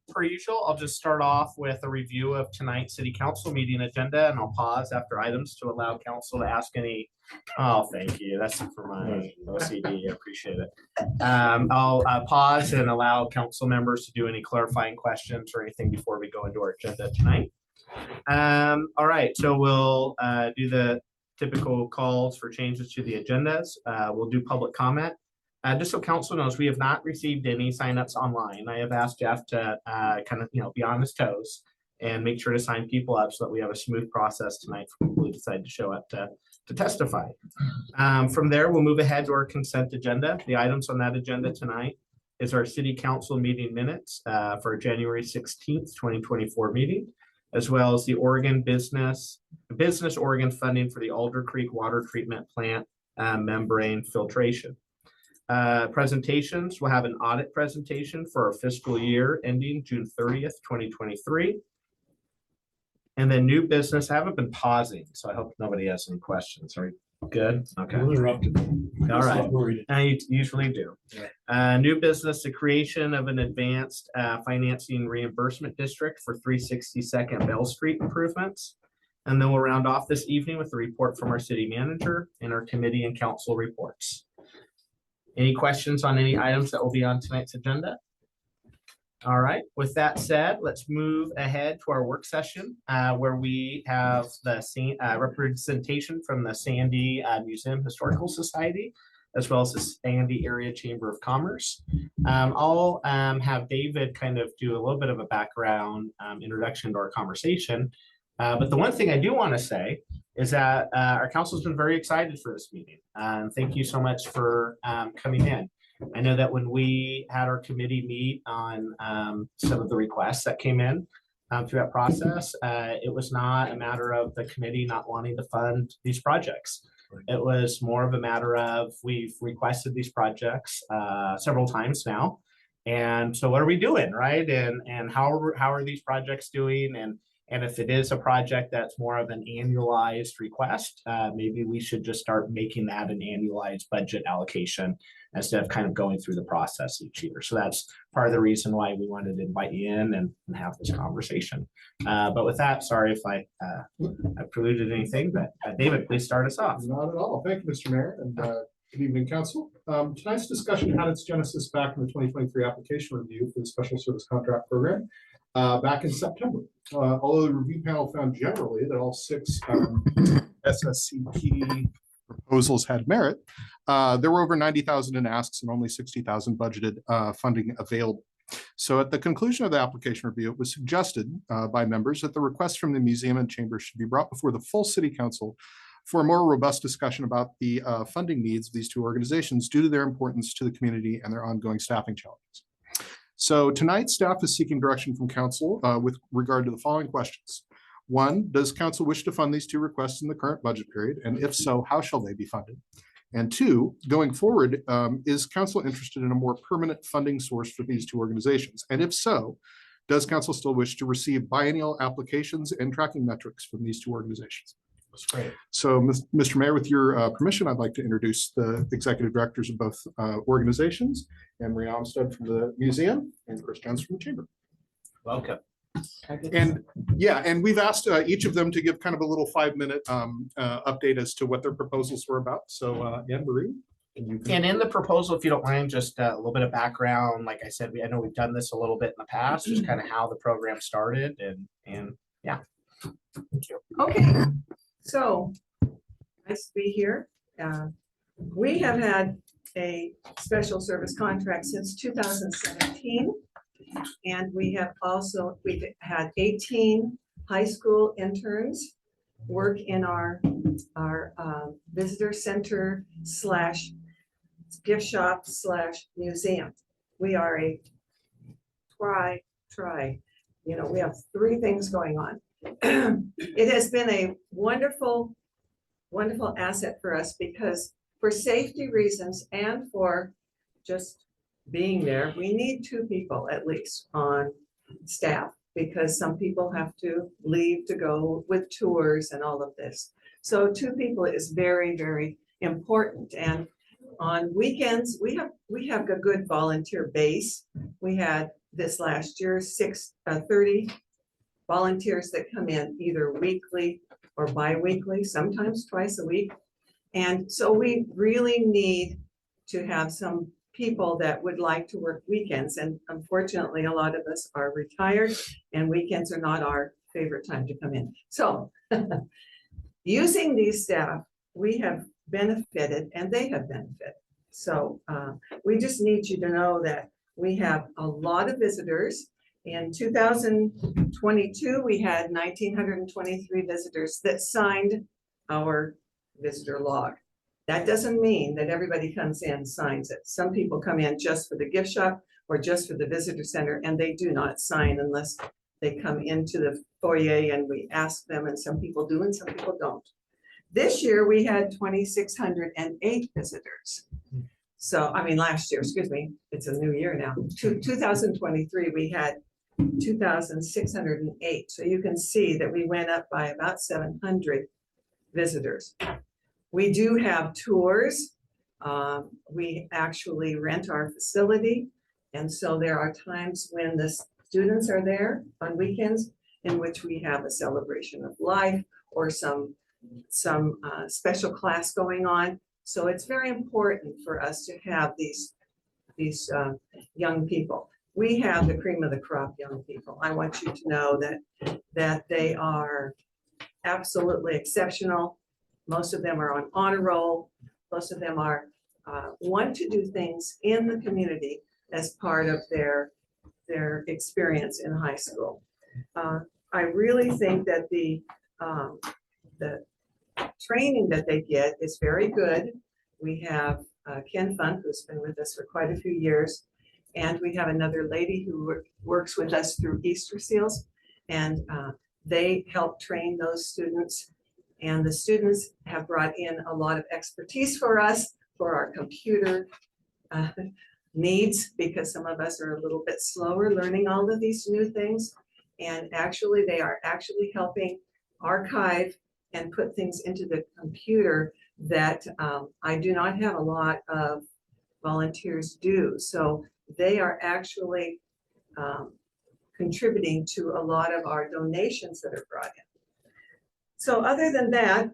Per usual, I'll just start off with a review of tonight's city council meeting agenda, and I'll pause after items to allow council to ask any. Oh, thank you. That's for my OCD. I appreciate it. I'll pause and allow council members to do any clarifying questions or anything before we go into our agenda tonight. All right, so we'll do the typical calls for changes to the agendas. We'll do public comment. Just so council knows, we have not received any signups online. I have asked Jeff to kind of, be on his toes and make sure to sign people up so that we have a smooth process tonight for people who decide to show up to testify. From there, we'll move ahead to our consent agenda. The items on that agenda tonight is our city council meeting minutes for January 16th, 2024 meeting, as well as the Oregon business Oregon funding for the Alder Creek water treatment plant membrane filtration. Presentations, we'll have an audit presentation for our fiscal year ending June 30th, 2023. And then new business, I haven't been pausing, so I hope nobody has any questions. Are you good? Okay. All right. I usually do. Yeah. New business, the creation of an advanced financing reimbursement district for 362nd Bell Street improvements. And then we'll round off this evening with a report from our city manager and our committee and council reports. Any questions on any items that will be on tonight's agenda? All right, with that said, let's move ahead to our work session where we have the representation from the Sandy Museum Historical Society, as well as the Sandy Area Chamber of Commerce. I'll have David kind of do a little bit of a background introduction to our conversation. But the one thing I do want to say is that our council has been very excited for this meeting. Thank you so much for coming in. I know that when we had our committee meet on some of the requests that came in through that process, it was not a matter of the committee not wanting to fund these projects. It was more of a matter of we've requested these projects several times now. And so what are we doing, right? And how are these projects doing? And if it is a project that's more of an annualized request, maybe we should just start making that an annualized budget allocation instead of kind of going through the process each year. So that's part of the reason why we wanted to invite you in and have this conversation. But with that, sorry if I preluded anything, but David, please start us off. Not at all. Thank you, Mr. Mayor, and good evening, Council. Tonight's discussion had its genesis back in the 2023 application review for the Special Service Contract Program back in September. Although the review panel found generally that all 6 SSCP proposals had merit, there were over 90,000 in asks and only 60,000 budgeted funding available. So at the conclusion of the application review, it was suggested by members that the requests from the museum and chamber should be brought before the full city council for a more robust discussion about the funding needs of these 2 organizations due to their importance to the community and their ongoing staffing challenges. So tonight, staff is seeking direction from council with regard to the following questions. 1, does council wish to fund these 2 requests in the current budget period? And if so, how shall they be funded? And 2, going forward, is council interested in a more permanent funding source for these 2 organizations? And if so, does council still wish to receive biennial applications and tracking metrics from these 2 organizations? That's great. So, Mr. Mayor, with your permission, I'd like to introduce the executive directors of both organizations, and Maria Armstead from the museum and Chris Jones from the chamber. Welcome. And yeah, and we've asked each of them to give kind of a little 5-minute update as to what their proposals were about. So, yeah, Marie. And in the proposal, if you don't mind, just a little bit of background. Like I said, I know we've done this a little bit in the past, just kind of how the program started, and yeah. Thank you. Okay. So nice to be here. We have had a special service contract since 2017, and we've had 18 high school interns work in our visitor center / gift shop / museum. We are a try. We have 3 things going on. It has been a wonderful asset for us because for safety reasons and for just being there, we need 2 people at least on staff because some people have to leave to go with tours and all of this. So 2 people is very, very important. And On weekends, we have a good volunteer base. We had this last year, 30 volunteers that come in either weekly or bi-weekly, sometimes twice a week. And so we really need to have some people that would like to work weekends. And unfortunately, a lot of us are retired and weekends are not our favorite time to come in. So using these staff, we have benefited and they have benefited. So we just need you to know that we have a lot of visitors. In 2022, we had 1,923 visitors that signed our visitor log. That doesn't mean that everybody comes in and signs it. Some people come in just for the gift shop or just for the visitor center, and they do not sign unless they come into the foyer and we ask them, and some people do and some people don't. This year, we had 2,608 visitors. So, I mean, last year, excuse me, it's a new year now. 2023, we had 2,608. So you can see that we went up by about 700 visitors. We do have tours. We actually rent our facility. And so there are times when the students are there on weekends in which we have a celebration of life or some special class going on. So it's very important for us to have these young people. We have the cream of the crop young people. I want you to know that they are absolutely exceptional. Most of them are on honor roll. Most of them are want to do things in the community as part of their experience in high school. I really think that the training that they get is very good. We have Ken Funk, who's been with us for quite a few years, and we have another lady who works with us through Easter Seals, and they help train those students. And the students have brought in a lot of expertise for us for our computer needs, because some of us are a little bit slower learning all of these new things. And actually, they are actually helping archive and put things into the computer that I do not have a lot of volunteers do. So they are actually contributing to a lot of our donations that are brought in. So other than that,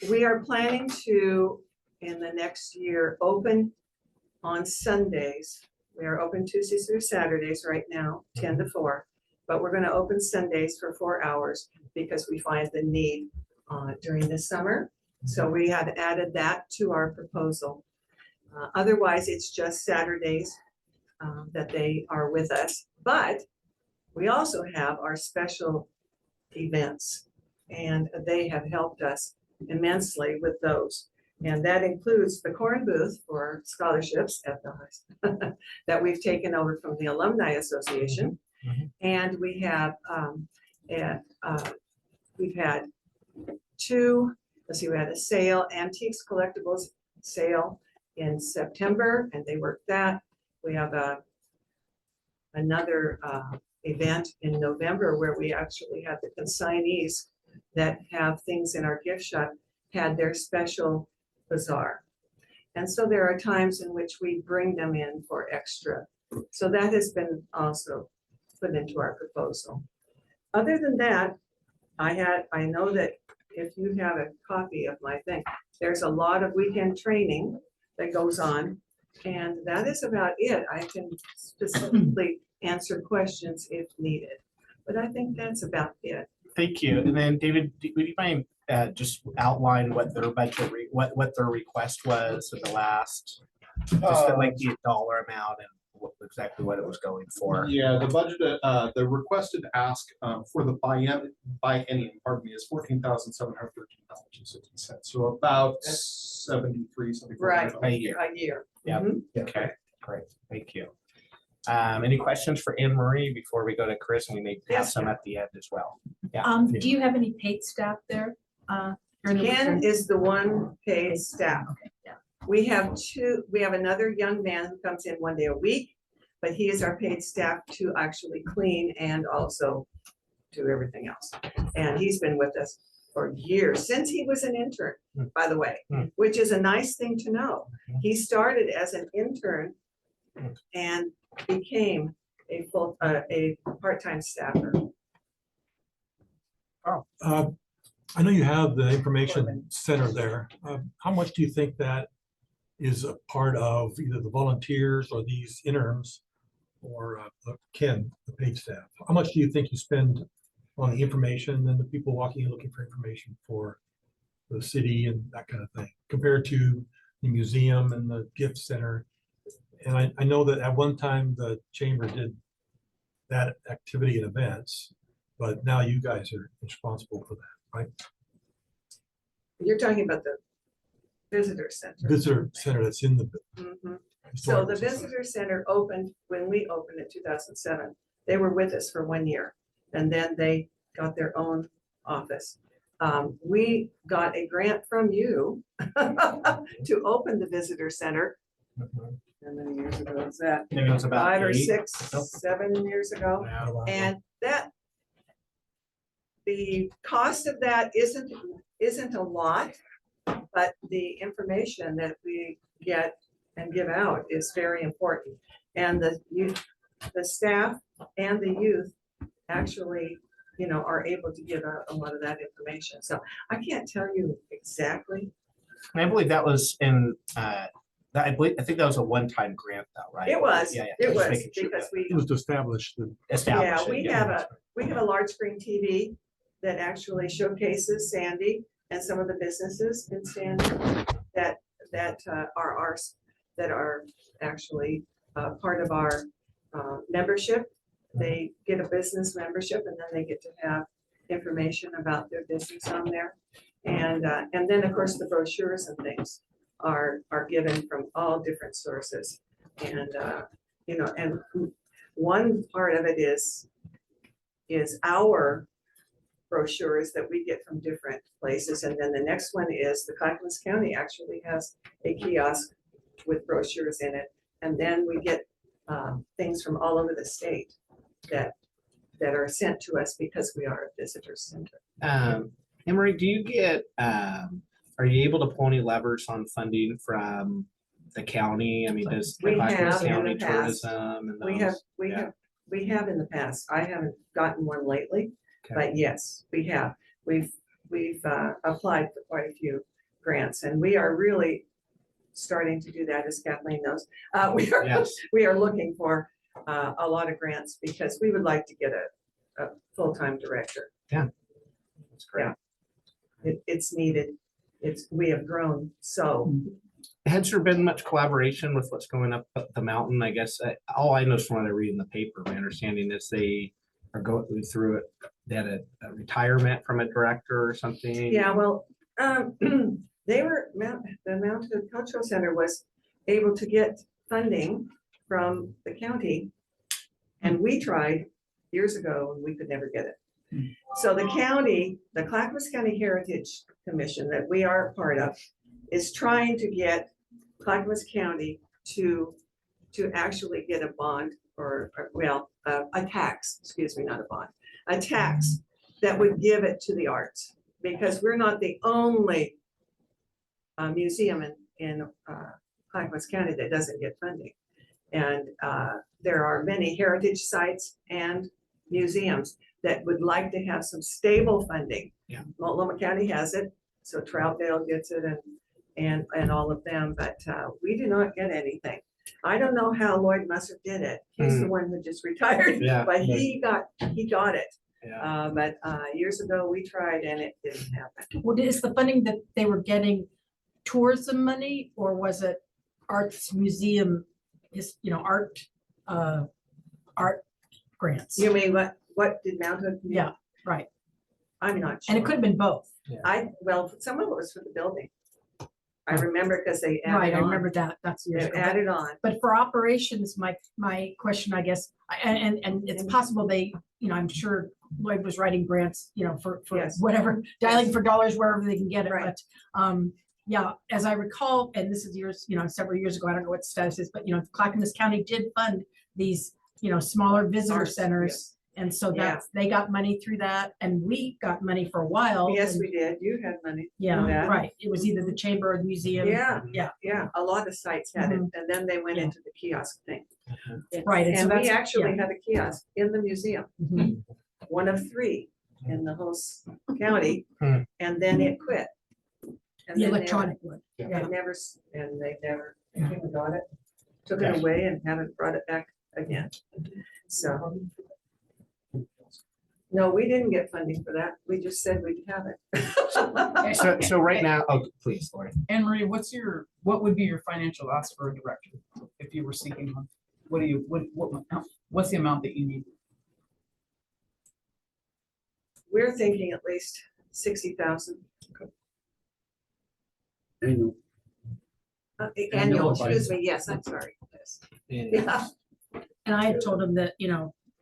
we are planning to, in the next year, open on Sundays. We are open Tuesdays through Saturdays right now, 10 to 4, but we're going to open Sundays for 4 hours because we find the need during the summer. So we have added that to our proposal. Otherwise, it's just Saturdays that they are with us, but we also have our special events, and they have helped us immensely with those. And that includes the corn booth for scholarships at the high school that we've taken over from the Alumni Association. And we have we've had two, let's see, we had a sale, antiques collectibles sale in September, and they worked that. We have another event in November where we actually have the consignees that have things in our gift shop had their special bazaar. And so there are times in which we bring them in for extra. So that has been also put into our proposal. Other than that, I know that if you have a copy of my thing, there's a lot of weekend training that goes on, and that is about it. I can specifically answer questions if needed, but I think that's about it. Thank you. And then David, would you mind just outline what their budget, what their request was for the last, just like the dollar amount and exactly what it was going for? Yeah, the budget, the requested ask for the biennium, pardon me, is $14,713.60. So about 73, 74. Right, A year. a year. Yep. Mhm. Okay, great. Thank you. Any questions for Anne Marie before we go to Chris? And we may have Yes, some ma'am. at the end as well. Yeah. Do you have any paid staff there? During the Ken winter? is the one paid staff. Okay, yeah. We have another young man who comes in 1 day a week, but he is our paid staff to actually clean and also do everything else. And he's been with us for years, since he was an intern, by the way, which is a nice thing to know. He started as an intern and became a part-time staffer. I know you have the information center there. How much do you think that is a part of either the volunteers or these interims or Ken, the paid staff? How much do you think you spend on the information and the people walking and looking for information for the city and that kind of thing compared to the museum and the gift center? And I know that at one time the chamber did that activity and events, but now you guys are responsible for that, right? You're talking about the visitor center. Visitor center that's in the. So the historical society. visitor center opened when we opened in 2007. They were with us for 1 year and then they got their own office. We got a grant from you to open the visitor center. How many years ago was that? Maybe it was about 5 or 8. 6, Nope. 7 years ago. Yeah. And that, the cost of that isn't a lot, but the information that we get and give out is very important. And the youth, the staff and the youth actually, are able to give out a lot of that information. So I can't tell you exactly. And I believe that was in, I think that was a one-time grant though, right? It was, Yeah, it just was, making sure because that It was to establish the. established it, we have a large screen TV that actually showcases Sandy and some of the businesses in Sandy that are ours, that are actually part of our membership. They get a business membership and then they get to have information about their business on there. And then of course the brochures and things are given from all different sources. And and one part of it is our brochures that we get from different places. And then the next one is the Clackamas County actually has a kiosk with brochures in it. And then we get things from all over the state that are sent to us because we are a visitor center. Emery, do you get, are you able to pull any levers on funding from the county? I mean, does We Clackamas have in the County past. tourism and We have, those? Yeah. we have in the past. I haven't gotten one lately, Okay. but yes, we have. We've applied for quite a few grants and we are really starting to do that, as Kathleen knows. Yes. We are looking for a lot of grants because we would like to get a full-time director. That's great. Yeah. It's needed. We have grown so. Has there been much collaboration with what's going up the mountain? I guess all I know from what I read in the paper, my understanding is they are going through it. They had a retirement from a director or something. Yeah, well, they were, the Mountain Cultural Center was able to get funding from the county. And we tried years ago and we could never get it. So the county, the Clackamas County Heritage Commission that we are a part of is trying to get Clackamas County to actually get a bond or a tax, excuse me, not a bond, a tax that would give it to the arts, because we're not the only museum in Clackamas County that doesn't get funding. And there are many heritage sites and museums that would like to have some stable funding. Yeah. Multnomah County has it, so Troutdale gets it and all of them, but we do not get anything. I don't know how Lloyd Musser did it. He's the one who just retired, Yeah. but he got it. Yeah. But years ago we tried and it didn't happen. Well, is the funding that they were getting tourism money, or was it arts museum, art grants? You mean what did Mount Hood? Yeah, right. I'm not sure. And it could have been both. Well, some of it was for the building. I remember because they Right, added I on. remember that. That's years They ago. added on. But for operations, my question, I guess, and it's possible they, I'm sure Lloyd was writing grants, for Yes. whatever, dialing for dollars wherever they can get it. Right. But yeah, as I recall, and this is years, several years ago, I don't know what the status is, but Clackamas County did fund these, smaller visitor Arts, centers. And so Yeah. that's, they got money through that and we got money for a while. Yes, and- we did. You had money. for Yeah, that. right. It was either the chamber or the museum. Yeah. Yeah. Yeah, a lot of sites had it, and then they went into the kiosk thing. Right. And so And we that's, actually had a kiosk in the museum, Mhm. one of 3 in the whole county, Hmm. and then it quit. And The then electronic one. They Yeah. never, they never came and got it, took Yeah. it away and haven't brought it back again. So. No, we didn't get funding for that. We just said we'd have it. So right now, oh, please, Lori. Anne Marie, what would be your financial ask for a director if you were seeking one? What's the amount that you need? We're thinking at least 60,000. Annual. Annual, excuse me, yes, I'm sorry. Yes. Yeah. And I had told him that,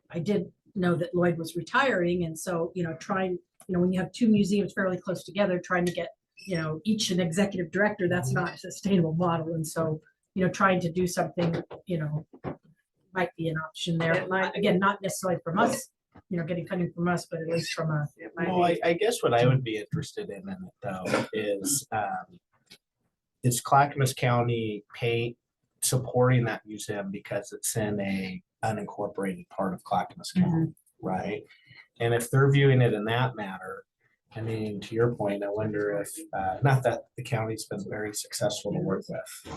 I did know that Lloyd was retiring. And so, trying, when you have 2 museums fairly close together, trying to get, each an executive director, that's not a sustainable model. And so, trying to do something, might be an option there. It might be. Again, not necessarily from us, getting funding from us, but at least from a, It might Well, be. I guess what I would be interested in it though is Clackamas County supporting that museum because it's in a unincorporated part of Clackamas County, right? And if they're viewing it in that matter, I mean, to your point, I wonder if, not that the county's been very successful to work with.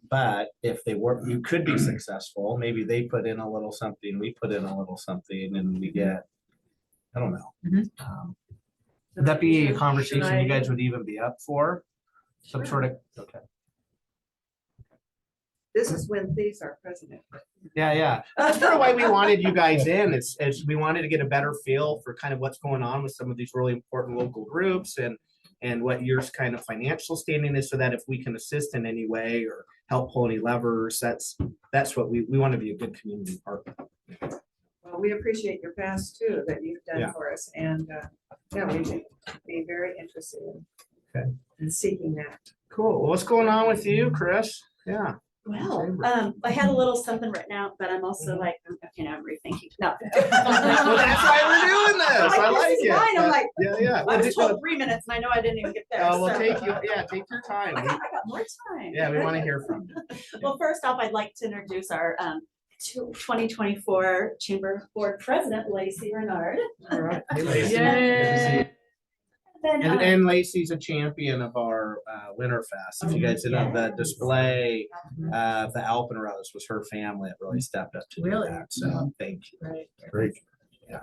But if they were, you could be successful, maybe they put in a little something, we put in a little something and we get, I don't know. Mhm. Would that be a Should conversation I- you guys would even be up for? Some sort of, okay. This is when Thee's our president. Yeah. That's part of why we wanted you guys in, is we wanted to get a better feel for kind of what's going on with some of these really important local groups and what your kind of financial standing is, so that if we can assist in any way or help pull any levers, that's what we want to be a good community partner. Well, we appreciate your past too, that you've Yeah. done for us, and, yeah, we'd be very interested Okay. in seeking that. Cool. Well, what's going on with you, Chris? Yeah. Well, I had a little something written out, but I'm also like, okay, now I'm rethinking. No. Well, that's why we're doing this. I Like, like this is it. mine. I'm like, Yeah. I was told 3 minutes and I know I didn't even get there. We'll so- take your time. I got more time. Yeah, we want to hear from you. Well, first off, I'd like to introduce our 2024 Chamber Board President, Lacey Renard. All right. Hey, Lacey. Yay. Then, And Lacey's a champion of our Winterfest. If you guys didn't have the display, the Alpenrose was her family that really stepped up to do Really? that. So thank you. Right. Great.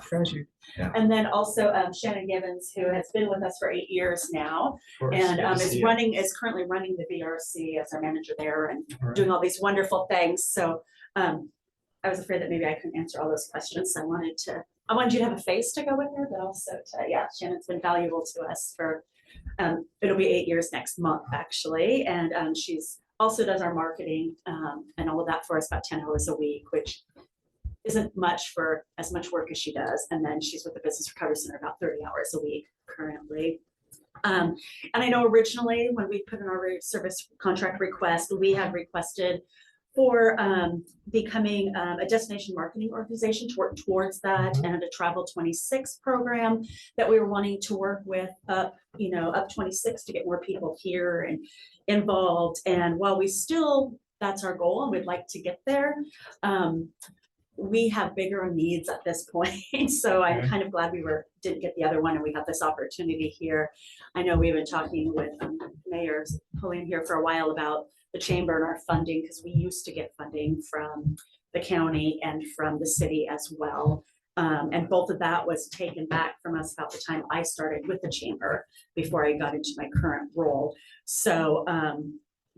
treasure. And then also Shannon Gibbons, who has been with us for 8 years now, Of course. and Good to see you. is currently running the VRC as our manager there and All right. doing all these wonderful things. So I was afraid that maybe I couldn't answer all those questions. So I wanted you to have a face to go with her, but also Shannon's been valuable to us for, it'll be 8 years next month, actually. And she's also does our marketing and all of that for us about 10 hours a week, which isn't much for as much work as she does. And then she's with the Business Recovery Center about 30 hours a week currently. And I know originally when we put in our service contract request, we had requested for becoming a destination marketing organization to work towards that, and a Travel 26 program that we were wanting to work with up 26 to get more people here and involved. And while that's our goal and we'd like to get there, we have bigger needs at this point. So I'm kind of glad we didn't get the other one and we have this opportunity here. I know we've been talking with Mayor Pulliam here for a while about the chamber and our funding, because we used to get funding from the county and from the city as well. And both of that was taken back from us about the time I started with the chamber before I got into my current role. So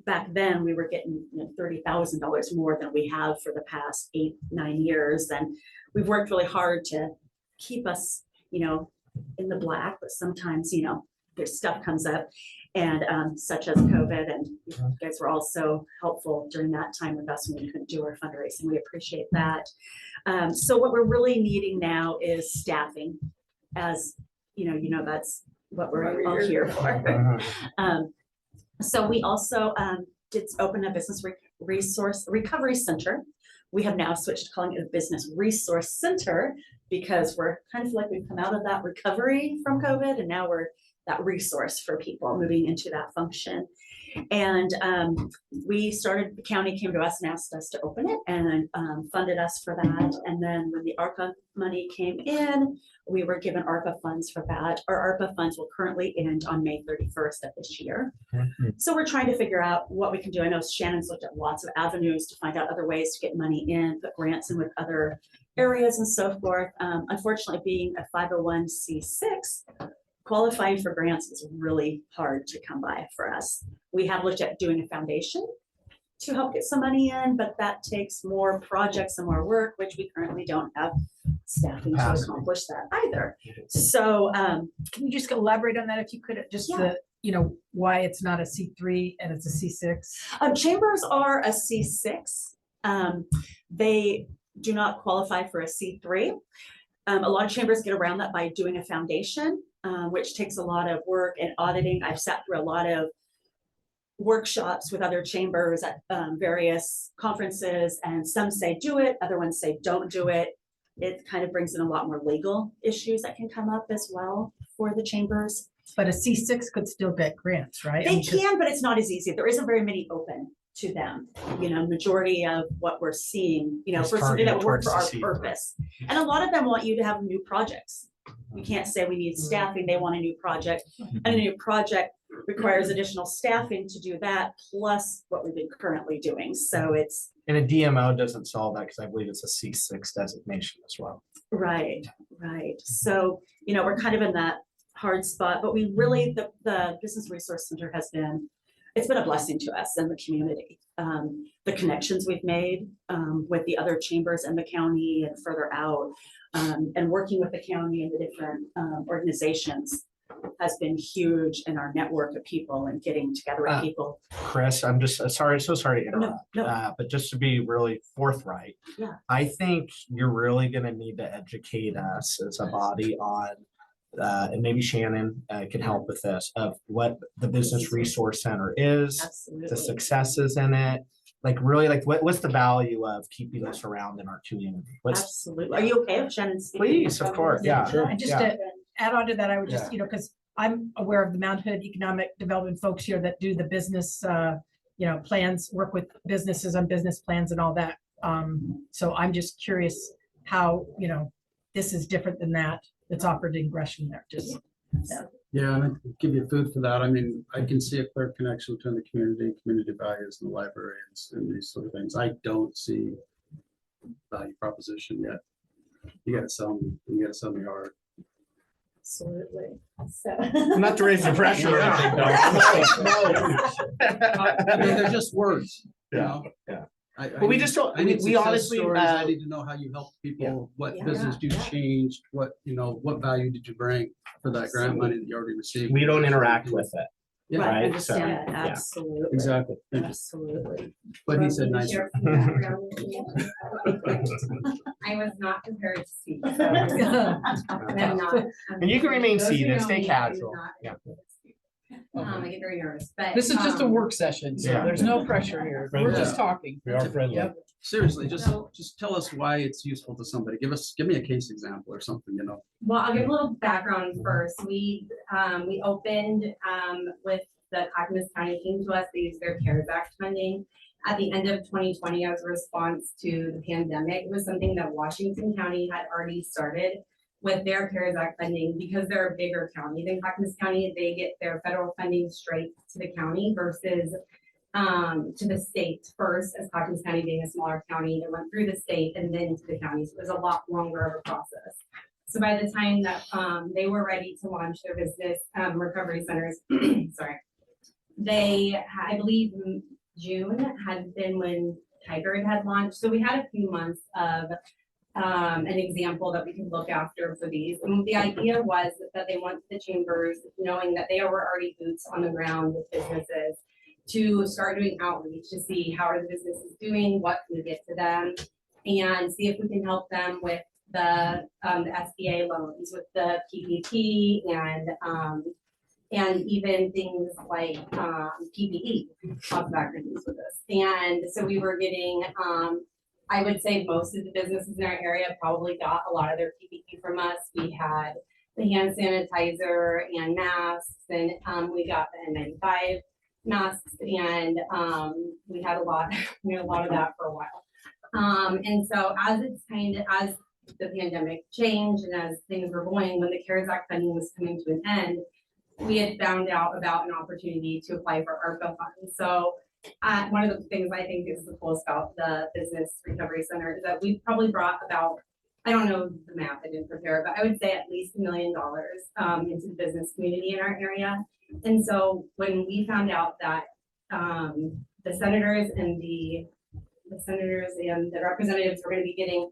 back then we were getting $30,000 more than we have for the past 8-9 years. And we've worked really hard to keep us, in the black, but sometimes, there's stuff comes up, and such as COVID, and you guys were also helpful during that time with us when we couldn't do our fundraising. We appreciate that. So what we're really needing now is staffing, as that's what we're all here for. So we also did open a business resource recovery center We have now switched to calling it a business resource center because we're kind of like we've come out of that recovery from COVID, and now we're that resource for people moving into that function. And the county came to us and asked us to open it and funded us for that. And then when the ARPA money came in, we were given ARPA funds for that. Our ARPA funds will currently end on May 31st of this year. So we're trying to figure out what we can do. I know Shannon's looked at lots of avenues to find out other ways to get money in, put grants in with other areas and so forth. Unfortunately, being a 501c6, qualifying for grants is really hard to come by for us. We have looked at doing a foundation to help get some money in, but that takes more projects and more work, which we currently don't have staffing to Capacity. accomplish that either. So Can you just elaborate on that if you could, just Yeah. the, why it's not a C3 and it's a C6? chambers are a C6. They do not qualify for a C3. A lot of chambers get around that by doing a foundation, which takes a lot of work and auditing. I've sat through a lot of workshops with other chambers at various conferences, and some say do it, other ones say don't do it. It kind of brings in a lot more legal issues that can come up as well for the chambers. But a C6 could still get grants, right? I They mean, 'cause- can, but it's not as easy. There isn't very many open to them. Majority of what we're seeing, It's for something that targeted would work towards for the our C3. purpose. And a lot of them want you to have new projects. You can't say we need staffing, they want a new project. And a new project requires additional staffing to do that, plus what we've been currently doing. So it's, And a DMO doesn't solve that because I believe it's a C6 designation as well. right. So, we're kind of in that hard spot, but we really, the Business Resource Center it's been a blessing to us and the community. The connections we've made with the other chambers in the county and further out, and working with the county and the different organizations has been huge in our network of people and getting together with people. Chris, I'm just so sorry to interrupt. No. But just to be really forthright, Yeah. I think you're really going to need to educate us as a body on, and maybe Shannon can help with this, of what the Business Resource Center is, the Absolutely. successes in it. Like really, like what's the value of keeping this around in our community? Absolutely. Are you okay if Shannon speaks? Please, of course, yeah. And just to add on to that, I would just, because I'm aware of the Mount Hood Economic Development folks here that do the business, plans, work with businesses on business plans and all that. So I'm just curious how, this is different than that's offered in Gresham there, just. Yeah, and I can give you food for that. I mean, I can see a clear connection between the community values and the librarians and these sort of things. I don't see value proposition yet. You gotta sell me hard. Absolutely. So. Not to raise the pressure. I mean, they're just words, you Yeah, know? yeah. But we just don't- I need we success honestly, stories. I need to know how you helped people, what Yeah. business you changed, what value did you bring for that grant money that you already received? We don't interact with it. Yeah, Right, Right, understand so, that, yeah. absolutely. exactly. Thank you. Absolutely. But he said nicer. I was not prepared to speak. So I'm not. And you can remain Those who seated, know stay me, I do casual. not Yeah. prepared to speak. I get very nervous, but. This is just a work session, so Yeah. there's no pressure here. We're just talking. We are friendly. Yep. Seriously, just So- tell us why it's useful to somebody. Give me a case example or something, Well, I'll give a little background first. We opened, with the Clackamas County came to us, they used their CARES Act funding at the end of 2020 as a response to the pandemic. It was something that Washington County had already started with their CARES Act funding. Because they're a bigger county than Clackamas County, they get their federal funding straight to the county versus to the state first, as Clackamas County being a smaller county, it went through the state and then to the county. So it was a lot longer of a process. So by the time that they were ready to launch their business recovery centers, sorry, I believe June had been when Tigard had launched. So we had a few months of an example that we could look after for these. And the idea was that they wanted the chambers, knowing that they were already boots on the ground with businesses, to start doing outreach to see how are the businesses doing, what can we get to them, and see if we can help them with the SBA loans, with the PPP, and even things like PPE, talk about things with us. And so we were getting I would say most of the businesses in our area probably got a lot of their PPE from us. We had the hand sanitizer and masks, and we got the N95 masks, and we had a lot of that for a while. And so as the pandemic changed and as things were going, when the CARES Act funding was coming to an end, we had found out about an opportunity to apply for ARPA funds. So one of the things I think is the coolest about the Business Recovery Center is that we probably brought about, I don't know the math, I didn't prepare, but I would say at least $1 million into the business community in our area. And so when we found out that the senators and the representatives were going to be getting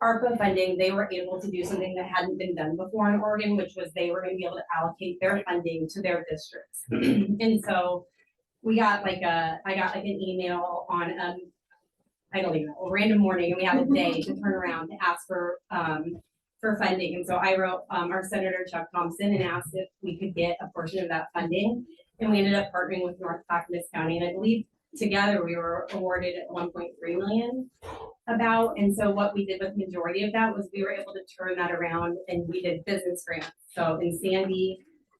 ARPA funding, they were able to do something that hadn't been done before in Oregon, which was they were going to be able to allocate their funding to their districts. And so I got like an email on I don't even know, a random morning, and we had a day to turn around to ask for funding. And so I wrote our Senator Chuck Thompson and asked if we could get a portion of that funding. And we ended up partnering with North Clackamas County, and I believe together we were awarded at 1.3 million about. And so what we did with the majority of that was we were able to turn that around, and we did business grants. So in Sandy,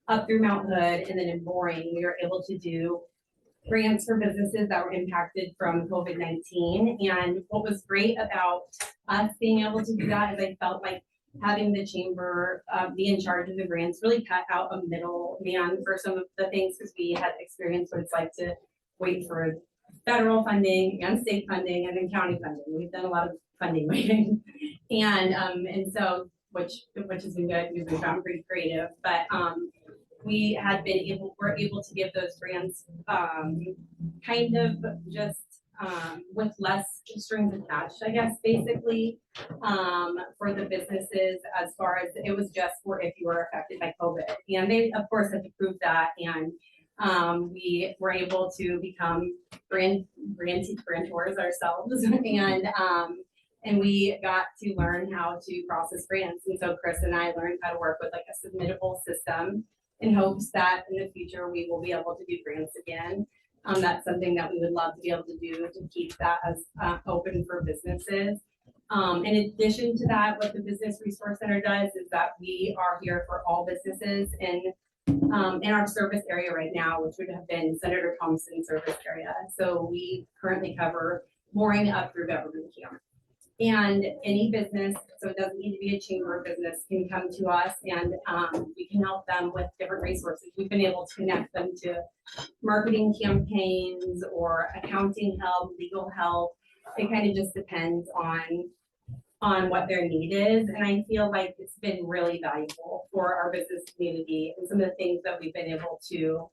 up through Mount Hood, and then in Boring, we were able to do grants for businesses that were impacted from COVID-19. And what was great about us being able to do that is I felt like having the chamber be in charge of the grants really cut out a middleman for some of the things, because we had experienced what it's like to wait for federal funding and state funding and then county funding. We've done a lot of funding waiting, and so which has been good because we found pretty creative. But we were able to give those grants kind of just with less strings attached, I guess, basically, for the businesses, as far as it was just for if you were affected by COVID. And they, of course, had to prove that. And we were able to become grantors ourselves. And we got to learn how to process grants. And so Chris and I learned how to work with like a submittable system in hopes that in the future we will be able to do grants again. That's something that we would love to be able to do to keep that as open for businesses. In addition to that, what the Business Resource Center does is that we are here for all businesses in our service area right now, which would have been Senator Thompson's service area. So we currently cover Boring up through Government Camp. And any business, so it doesn't need to be a chamber of business, can come to us, and we can help them with different resources. We've been able to connect them to marketing campaigns or accounting help, legal help. It kind of just depends on what their need is. And I feel like it's been really valuable for our business community and some of the things that we've been able to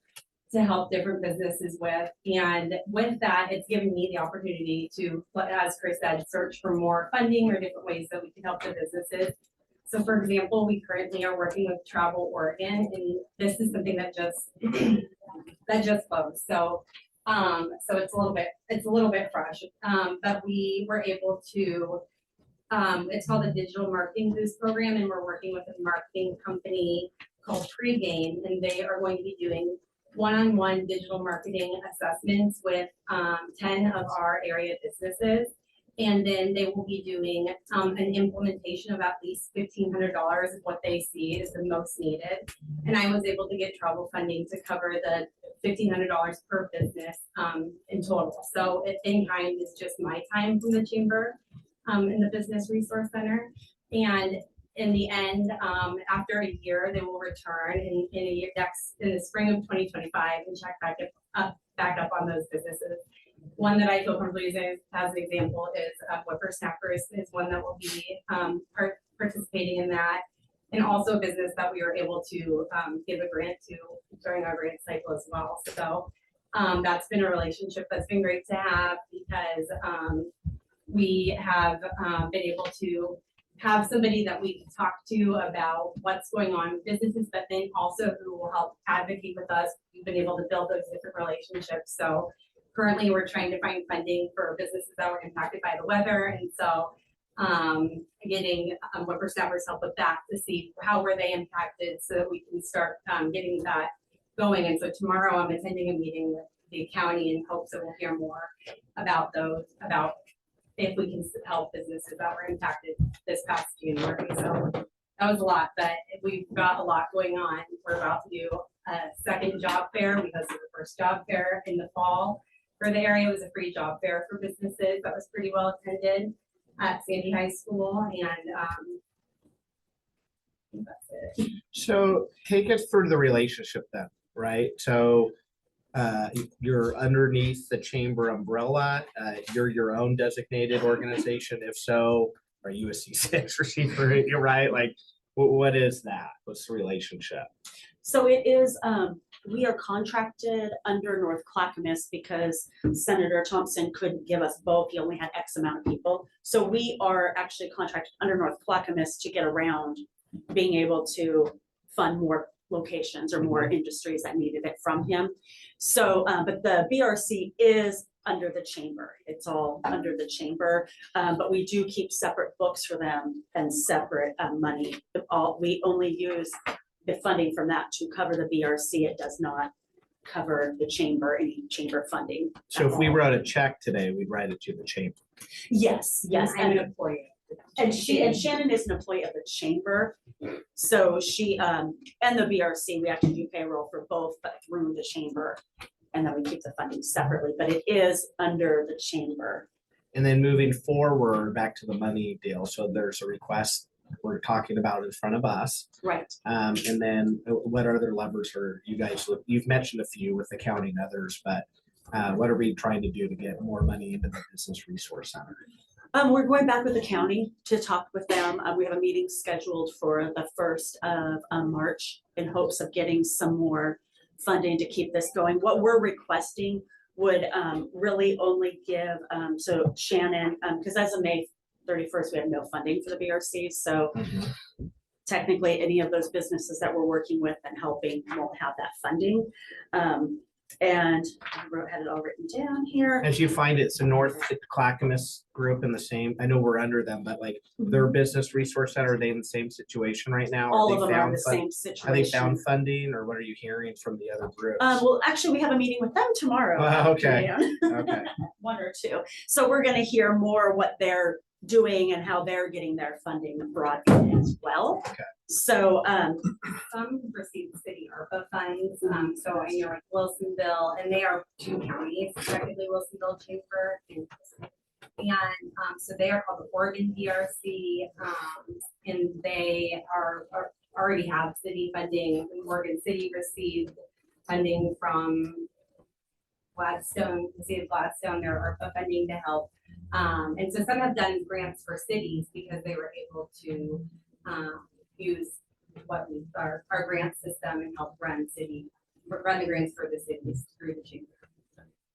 help different businesses with. And with that, it's given me the opportunity to, as Chris said, search for more funding or different ways that we can help the businesses. So for example, we currently are working with Travel Oregon, and this is something that just closed. So so it's a little bit fresh. But we were able to, it's called the Digital Marketing Boost Program, and we're working with a marketing company called Pregame, and they are going to be doing one-on-one digital marketing assessments with 10 of our area businesses. And then they will be doing an implementation of at least $1,500 of what they see is the most needed. And I was able to get travel funding to cover the $1,500 per business in total. So in kind is just my time from the chamber in the Business Resource Center. And in the end, after a year, they will return in the spring of 2025 and check back up on those businesses. One that I feel comfortable using as an example is Whippersnappers is one that will be participating in that, and also a business that we were able to give a grant to during our grant cycle as well. So that's been a relationship that's been great to have, because we have been able to have somebody that we can talk to about what's going on with businesses, but then also who will help advocate with us. We've been able to build those different relationships. So currently we're trying to find funding for businesses that were impacted by the weather. And so getting Whippersnappers help with that to see how were they impacted so that we can start getting that going. And so tomorrow I'm attending a meeting with the county in hopes that we'll hear more about those, about if we can help businesses that were impacted this past January. So that was a lot, but we've got a lot going on. We're about to do a second job fair. We hosted the first job fair in the fall for the area. It was a free job fair for businesses that was pretty well attended at Sandy High School, and I think that's it. So take us through the relationship then, right? So you're underneath the chamber umbrella. You're your own designated organization. If so, are you a C6 receiver? You're right. Like, what is that? What's the relationship? So it is, we are contracted under North Clackamas because Senator Thompson couldn't give us both. He only had X amount of people. So we are actually contracted under North Clackamas to get around being able to fund more locations or more industries that needed it from him. So, but the BRC is under the chamber. It's all under the chamber, but we do keep separate books for them and separate money. We only use the funding from that to cover the BRC. It does not cover the chamber, any chamber funding. So if we wrote a check today, we'd write it to the chamber. Yes, yes. I'm an employee. And Shannon is an employee of the chamber. So she, and the BRC, we actually do payroll for both, but through the chamber. And then we keep the funding separately, but it is under the chamber. And then moving forward, back to the money deal. So there's a request we're talking about in front of us. Right. And then what other levers are you guys, you've mentioned a few with the county and others, but what are we trying to do to get more money into the Business Resource Center? We're going back with the county to talk with them. We have a meeting scheduled for the 1st of March in hopes of getting some more funding to keep this going. What we're requesting would really only give, so Shannon, because as of May 31st, we have no funding for the BRC. So technically any of those businesses that we're working with and helping won't have that funding. And I had it all written down here. As you find it's a North Clackamas group in the same, I know we're under them, but like their Business Resource Center, are they in the same situation right now? All Are of they them are in found the same Are situation. they found funding, or what are you hearing from the other groups? Well, actually, we have a meeting with them tomorrow. Okay. afternoon. Okay. 1 or 2. So we're going to hear more what they're doing and how they're getting their funding brought in as well. Okay. So Some receive city ARPA funds, so I know like Wilsonville, and they are 2 counties, technically Wilsonville Chamber and so they are called the Oregon BRC, and they are already have city funding. Oregon City received funding from Gladstone, the city of Gladstone, their ARPA funding to help. And so some have done grants for cities because they were able to use what our grant system and help run the grants for the cities through the chamber.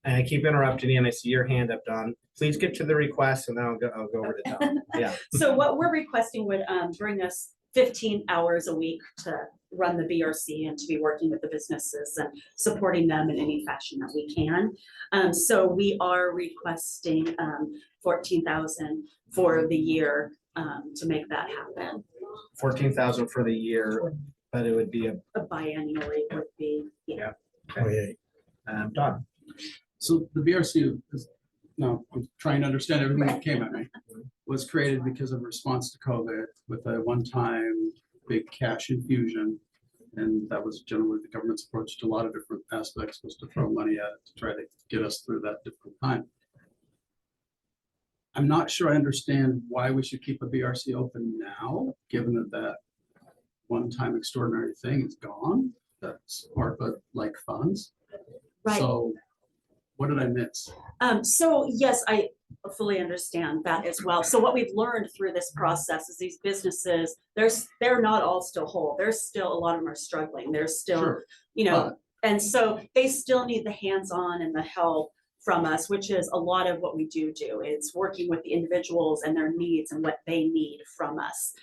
And I keep interrupting you, and I see your hand up, Don. Please get to the request, and then I'll go over to Don. Yeah. So what we're requesting would bring us 15 hours a week to run the BRC and to be working with the businesses and supporting them in any fashion that we can. So we are requesting $14,000 for the year to make that happen. $14,000 for the year, but it would be a Biannually would be, yeah. okay. Don. So the BRC is, no, I'm trying to understand everything that came at me, was created because of response to COVID with a one-time big cash infusion. And that was generally the government's approach to a lot of different aspects, was to throw money at it to try to get us through that difficult time. I'm not sure I understand why we should keep a BRC open now, given that that one-time extraordinary thing is gone. That's ARPA-like funds. Right. So what did I miss? So yes, I fully understand that as well. So what we've learned through this process is these businesses, they're not all still whole. There's still, a lot of them are struggling. There's still, Sure. you know, and so they still need the hands-on and the help from us, which is a lot of what we do. It's working with the individuals and their needs and what they need from us.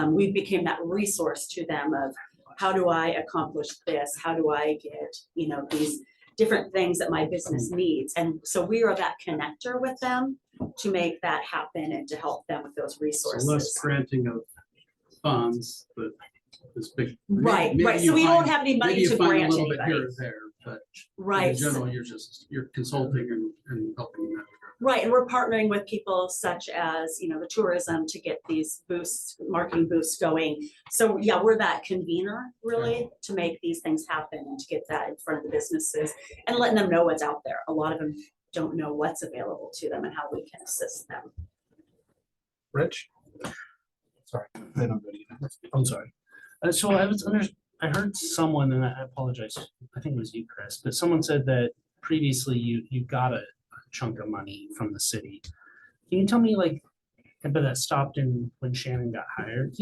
We became that resource to them of, how do I accomplish this? How do I get, you know, these different things that my business needs? And so we are that connector with them to make that happen and to help them with those So less resources. granting of funds, but this big. Right, maybe right. So you we don't find- have any money maybe you to find a grant little bit anybody. here or there, but in Right. general, you're consulting and helping in that regard. Right, and we're partnering with people such as, you know, the tourism to get these boosts, marketing boosts going. So yeah, we're that convener really to make these things happen and to get that in front of the businesses and letting them know what's out there. A lot of them don't know what's available to them and how we can assist them. Rich? Sorry. Then I'm ready. I'm sorry. So I heard someone, and I apologize, I think it was you, Chris, but someone said that previously you got a chunk of money from the city. Can you tell me, like, but that stopped when Shannon got hired?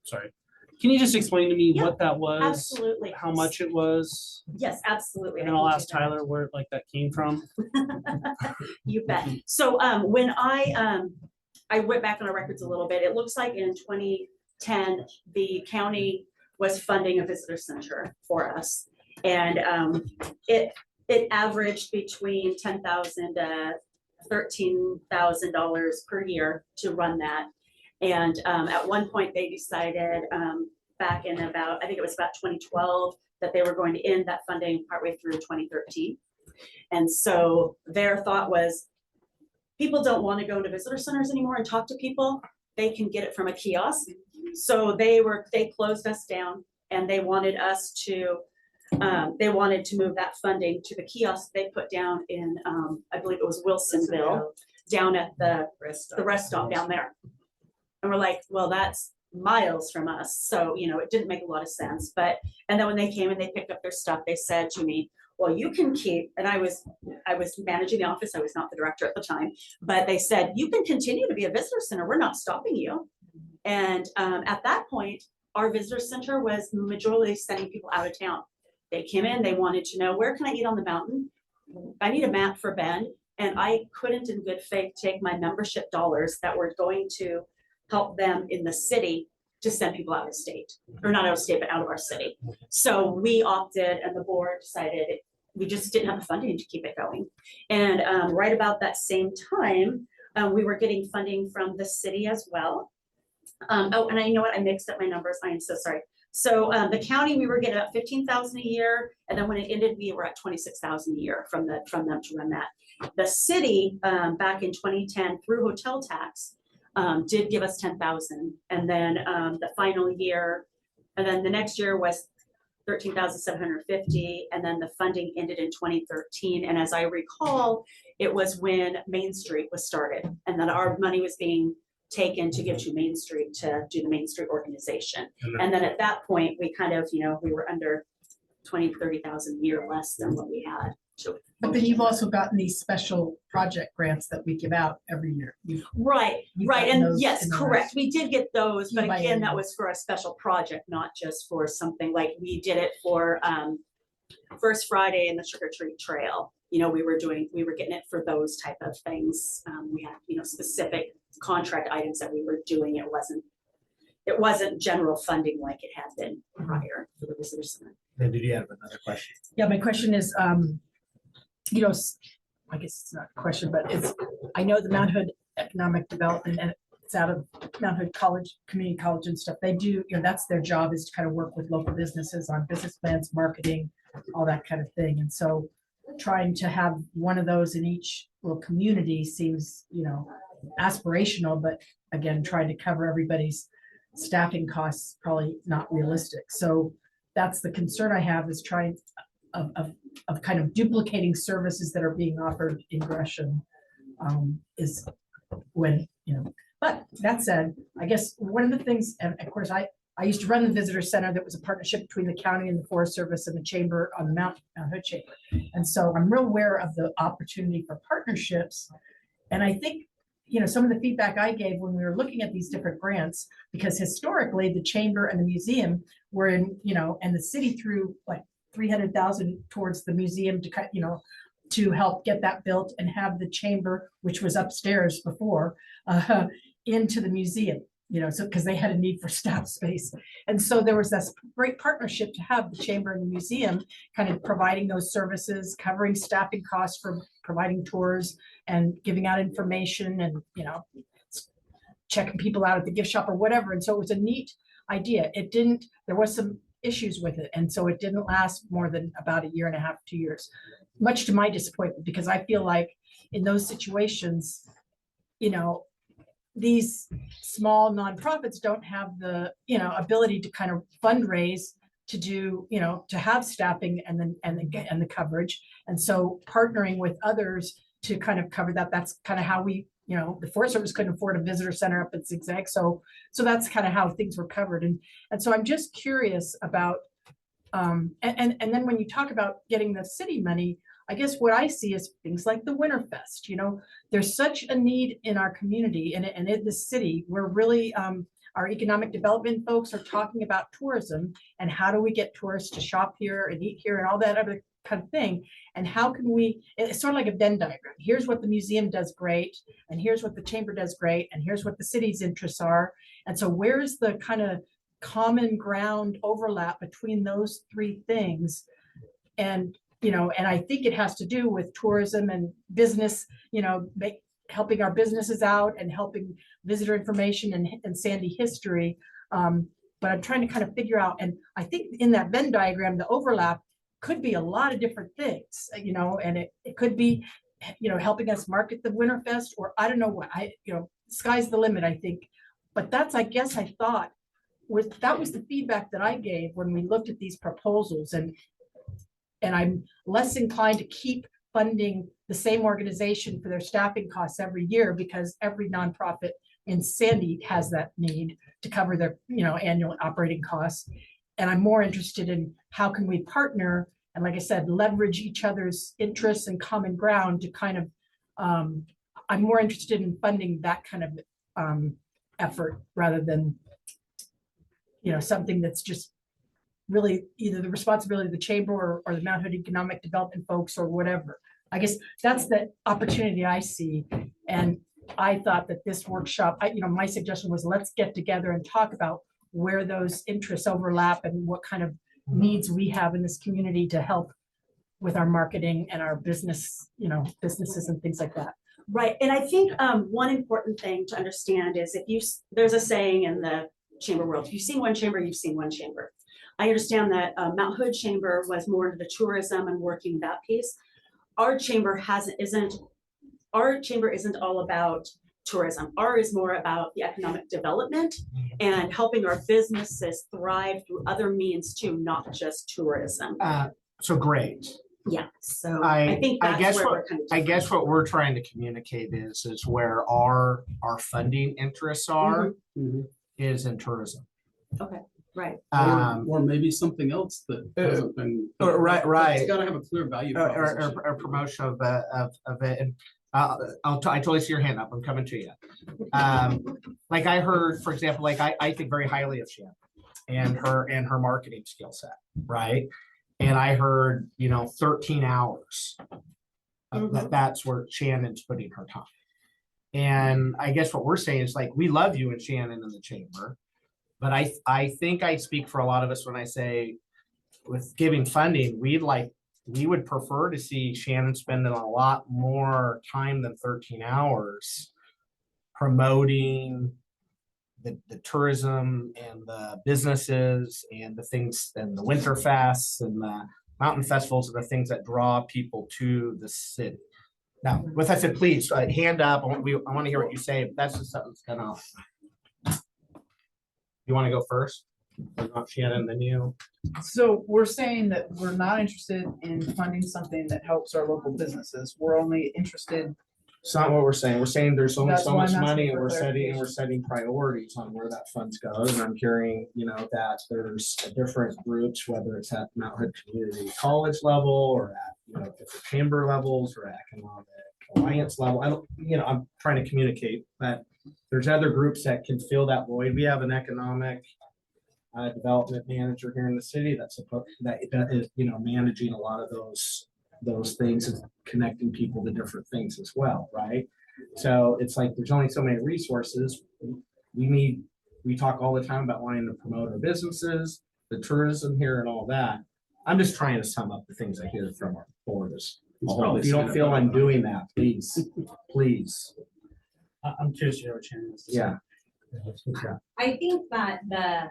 Sorry. Can you just explain to me Yeah, what that was? Absolutely. How much it was? Yes, absolutely. And I I'll can do ask that. Tyler where like that came from. You bet. So when I went back on our records a little bit, it looks like in 2010, the county was funding a visitor center for us. And it averaged between $10,000 to $13,000 per year to run that. And at one point they decided back in about, I think it was about 2012, that they were going to end that funding partway through 2013. And so their thought was, people don't want to go to visitor centers anymore and talk to people. They can get it from a kiosk. So they closed us down and they wanted us to, they wanted to move that funding to the kiosk they put down in, I believe it was Wilsonville, down at the rest stop down there. And we're like, well, that's miles from us. So, you know, it didn't make a lot of sense. And then when they came and they picked up their stuff, they said to me, well, you can keep, and I was managing the office. I was not the director at the time, but they said, you can continue to be a visitor center. We're not stopping you. And at that point, our visitor center was majorly sending people out of town. They came in, they wanted to know, where can I eat on the mountain? I need a map for Bend. And I couldn't in good faith take my membership dollars that were going to help them in the city to send people out of state, or not out of state, but out of our city. So we opted and the board decided we just didn't have the funding to keep it going. And right about that same time, we were getting funding from the city as well. Oh, and I know what, I mixed up my numbers. I am so sorry. So the county, we were getting about 15,000 a year. And then when it ended, we were at 26,000 a year from them to run that. The city back in 2010 through hotel tax did give us 10,000. And then the final year, and then the next year was 13,750. And then the funding ended in 2013. And as I recall, it was when Main Street was started and then our money was being taken to give to Main Street to do the Main Street organization. And then at that point, we kind of, you know, we were under 20, 30,000 a year less than what we had. But then you've also gotten these special project grants that we give out every year. Right, You've right. gotten And those yes, in the correct. last We did get those, but few again, that biennials. was for a special project, not just for something like we did it for First Friday in the Trick or Treat Trail. You know, we were getting it for those type of things. We had, you know, specific contract items that we were doing. It wasn't general funding like it had been prior to the visitor center. Then did you have another question? Yeah, my question is, you know, I guess it's not a question, but I know the Mount Hood Economic Development, and it's out of Mount Hood College, community college and stuff. They do, you know, that's their job, is to kind of work with local businesses on business plans, marketing, all that kind of thing. And so trying to have one of those in each little community seems, you know, aspirational, but again, trying to cover everybody's staffing costs, probably not realistic. So that's the concern I have, is trying of kind of duplicating services that are being offered in Gresham, is when, you know, but that said, I guess one of the things, and of course, I used to run the visitor center that was a partnership between the county and the Forest Service and the chamber on the Mount Hood Chamber. And so I'm real aware of the opportunity for partnerships. And I think, you know, some of the feedback I gave when we were looking at these different grants, because historically the chamber and the museum were in, you know, and the city threw like 300,000 towards the museum to cut, you know, to help get that built and have the chamber, which was upstairs before, into the museum, you know, so because they had a need for staff space. And so there was this great partnership to have the chamber and the museum kind of providing those services, covering staffing costs for providing tours and giving out information and, you know, checking people out at the gift shop or whatever. And so it was a neat idea. It didn't, there was some issues with it. And so it didn't last more than about a year and a half, 2 years, much to my disappointment, because I feel like in those situations, you know, these small nonprofits don't have the, you know, ability to kind of fundraise to do, you know, to have staffing and the coverage. And so partnering with others to kind of cover that, that's kind of how we, you know, the Forest Service couldn't afford a visitor center up at Zigzag. So that's kind of how things were covered. And so I'm just curious about, and then when you talk about getting the city money, I guess what I see is things like the Winterfest. You know, there's such a need in our community and in the city. We're really, our economic development folks are talking about tourism and how do we get tourists to shop here and eat here and all that other kind of thing. And how can we, it's sort of like a Venn diagram. Here's what the museum does great, and here's what the chamber does great, and here's what the city's interests are. And so where's the kind of common ground overlap between those three things? And you know, and I think it has to do with tourism and business, you know, helping our businesses out and helping visitor information and Sandy history. But I'm trying to kind of figure out, and I think in that Venn diagram, the overlap could be a lot of different things, you know, and it could be, you know, helping us market the Winterfest, or I don't know what, you know, sky's the limit, I think. But that's, I guess I thought, that was the feedback that I gave when we looked at these proposals. And I'm less inclined to keep funding the same organization for their staffing costs every year, because every nonprofit in Sandy has that need to cover their, you know, annual operating costs. And I'm more interested in how can we partner and, like I said, leverage each other's interests and common ground to kind of, I'm more interested in funding that kind of effort rather than, you know, something that's just really either the responsibility of the chamber or the Mount Hood Economic Development folks or whatever. I guess that's the opportunity I see. And I thought that this workshop, you know, my suggestion was let's get together and talk about where those interests overlap and what kind of needs we have in this community to help with our marketing and our business, you know, businesses and things like that. Right. And I think one important thing to understand is there's a saying in the chamber world, if you've seen one chamber, you've seen one chamber. I understand that Mount Hood Chamber was more into the tourism and working that piece. Our chamber isn't all about tourism. Ours is more about the economic development and helping our businesses thrive through other means too, not just tourism. So great. Yeah, so I think that's where we're kind of. I guess what we're trying to communicate is where our funding interests are is in tourism. Okay, right. Or maybe something else that hasn't been. Right. It's gotta have a clear value proposition. Or promotion of it. And I totally see your hand up. I'm coming to you. Like I heard, for example, like I think very highly of Shannon and her marketing skill set, right? And I heard, you know, 13 hours. That's where Shannon's putting her time. And I guess what we're saying is like, we love you and Shannon in the chamber, but I think I speak for a lot of us when I say with giving funding, we would prefer to see Shannon spending a lot more time than 13 hours promoting the tourism and the businesses and the things and the winter fests and the mountain festivals are the things that draw people to the city. Now, with that said, please hand up. I want to hear what you say. But that's just something that's gonna. You want to go first? Not Shannon, then you. So we're saying that we're not interested in funding something that helps our local businesses. We're only interested. It's not what we're saying. We're saying there's only That's so why much I'm asking money, and for we're setting priorities on where that funds goes. And I'm hearing, you know, that there's different groups, whether it's at Mount Hood Community College level or at, you know, different chamber levels or economic alliance level. I'm trying to communicate that there's other groups that can fill that void. We have an economic development manager here in the city that is, you know, managing a lot of those things and connecting people to different things as well, right? So it's like there's only so many resources. We talk all the time about wanting to promote our businesses, the tourism here and all that. I'm just trying to sum up the things I hear from our board. If you don't feel I'm doing that, please. I'm curious to hear what Shannon has to say. Yeah. I think that the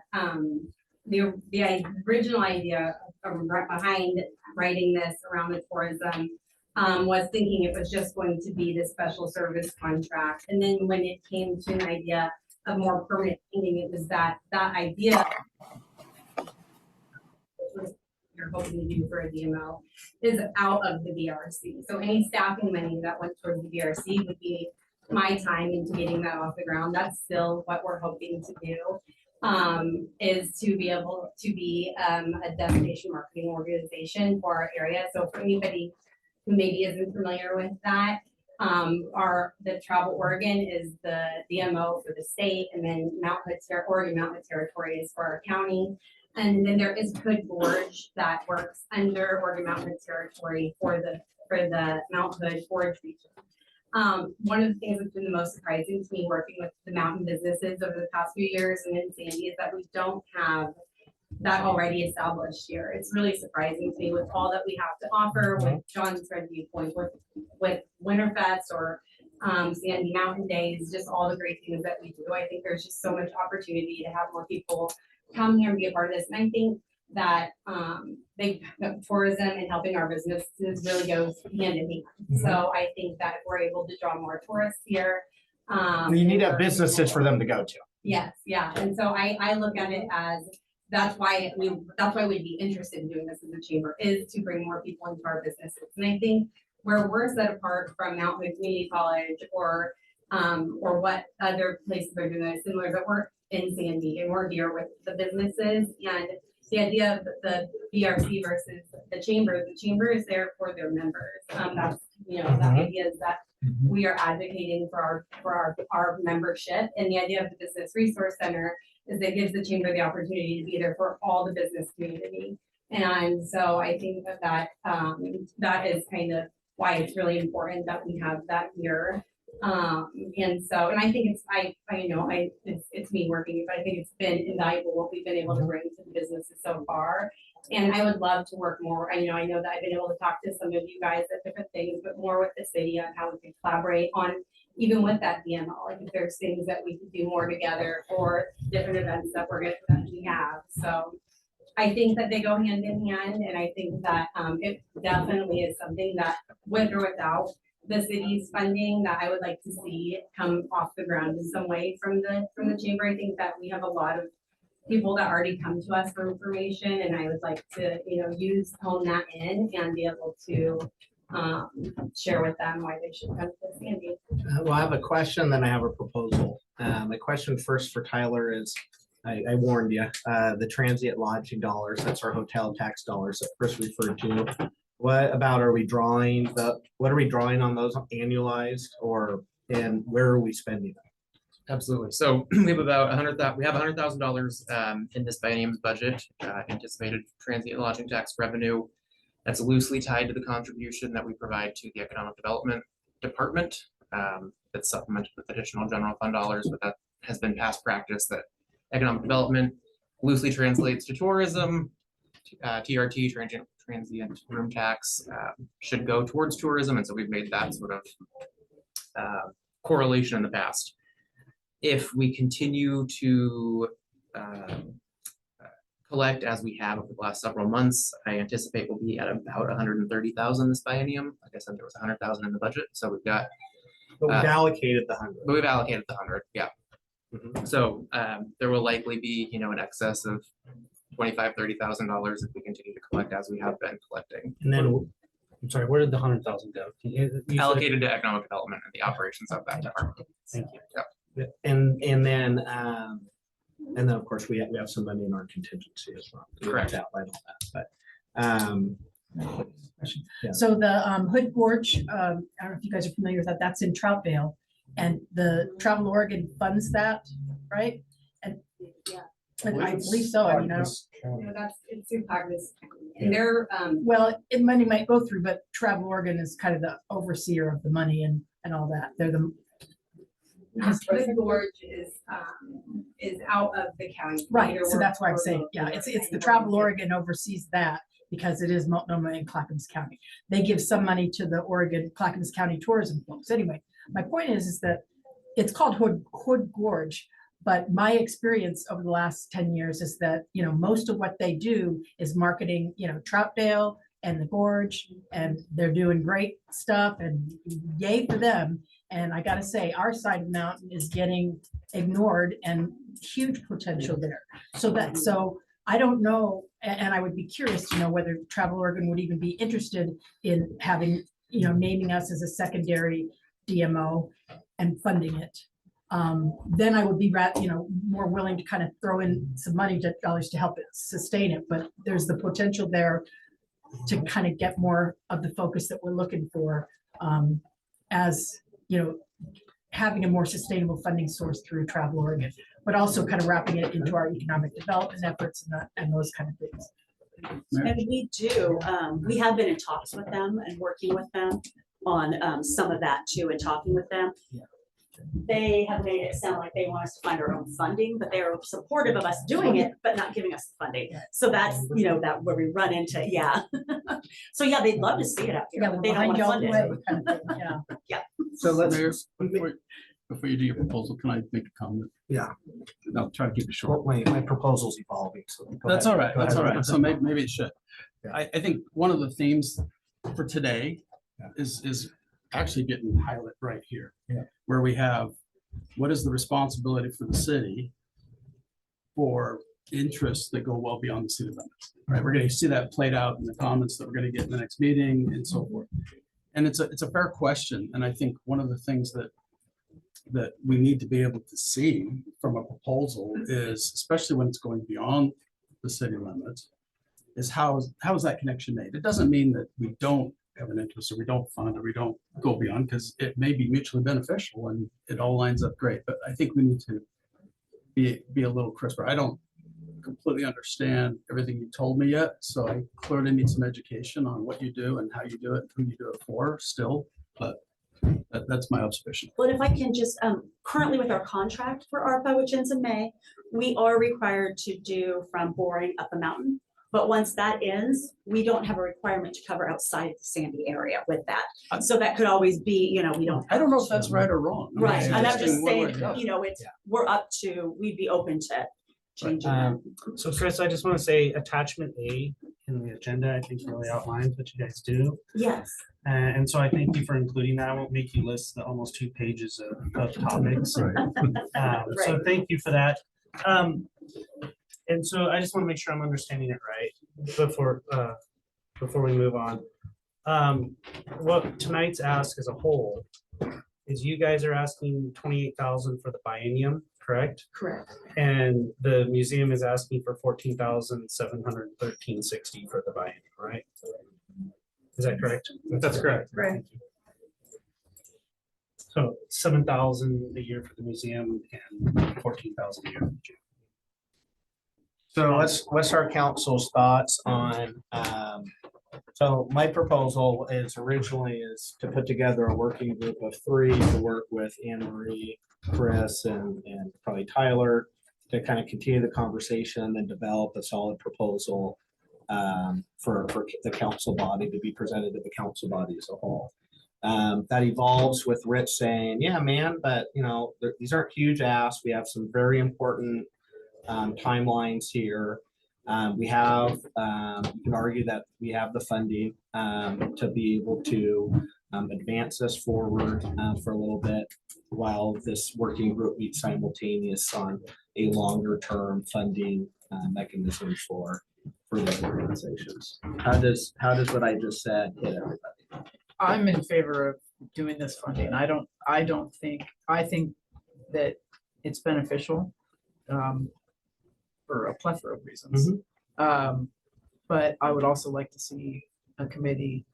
original idea behind writing this around the tourism was thinking it was just going to be this special service contract. And then when it came to an idea of more permanent funding, it was that idea you're hoping to do for a DMO is out of the BRC. So any staffing money that went towards the BRC would be my time into getting that off the ground. That's still what we're hoping to do, is to be able to be a destination marketing organization for our area. So for anybody who maybe isn't familiar with that, the Travel Oregon is the DMO for the state, and then Oregon Mountain Territory is for our county. And then there is Hood Gorge that works under Oregon Mountain Territory for the Mount Hood Gorge region. One of the things that's been the most surprising to me working with the mountain businesses over the past few years and in Sandy is that we don't have that already established here. It's really surprising to me with all that we have to offer with John's Red Viewpoint, with Winterfest or Sandy Mountain Days, just all the great things that we do. I think there's just so much opportunity to have more people come here and be a part of this. And I think that tourism and helping our businesses really goes hand in hand. So I think that if we're able to draw more tourists here. You need to have businesses for them to go to. Yes, yeah. And so I look at it as that's why we'd be interested in doing this as a chamber, is to bring more people into our businesses. And I think where we're set apart from Mount Hood Community College or what other places are doing that is similar, that we're in Sandy and we're here with the businesses, and the idea of the BRC versus the chamber is there for their members. That's, the idea is that we are advocating for our membership, and the idea of the Business Resource Center is that it gives the chamber the opportunity to be there for all the business community. And so I think that is kind of why it's really important that we have that here. And I think it's me working, but I think it's been invaluable what we've been able to bring to the businesses so far. And I would love to work more. I know that I've been able to talk to some of you guys at different things, but more with the city on how we can collaborate on, even with that DMO, like if there's things that we could do more together for different events that we have. So I think that they go hand in hand, and I think that it definitely is something that, with or without the city's funding, that I would like to see come off the ground in some way from the chamber. I think that we have a lot of people that already come to us for information, and I would like to, hone that in and be able to share with them why they should come to Sandy. Well, I have a question, then I have a proposal. My question first for Tyler is, I warned you, the transient lodging dollars, that's our hotel tax dollars that Chris referred to. What are we drawing on those annualized, and where are we spending them? Absolutely. So we have about $100,000 in this biennium's budget, anticipated transient lodging tax revenue. That's loosely tied to the contribution that we provide to the Economic Development Department. That's supplemented with additional general fund dollars, but that has been past practice that economic development loosely translates to tourism. TRT, transient room tax, should go towards tourism, and so we've made that sort of correlation in the past. If we continue to collect as we have over the last several months, I anticipate we'll be at about 130,000 this biennium. Like I said, there was 100,000 in the budget, so we've got. But we've allocated the 100. But we've allocated the 100, yeah. So there will likely be, in excess of $25,000, $30,000 if we continue to collect as we have been collecting. And then, I'm sorry, where did the 100,000 go? You said- Allocated to economic development and the operations of that department. Thank you. and then of course we have some money in our contingency as well. Correct. Outline all that, but yeah. So the Hood Gorge, I don't know if you guys are familiar with that, that's in Troutvale, and the Travel Oregon funds that, right? And Yeah. and I believe so, I mean, I don't, It's through Cogniz, and they're, well, money might go through, but Travel Oregon is kind of the overseer of the money and all that. They're the. Hood Gorge is out of the county. Right, Either so we're- that's why I'm we're saying, local yeah, or it's kind the of Travel oriented. Oregon oversees that because it is Multnomah and Clackamas County. They give some money to the Oregon Clackamas County tourism folks. Anyway, my point is that it's called Hood Gorge, but my experience over the last 10 years is that, most of what they do is marketing, Troutdale, and the gorge, and they're doing great stuff, and yay for them. And I gotta say, our side of the mountain is getting ignored and huge potential there. So I don't know, and I would be curious to know whether Travel Oregon would even be interested in having, naming us as a secondary DMO and funding it. Then I would be more willing to kind of throw in some money dollars to help it sustain it. But there's the potential there to kind of get more of the focus that we're looking for, as having a more sustainable funding source through Travel Oregon, but also kind of wrapping it into our economic development efforts and those kind of things. And we have been in talks with them and working with them on some of that too, and talking with them. They have made it sound like they want us to find our own funding, but they're supportive of us doing it, but not giving us the funding. So that's, that where we run into, So they'd love to see it out here, Yeah, but we're they don't behind want to y'all fund it. way kind of thing, yeah. So let's, before you do your proposal, can I make a comment? Yeah. I'll try to keep it short. My proposal's evolving, so. go That's ahead. all right, Go that's all ahead. right. So maybe it should. Yeah. I think one of the themes for today is actually getting highlighted right here. Yeah. Where we have, what is the responsibility for the city for interests that go well beyond the city limits, right? We're gonna see that played out in the comments that we're gonna get in the next meeting and so forth. And it's a fair question. And I think one of the things that we need to be able to see from a proposal is, especially when it's going beyond the city limits, is how is that connection made? It doesn't mean that we don't have an interest, or we don't fund, or we don't go beyond, because it may be mutually beneficial and it all lines up great. But I think we need to be a little crisper. I don't completely understand everything you told me yet, so I clearly need some education on what you do and how you do it, and who you do it for still, but that's my observation. But if I can just, currently with our contract for ARPA, which ends in May, we are required to do from boring up a mountain. But once that ends, we don't have a requirement to cover outside the Sandy area with that. So that could always be, we don't. I don't know if that's right or wrong. I mean, Right, it's and I'm just interesting one way saying, or the other. it's, we're up to, we'd be open to changing that. So Chris, I just want to say attachment A in the agenda, I think really outlines what you guys do. Yes. And so I thank you for including that. I won't make you list the almost 2 pages of topics. So Right. thank you for that. And so I just want to make sure I'm understanding it right before we move on. What tonight's ask as a whole is you guys are asking 28,000 for the biennium, correct? Correct. And the museum is asking for 14,713.60 for the biennium, right? Is that correct? That's correct. Right. So 7,000 a year for the museum and 14,000 a year for the gym. So what's our council's thoughts on, so my proposal is originally to put together a working group of 3 to work with Anne Marie, Chris, and probably Tyler to kind of continue the conversation and then develop a solid proposal for the council body to be presented to the council body as a whole. That evolves with Rich saying, yeah, man, but these aren't huge asks. We have some very important timelines here. We have, you can argue that we have the funding to be able to advance this forward for a little bit while this working group meets simultaneous on a longer term funding mechanism for these organizations. How does what I just said hit everybody? I'm in favor of doing this funding. I think that it's beneficial for a plethora of reasons. But I would also like to see a committee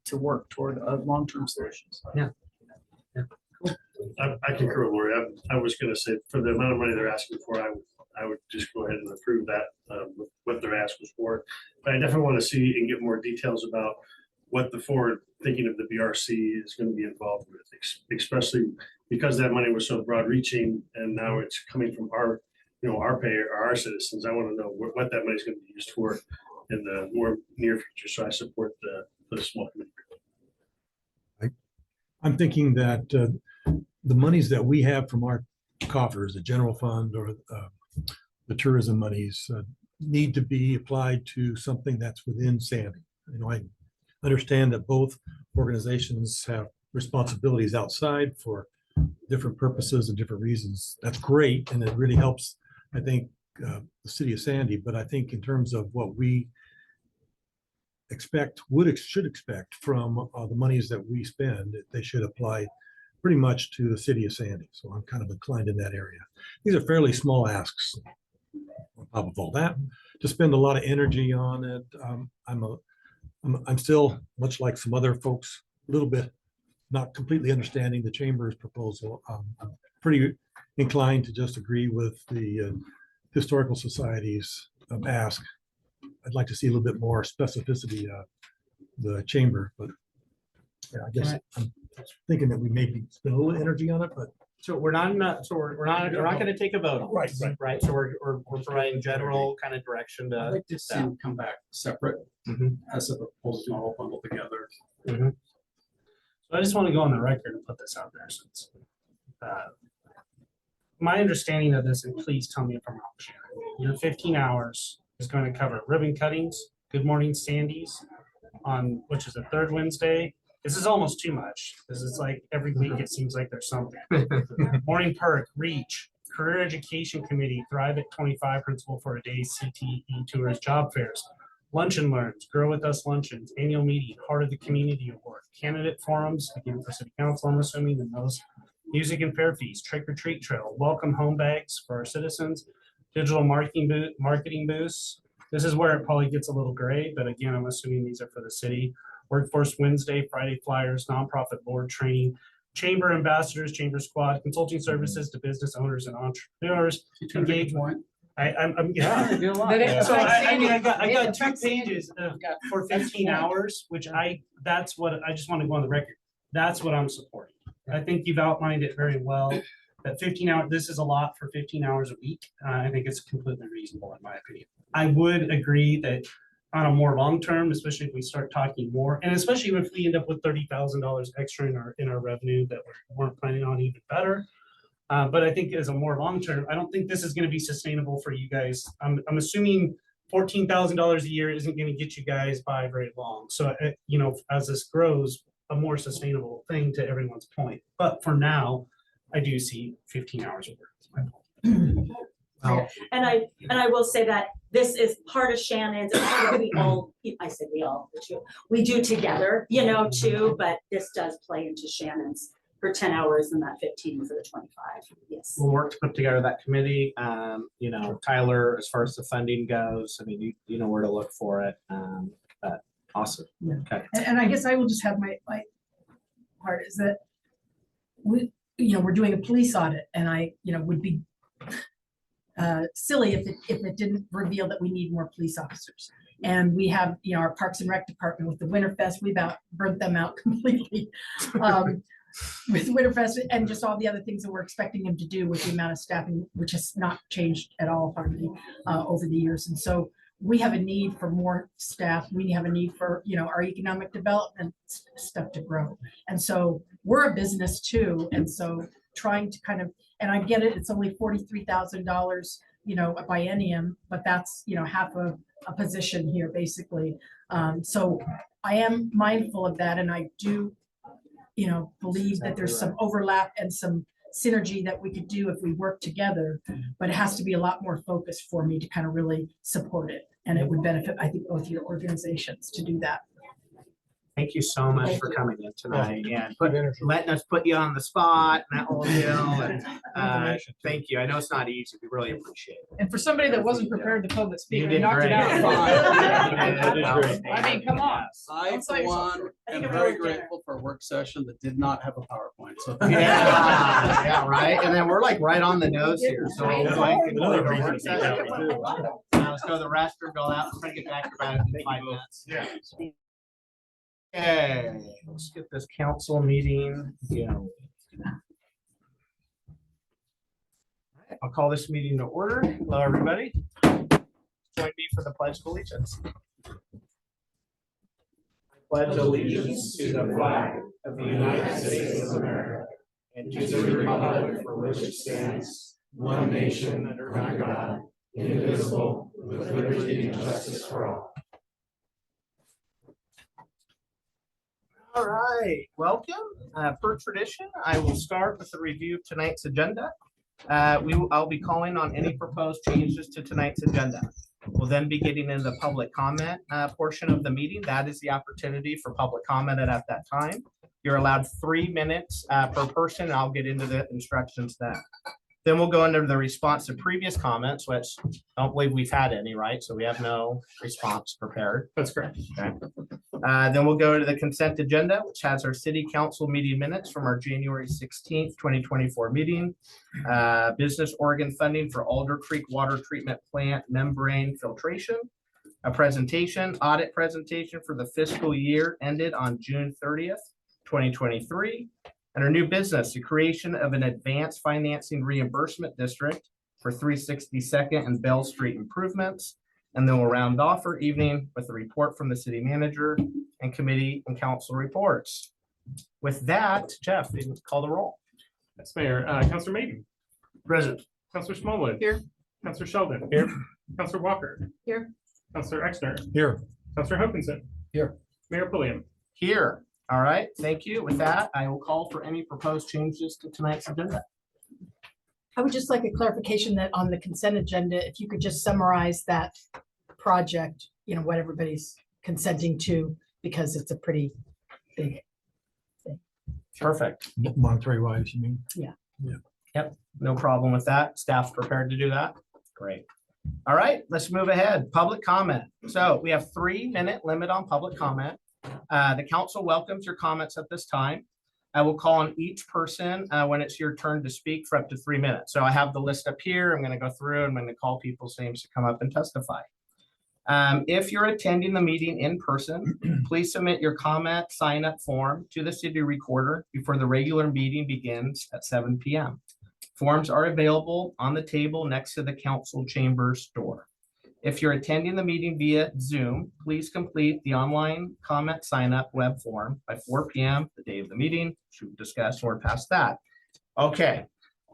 to work toward long-term solutions. I concur with Lori. I was gonna say, for the amount of money they're asking for, I would just go ahead and approve that, with what their ask was for. But I definitely want to see and get more details about what the forward thinking of the BRC is going to be involved with, especially because that money was so broad reaching and now it's coming from our payer, our citizens. I want to know what that money is going to be used for in the more near future. So I support the small committee. I'm thinking that the monies that we have from our coffers, the general fund or the tourism monies, need to be applied to something that's within Sandy. I understand that both organizations have responsibilities outside for different purposes and different reasons. That's great, and it really helps, I think, the city of Sandy. But I think in terms of what we should expect from the monies that we spend, they should apply pretty much to the city of Sandy. So I'm kind of inclined in that area. These are fairly small asks. On top of all that, to spend a lot of energy on it, I'm still, much like some other folks, a little bit not completely understanding the chamber's proposal. I'm pretty inclined to just agree with the historical society's ask. I'd like to see a little bit more specificity, the chamber, but yeah, I guess I'm thinking that we maybe spend a little energy on it, but So we're not, we're not gonna take a vote on Right, this, right. right? So we're providing general kind of direction I'd to. like to see them come back separate, Mhm. as a proposal, not all bundled together. So I just want to go on the record and put this out there since my understanding of this, and please tell me if I'm wrong, Shannon, your 15 hours is going to cover ribbon cuttings, Good Morning Sandy's on, which is the third Wednesday. This is almost too much. This is like every week it seems like there's something. Morning Perk, Reach, Career Education Committee, Thrive at 25 Principal for a Day, CTE Tours, Job Fairs, Lunch and Learns, Grow With Us Luncheons, Annual Meeting, Heart of the Community Award, Candidate Forums, again for City Council, I'm assuming, and those, Music and Fair Fees, Trick or Treat Trail, Welcome Home Bags for our citizens, Digital Marketing Boosts. This is where it probably gets a little gray, but again, I'm assuming these are for the city. Workforce Wednesday, Friday Flyers, Nonprofit Board Training, Chamber Ambassadors, Chamber Squad, Consulting Services to business owners and entrepreneurs. Engagement. I'm yeah. So I mean, I got 2 pages for 15 hours, which that's what I just want to go on the record. That's what I'm supporting. I think you've outlined it very well. That 15 hours, this is a lot for 15 hours a week. I think it's completely reasonable in my opinion. I would agree that on a more long term, especially if we start talking more, and especially if we end up with $30,000 extra in our revenue that we weren't planning on, even better. But I think as a more long term, I don't think this is going to be sustainable for you guys. I'm assuming $14,000 a year isn't going to get you guys by very long. So as this grows, a more sustainable thing to everyone's point. But for now, I do see 15 hours of work. And I will say that this is part of Shannon's, and part of we all, I said we all, we do together, too, but this does play into Shannon's for 10 hours and that 15 for the 25, yes. We'll work to put together that committee. Tyler, as far as the funding goes, I mean, you know where to look for it. But awesome. Yeah. Okay. And I guess I will just have my part is that we're doing a police audit, and I would be silly if it didn't reveal that we need more police officers. And we have, our Parks and Rec department with the Winterfest, we've burnt them out completely with Winterfest and just all the other things that we're expecting them to do with the amount of staffing, which has not changed at all hardly over the years. And so we have a need for more staff. We have a need for, our economic development stuff to grow. And so we're a business too. And so trying to kind of, and I get it, it's only $43,000, a biennium, but that's, half of a position here basically. So I am mindful of that. And I do, believe that there's some overlap and some synergy that we could do if we work together, but it has to be a lot more focused for me to kind of really support it. And it would benefit, I think, both your organizations to do that. Thank you so much for coming in tonight and letting us put you on the spot and that whole deal. And thank you. I know it's not easy. We really appreciate it. And for somebody that wasn't prepared to public speak, You you did knocked it great. out fine. I I mean, come on. I, Don't sell for yourself one, short. am very grateful for a work session that did not have a PowerPoint, so. Yeah, right. And then we're like right on the nose here. So we're going to Another go to reason work to get out session. too. Let's go to the restroom, go out, try to get back about it in 5 minutes. Yeah. Okay, let's get this council meeting going. I'll call this meeting to order. Hello, everybody. Join me for the Pledge of Allegiance. I pledge allegiance to the flag of the United States of America and to the republic for which it stands, one nation under God, indivisible, with liberty and justice for all. All right, welcome. Per tradition, I will start with a review of tonight's agenda. I'll be calling on any proposed changes to tonight's agenda. We'll then be getting into the public comment portion of the meeting. That is the opportunity for public comment at that time. You're allowed 3 minutes per person. I'll get into the instructions then. Then we'll go into the response to previous comments, which I don't believe we've had any, right? So we have no response prepared. That's correct. Okay. Then we'll go to the consent agenda, which has our city council meeting minutes from our January 16th, 2024 meeting. Business Oregon funding for Alder Creek Water Treatment Plant membrane filtration. A presentation, audit presentation for the fiscal year ended on June 30th, 2023. And our new business, the creation of an advanced financing reimbursement district for 362nd and Bell Street improvements. And then we'll round off our evening with a report from the city manager and committee and council reports. With that, Jeff, you can call the roll. Yes, Mayor. Councilor Mayden. Present. Councilor Smallwood. Here. Councilor Sheldon. Here. Councilor Walker. Here. Councilor Exner. Here. Councilor Hopkinson. Here. Mayor Pulliam. Here. All right, thank you. With that, I will call for any proposed changes to tonight's agenda. I would just like a clarification that on the consent agenda, if you could just summarize that project, you know, what everybody's consenting to, because it's a pretty big. Perfect. Monetary wise, you mean? Yep, no problem with that. Staff prepared to do that. Great. All right, let's move ahead. Public comment. So we have 3-minute limit on public comment. The council welcomes your comments at this time. I will call on each person when it's your turn to speak for up to 3 minutes. So I have the list up here. I'm going to go through and I'm going to call people's names to come up and testify. If you're attending the meeting in person, please submit your comment sign-up form to the city recorder before the regular meeting begins at 7 p.m. Forms are available on the table next to the council chambers door. If you're attending the meeting via Zoom, please complete the online comment sign-up web form by 4 p.m. the day of the meeting. Should discuss or past that. Okay,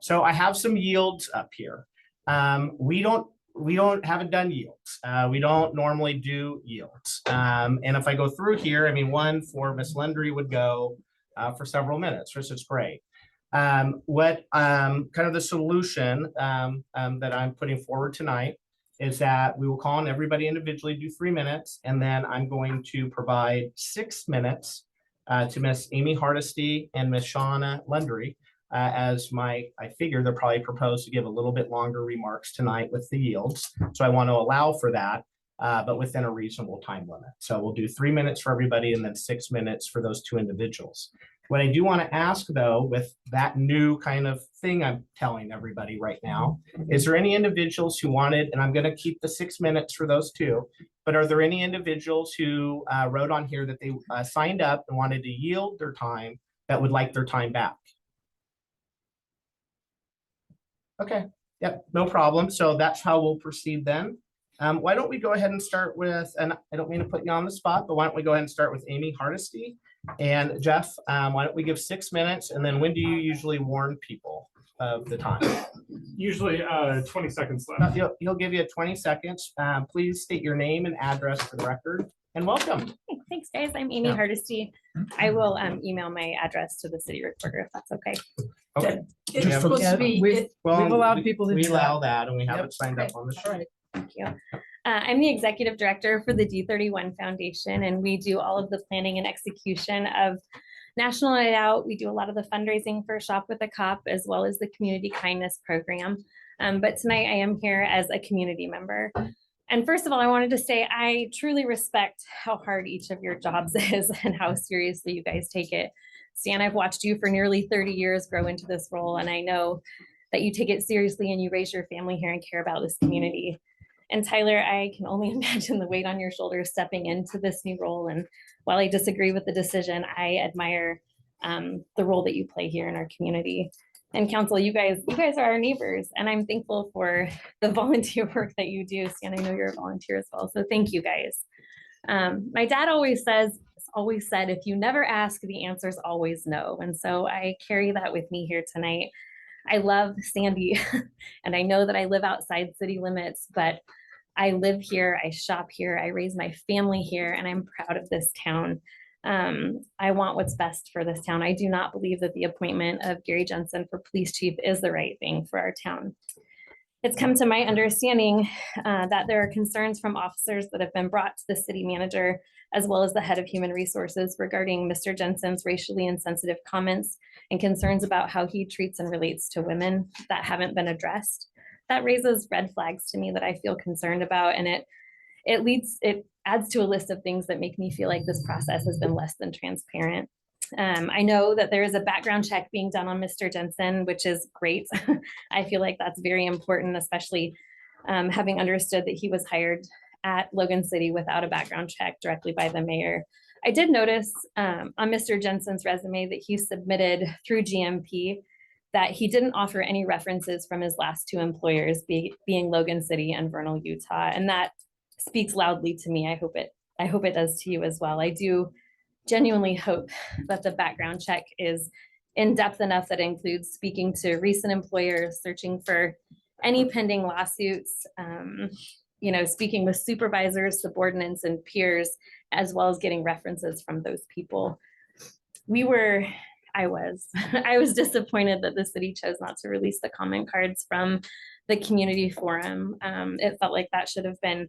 so I have some yields up here. We haven't done yields. We don't normally do yields. And if I go through here, I mean, one for Ms. Lendry would go for several minutes, which is great. Kind of the solution that I'm putting forward tonight is that we will call on everybody individually, do 3 minutes, and then I'm going to provide 6 minutes to Miss Amy Hardesty and Miss Shauna Lendry as I figure they're probably proposed to give a little bit longer remarks tonight with the yields. So I want to allow for that, but within a reasonable time limit. So we'll do 3 minutes for everybody and then 6 minutes for those 2 individuals. What I do want to ask though, with that new kind of thing I'm telling everybody right now, is there any individuals who wanted, and I'm going to keep the 6 minutes for those 2, but are there any individuals who wrote on here that they signed up and wanted to yield their time that would like their time back? Okay, yep, no problem. So that's how we'll proceed then. Why don't we go ahead and start with, and I don't mean to put you on the spot, but why don't we go ahead and start with Amy Hardesty? And Jeff, why don't we give 6 minutes, and then when do you usually warn people of the time? Usually 20 seconds left. He'll give you 20 seconds. Please state your name and address for the record, and welcome. Thanks, guys. I'm Amy Hardesty. I will email my address to the city recorder if that's okay. Okay. It's supposed to be. We've allowed people to We do allow that. that, and we haven't signed up on the All right. Thank you. I'm the executive director for the D31 Foundation, and we do all of the planning and execution of National Night Out. We do a lot of the fundraising for Shop with a Cop, as well as the Community Kindness Program. But tonight I am here as a community member. And first of all, I wanted to say I truly respect how hard each of your jobs is and how seriously you guys take it. Stan, I've watched you for nearly 30 years grow into this role, and I know that you take it seriously and you raise your family here and care about this community. And Tyler, I can only imagine the weight on your shoulders stepping into this new role. And while I disagree with the decision, I admire the role that you play here in our community. And council, you guys are our neighbors, and I'm thankful for the volunteer work that you do. Stan, I know you're a volunteer as well, so thank you guys. My dad always said, if you never ask, the answer is always no. And so I carry that with me here tonight. I love Sandy, and I know that I live outside city limits, but I live here, I shop here, I raise my family here, and I'm proud of this town. I want what's best for this town. I do not believe that the appointment of Gary Jensen for police chief is the right thing for our town. It's come to my understanding that there are concerns from officers that have been brought to the city manager as well as the head of human resources regarding Mr. Jensen's racially insensitive comments and concerns about how he treats and relates to women that haven't been addressed. That raises red flags to me that I feel concerned about, and it adds to a list of things that make me feel like this process has been less than transparent. I know that there is a background check being done on Mr. Jensen, which is great. I feel like that's very important, especially having understood that he was hired at Logan City without a background check directly by the mayor. I did notice on Mr. Jensen's resume that he submitted through GMP that he didn't offer any references from his last two employers, being Logan City and Vernal, Utah. And that speaks loudly to me. I hope it does to you as well. I do genuinely hope that the background check is in depth enough that includes speaking to recent employers, searching for any pending lawsuits, speaking with supervisors, subordinates, and peers, as well as getting references from those people. I was disappointed that the city chose not to release the comment cards from the community forum. It felt like that should have been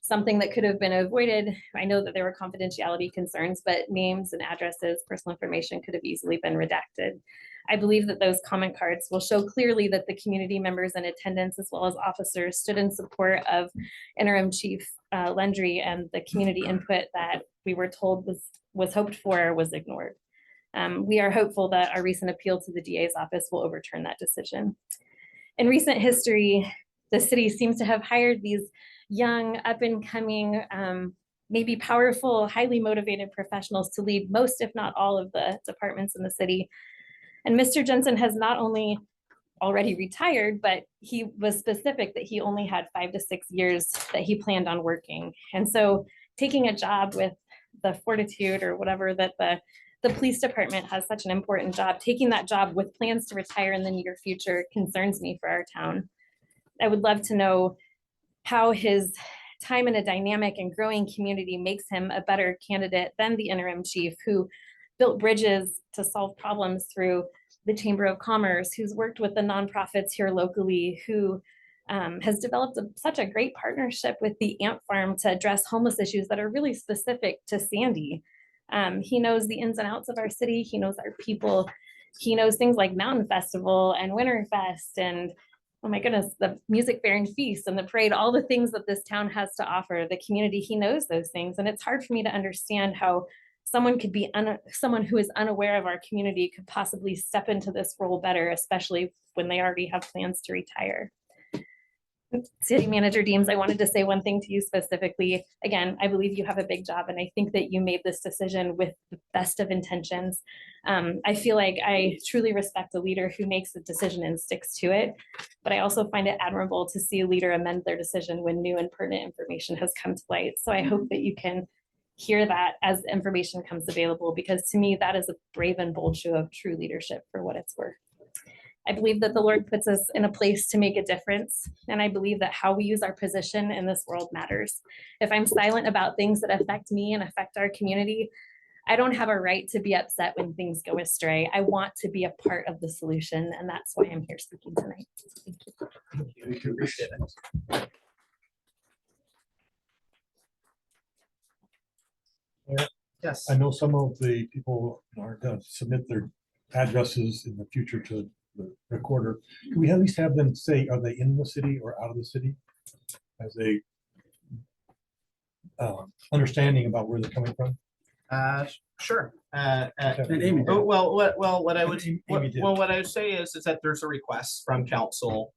something that could have been avoided. I know that there were confidentiality concerns, but names and addresses, personal information could have easily been redacted. I believe that those comment cards will show clearly that the community members in attendance, as well as officers, stood in support of Interim Chief Landry, and the community input that we were told was hoped for was ignored. We are hopeful that our recent appeal to the DA's office will overturn that decision. In recent history, the city seems to have hired these young, up-and-coming, maybe powerful, highly motivated professionals to lead most, if not all, of the departments in the city. And Mr. Jensen has not only already retired, but he was specific that he only had 5 to 6 years that he planned on working. And so taking a job with the fortitude or whatever that the police department has such an important job, taking that job with plans to retire in the near future concerns me for our town. I would love to know how his time in a dynamic and growing community makes him a better candidate than the interim chief who built bridges to solve problems through the Chamber of Commerce, who's worked with the nonprofits here locally, who has developed such a great partnership with the Ant Farm to address homeless issues that are really specific to Sandy. He knows the ins and outs of our city. He knows our people. He knows things like Mountain Festival and Winterfest and, oh my goodness, the Music Fair and Feast and the parade, all the things that this town has to offer the community. He knows those things. And it's hard for me to understand how someone who is unaware of our community could possibly step into this role better, especially when they already have plans to retire. City Manager Deems, I wanted to say one thing to you specifically. Again, I believe you have a big job, and I think that you made this decision with the best of intentions. I feel like I truly respect a leader who makes a decision and sticks to it, but I also find it admirable to see a leader amend their decision when new and pertinent information has come to light. So I hope that you can hear that as information comes available, because to me, that is a brave and bold show of true leadership for what it's worth. I believe that the Lord puts us in a place to make a difference. And I believe that how we use our position in this world matters. If I'm silent about things that affect me and affect our community, I don't have a right to be upset when things go astray. I want to be a part of the solution. And that's why I'm here speaking tonight. Thank you. Thank you. Appreciate it. Yes. I know some of the people are going to submit their addresses in the future to the recorder. Can we at least have them say, are they in the city or out of the city? As a understanding about where they're coming from? Sure. And Amy did. What I would say is that there's a request from council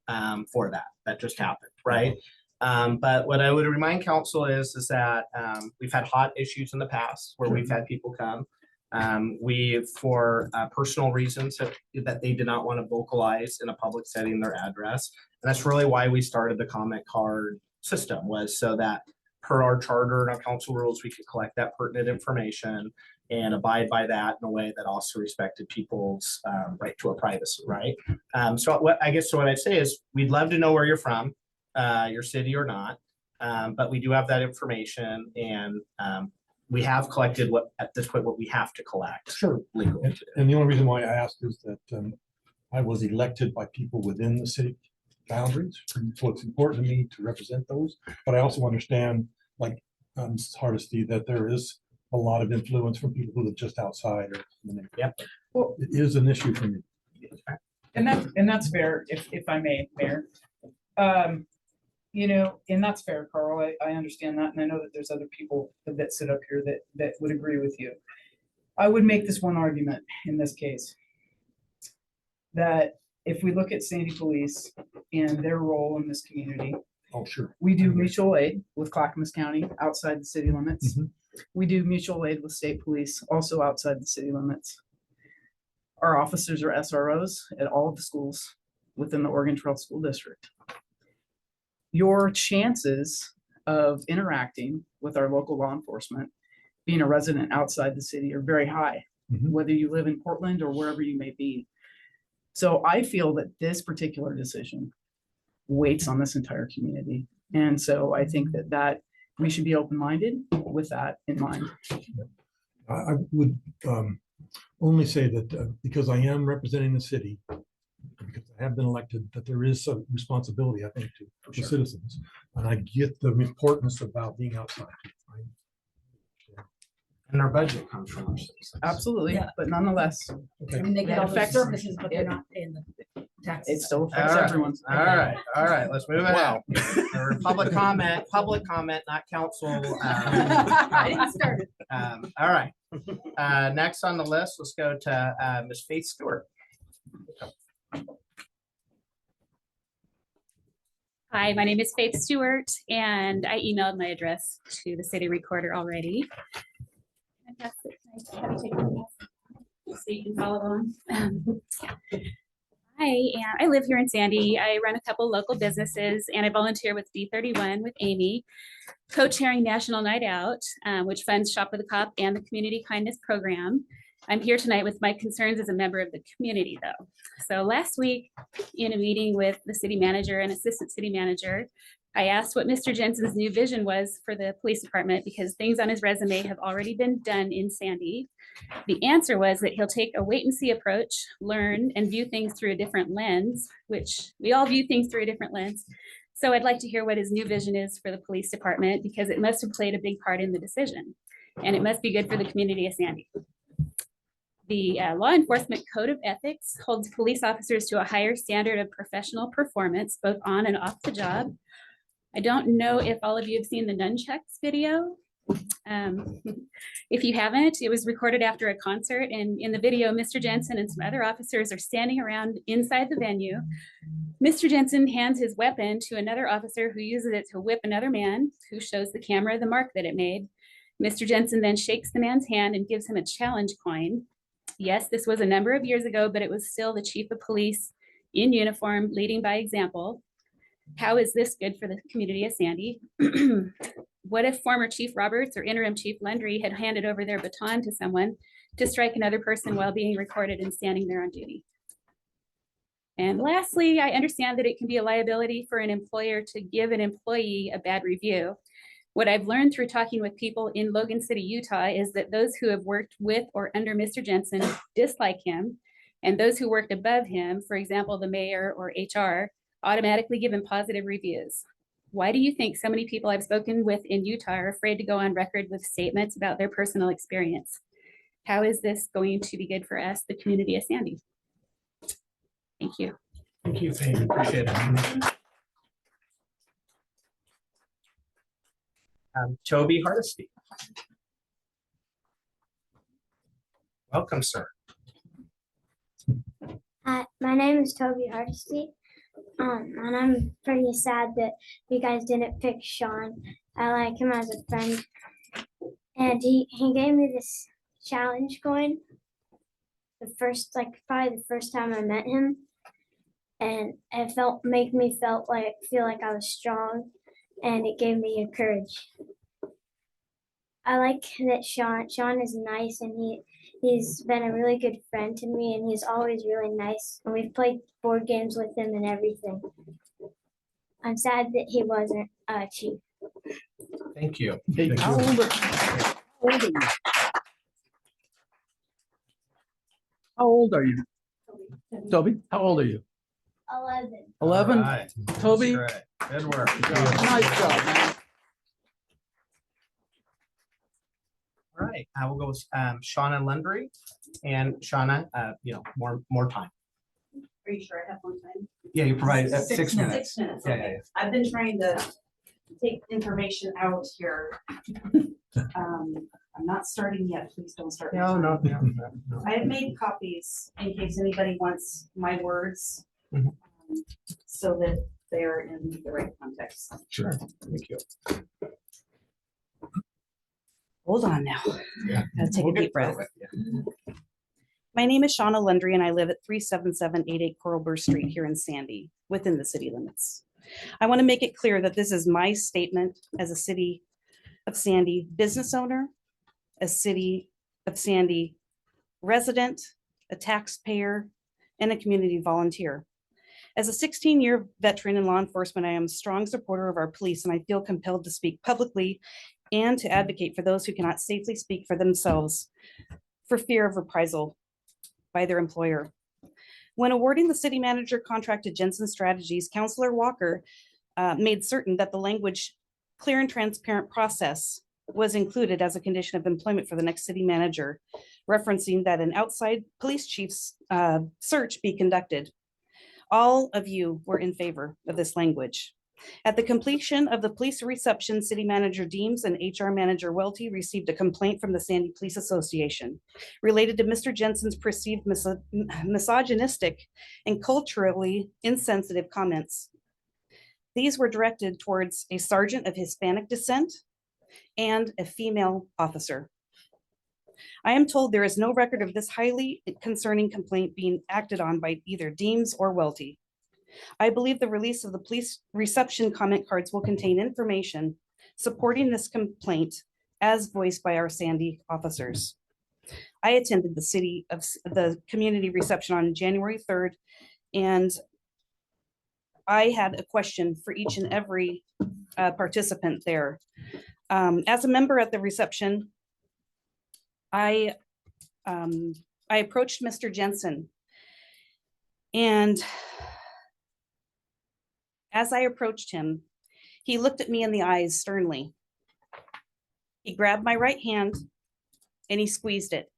for that just happened, right? But what I would remind council is that we've had hot issues in the past where we've had people come. For personal reasons that they did not want to vocalize in a public setting their address. And that's really why we started the comment card system, was so that per our charter and our council rules, we could collect that pertinent information and abide by that in a way that also respected people's right to a privacy, right? So what I'd say is we'd love to know where you're from, your city or not, but we do have that information, and we have collected what, at this point, what we have to collect Sure. legally. And the only reason why I asked is that I was elected by people within the city boundaries. And so it's important to me to represent those, but I also understand, like, Hardesty, that there is a lot of influence from people who live just outside or in the neighborhood. Yep. Well, It is an issue for me. and that's fair, if I may, Mayor. You know, and that's fair, Carl. I understand that, and I know that there's other people that sit up here that would agree with you. I would make this one argument in this case. That if we look at Sandy Police and their role in this community, Oh, sure. we do mutual aid with Clackamas County outside the city limits. Mhm. We do mutual aid with state police also outside the city limits. Our officers are SROs at all of the schools within the Oregon Trail School District. Your chances of interacting with our local law enforcement, being a resident outside the city, are very high, Mhm. whether you live in Portland or wherever you may be. So I feel that this particular decision weights on this entire community. And so I think that we should be open-minded with that in mind. I would only say that because I am representing the city, because I have been elected, that there is some responsibility, I think, to the citizens. And I get the importance about being outside. And our budget comes from our citizens. Absolutely, Yeah. but nonetheless, I mean, they get all the affects- services, but they're not paying the taxes. it still affects All right. everyone. All right, let's move it out. Or public comment, not council. I didn't start it. All right. Next on the list, let's go to Ms. Faith Stewart. Hi, my name is Faith Stewart, and I emailed my address to the city recorder already. Can I pass it? Can I have you take it? So you can follow along. I live here in Sandy. I run a couple local businesses, and I volunteer with D31 with Amy, co-chairing National Night Out, which funds Shop with a Cop and the Community Kindness Program. I'm here tonight with my concerns as a member of the community, though. So last week, in a meeting with the city manager and assistant city manager, I asked what Mr. Jensen's new vision was for the police department because things on his resume have already been done in Sandy. The answer was that he'll take a wait and see approach, learn and view things through a different lens, which we all view things through a different lens. So I'd like to hear what his new vision is for the police department because it must have played a big part in the decision. And it must be good for the community of Sandy. The Law Enforcement Code of Ethics holds police officers to a higher standard of professional performance, both on and off the job. I don't know if all of you have seen the nunchucks video. If you haven't, it was recorded after a concert, and in the video, Mr. Jensen and some other officers are standing around inside the venue. Mr. Jensen hands his weapon to another officer who uses it to whip another man, who shows the camera the mark that it made. Mr. Jensen then shakes the man's hand and gives him a challenge coin. Yes, this was a number of years ago, but it was still the chief of police in uniform, leading by example. How is this good for the community of Sandy? What if former Chief Roberts or interim Chief Lundry had handed over their baton to someone to strike another person while being recorded and standing there on duty? And lastly, I understand that it can be a liability for an employer to give an employee a bad review. What I've learned through talking with people in Logan City, Utah, is that those who have worked with or under Mr. Jensen dislike him, and those who worked above him, for example, the mayor or HR, automatically give him positive reviews. Why do you think so many people I've spoken with in Utah are afraid to go on record with statements about their personal experience? How is this going to be good for us, the community of Sandy? Thank you. Thank you, Faith. Appreciate it. Toby Hardesty. Welcome, sir. Hi, my name is Toby Hardesty, and I'm pretty sad that you guys didn't pick Sean. I like him as a friend, and he gave me this challenge coin. Probably the first time I met him, and it feel like I was strong, and it gave me a courage. I like that Sean is nice, and he's been a really good friend to me, and he's always really nice. And we've played board games with him and everything. I'm sad that he wasn't chief. Thank you. Hey, how How old are you? Toby, how old are you? 11. 11? Alright, Toby, that's great. Good work. nice job, man. All right, we'll go with Shauna Lundry, and Shauna, more time. Are you sure I have one time? Yeah, you provide 6 6 minutes. minutes. 6 minutes. Yeah, Okay. yeah, I've been trying to take information out here. I'm not starting yet. Please don't start. No, no, no, no. I have made copies in case anybody wants my words. Mhm. So that they're in the right context. Sure, thank you. Hold on now. Yeah. Gotta take We'll a get deep breath. through it, yeah. My name is Shauna Lundry and I live at 37788 Coralburg Street here in Sandy, within the city limits. I want to make it clear that this is my statement as a City of Sandy business owner, a City of Sandy resident, a taxpayer, and a community volunteer. As a 16-year veteran in law enforcement, I am a strong supporter of our police, and I feel compelled to speak publicly and to advocate for those who cannot safely speak for themselves for fear of reprisal by their employer. When awarding the city manager contract to Jensen Strategies, Councilor Walker made certain that the language "clear and transparent process" was included as a condition of employment for the next city manager, referencing that an outside police chief's search be conducted. All of you were in favor of this language. At the completion of the police reception, City Manager Deems and HR Manager Welty received a complaint from the Sandy Police Association related to Mr. Jensen's perceived misogynistic and culturally insensitive comments. These were directed towards a sergeant of Hispanic descent and a female officer. I am told there is no record of this highly concerning complaint being acted on by either Deems or Welty. I believe the release of the police reception comment cards will contain information supporting this complaint as voiced by our Sandy officers. I attended the community reception on January 3rd, and I had a question for each and every participant there. As a member at the reception, I approached Mr. Jensen, and as I approached him, he looked at me in the eyes sternly. He grabbed my right hand and he squeezed it.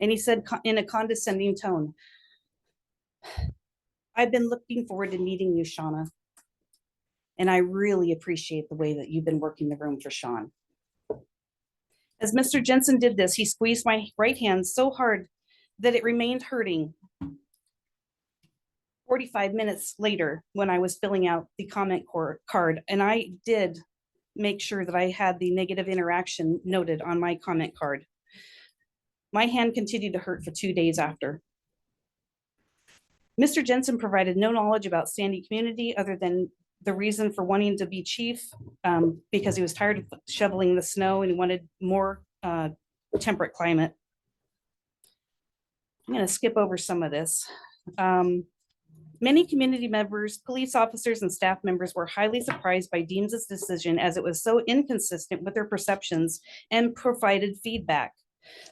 And he said in a condescending tone, "I've been looking forward to meeting you, Shauna. And I really appreciate the way that you've been working the room for Sean." As Mr. Jensen did this, he squeezed my right hand so hard that it remained hurting. 45 minutes later, when I was filling out the comment card, and I did make sure that I had the negative interaction noted on my comment card, my hand continued to hurt for 2 days after. Mr. Jensen provided no knowledge about Sandy community other than the reason for wanting to be chief, because he was tired of shoveling the snow and he wanted more temperate climate. I'm going to skip over some of this. Many community members, police officers, and staff members were highly surprised by Deems's decision, as it was so inconsistent with their perceptions and provided feedback.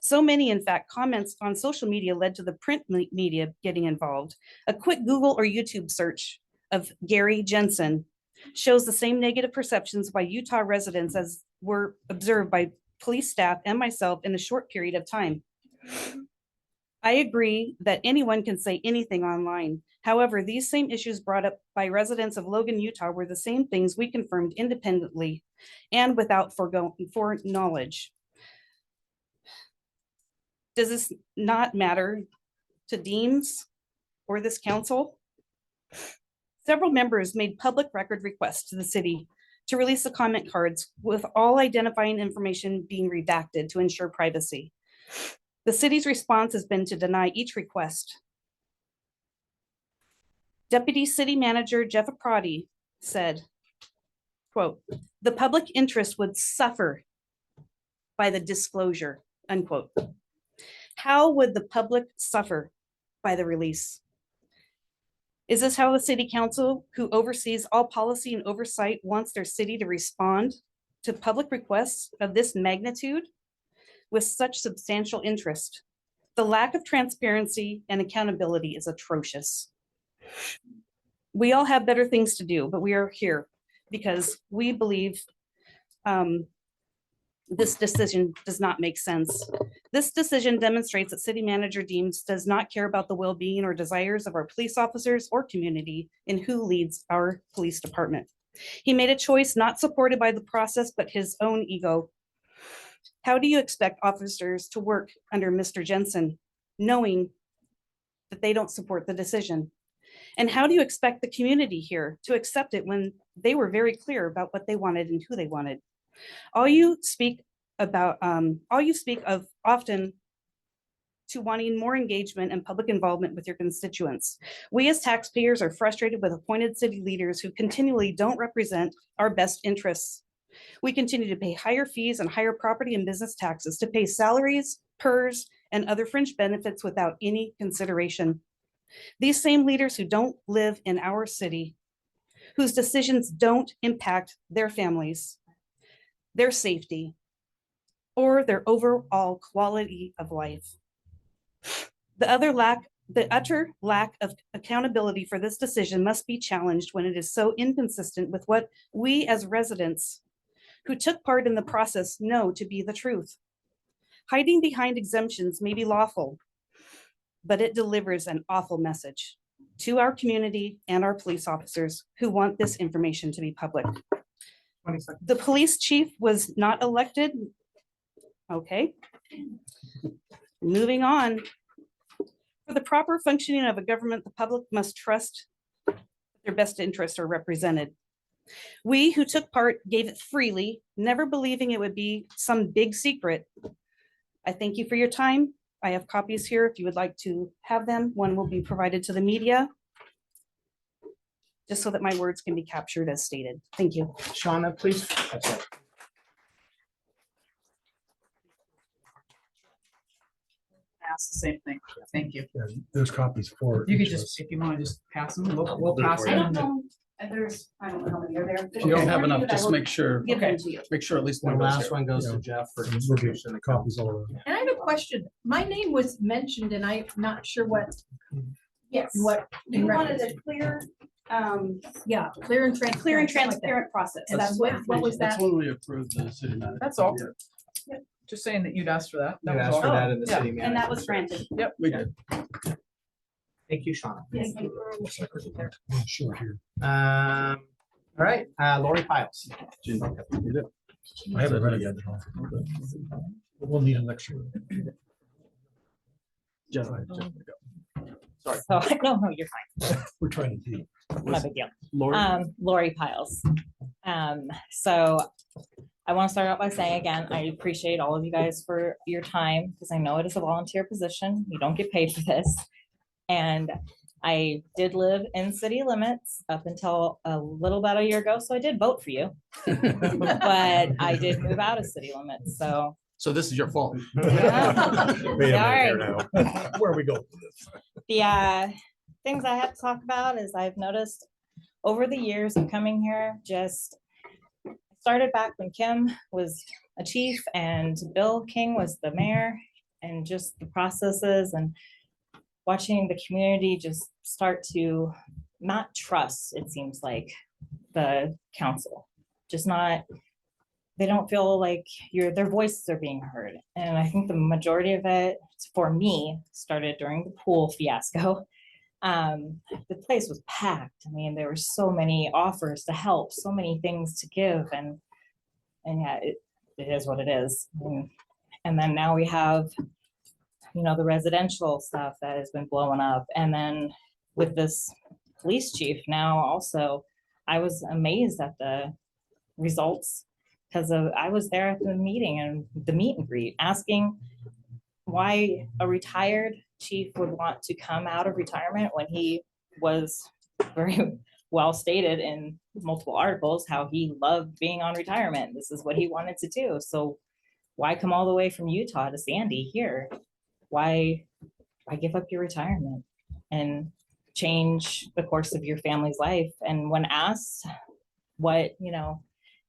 So many, in fact, comments on social media led to the print media getting involved. A quick Google or YouTube search of Gary Jensen shows the same negative perceptions by Utah residents as were observed by police staff and myself in a short period of time. I agree that anyone can say anything online. However, these same issues brought up by residents of Logan, Utah were the same things we confirmed independently and without foreknowledge. Does this not matter to Deems or this council? Several members made public record requests to the city to release the comment cards with all identifying information being redacted to ensure privacy. The city's response has been to deny each request. Deputy City Manager Jeff Aprati said, quote, "The public interest would suffer by the disclosure," unquote. How would the public suffer by the release? Is this how the city council, who oversees all policy and oversight, wants their city to respond to public requests of this magnitude with such substantial interest. The lack of transparency and accountability is atrocious. We all have better things to do, but we are here because we believe this decision does not make sense. This decision demonstrates that city manager Deems does not care about the well-being or desires of our police officers or community in who leads our police department. He made a choice not supported by the process, but his own ego. How do you expect officers to work under Mr. Jensen, knowing that they don't support the decision? And how do you expect the community here to accept it when they were very clear about what they wanted and who they wanted? All you speak of often to wanting more engagement and public involvement with your constituents. We as taxpayers are frustrated with appointed city leaders who continually don't represent our best interests. We continue to pay higher fees and higher property and business taxes to pay salaries, PERS, and other fringe benefits without any consideration. These same leaders who don't live in our city, whose decisions don't impact their families, their safety, or their overall quality of life. The utter lack of accountability for this decision must be challenged when it is so inconsistent with what we as residents who took part in the process know to be the truth. Hiding behind exemptions may be lawful, but it delivers an awful message to our community and our police officers who want this information to be public. The police chief was not elected. Okay. Moving on. For the proper functioning of a government, the public must trust their best interests are represented. We who took part gave it freely, never believing it would be some big secret. I thank you for your time. I have copies here if you would like to have them. One will be provided to the media, just so that my words can be captured as stated. Thank you. Shauna, please. Ask the same thing. Thank you. Yeah, there's copies for. You could each of just, us. if you want to just pass them, we'll pass I don't them. know, if there's, I don't know how many are there. If you don't have enough, just make sure, Give them to you. make sure at least The one goes last here. one goes Yeah. to Jeff for We'll get distribution. copies all around. And I have a question. My name was mentioned and I'm not sure what, Yes. what. You wanted a clear, Yeah, clear and transparent. clear and something like that. transparent process. And that's what was That's that? when we approved the city manager. That's all. Yeah. Just saying that you'd asked for that. You was asked for all. that in the Yeah. city And manager. that was granted. We did. Thank you, Shauna. Sure, here. All right, Lori Piles. I haven't read it yet. We'll need an extra. Sorry. So, no, you're fine. We're trying to do. No big deal. Lori, Lori Piles. So I want to start out by saying again, I appreciate all of you guys for your time because I know it is a volunteer position. You don't get paid for this. And I did live in city limits up until a little about a year ago, so I did vote for you. But I did move out of city limits, so. so this is your fault. Wait a minute here Sorry. now. Where are we going with this? The things I have to talk about is I've noticed over the years of coming here, just started back when Kim was a chief and Bill King was the mayor, and just the processes and watching the community just start to not trust, it seems like, the council. Just not, they don't feel like their voices are being heard. And I think the majority of it, for me, started during the pool fiasco. The place was packed. I mean, there were so many offers to help, so many things to give, and yeah, it is what it is. And then now we have, the residential stuff that has been blowing up, and then with this police chief now also, I was amazed at the results because I was there at the meeting and the meet and greet, asking why a retired chief would want to come out of retirement when he was very well stated in multiple articles how he loved being on retirement. This is what he wanted to do. So why come all the way from Utah to Sandy here? Why give up your retirement and change the course of your family's life? And when asked what,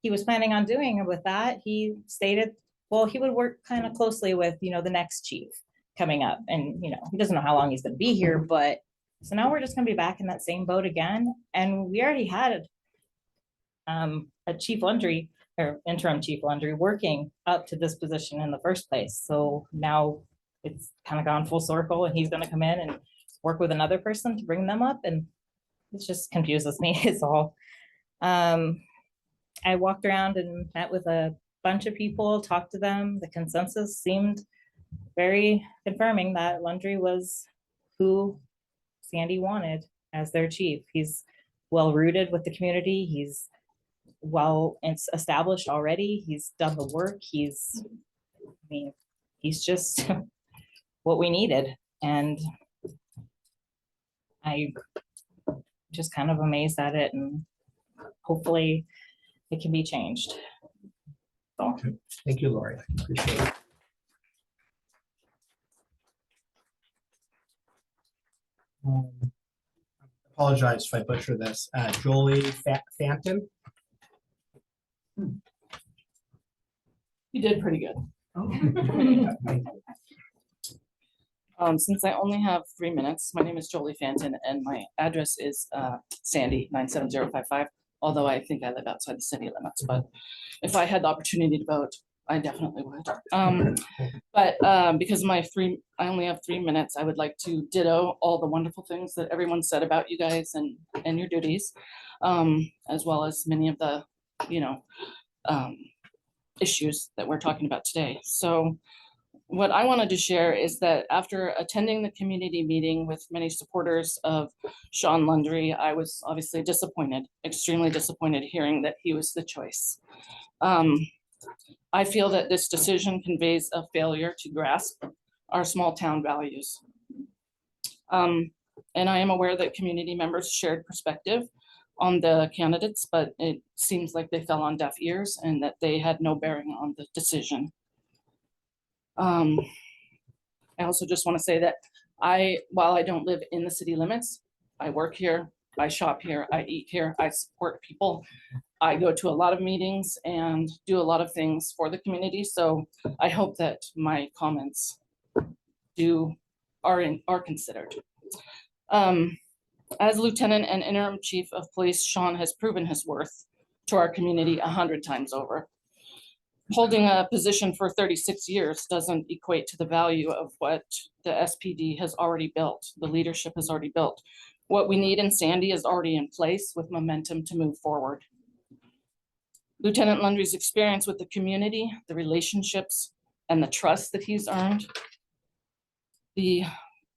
he was planning on doing with that, he stated, well, he would work kind of closely with, the next chief coming up. And, he doesn't know how long he's gonna be here, but so now we're just gonna be back in that same boat again. And we already had a chief laundry or interim chief laundry working up to this position in the first place. So now it's kind of gone full circle and he's gonna come in and work with another person to bring them up, and it just confuses me, is all. I walked around and met with a bunch of people, talked to them. The consensus seemed very confirming that Landry was who Sandy wanted as their chief. He's well rooted with the community. He's well established already. He's done the work. He's just what we needed. And I just kind of amazed at it, and hopefully it can be changed. So. Thank you, Lori. Appreciate it. Apologize if I butcher this. Jolie Fanton. You did pretty good. Since I only have 3 minutes, my name is Jolie Fanton and my address is Sandy 97055. Although I think I live outside the city limits, but if I had the opportunity to vote, I definitely would. But because I only have 3 minutes, I would like to ditto all the wonderful things that everyone said about you guys and your duties, as well as many of the, issues that we're talking about today. So what I wanted to share is that after attending the community meeting with many supporters of Sean Landry, I was obviously disappointed, extremely disappointed hearing that he was the choice. I feel that this decision conveys a failure to grasp our small town values. And I am aware that community members shared perspective on the candidates, but it seems like they fell on deaf ears and that they had no bearing on the decision. I also just want to say that while I don't live in the city limits, I work here, I shop here, I eat here, I support people. I go to a lot of meetings and do a lot of things for the community. So I hope that my comments are considered. As Lieutenant and Interim Chief of Police, Sean has proven his worth to our community 100 times over. Holding a position for 36 years doesn't equate to the value of what the SPD has already built, the leadership has already built. What we need in Sandy is already in place with momentum to move forward. Lieutenant Landry's experience with the community, the relationships, and the trust that he's earned, the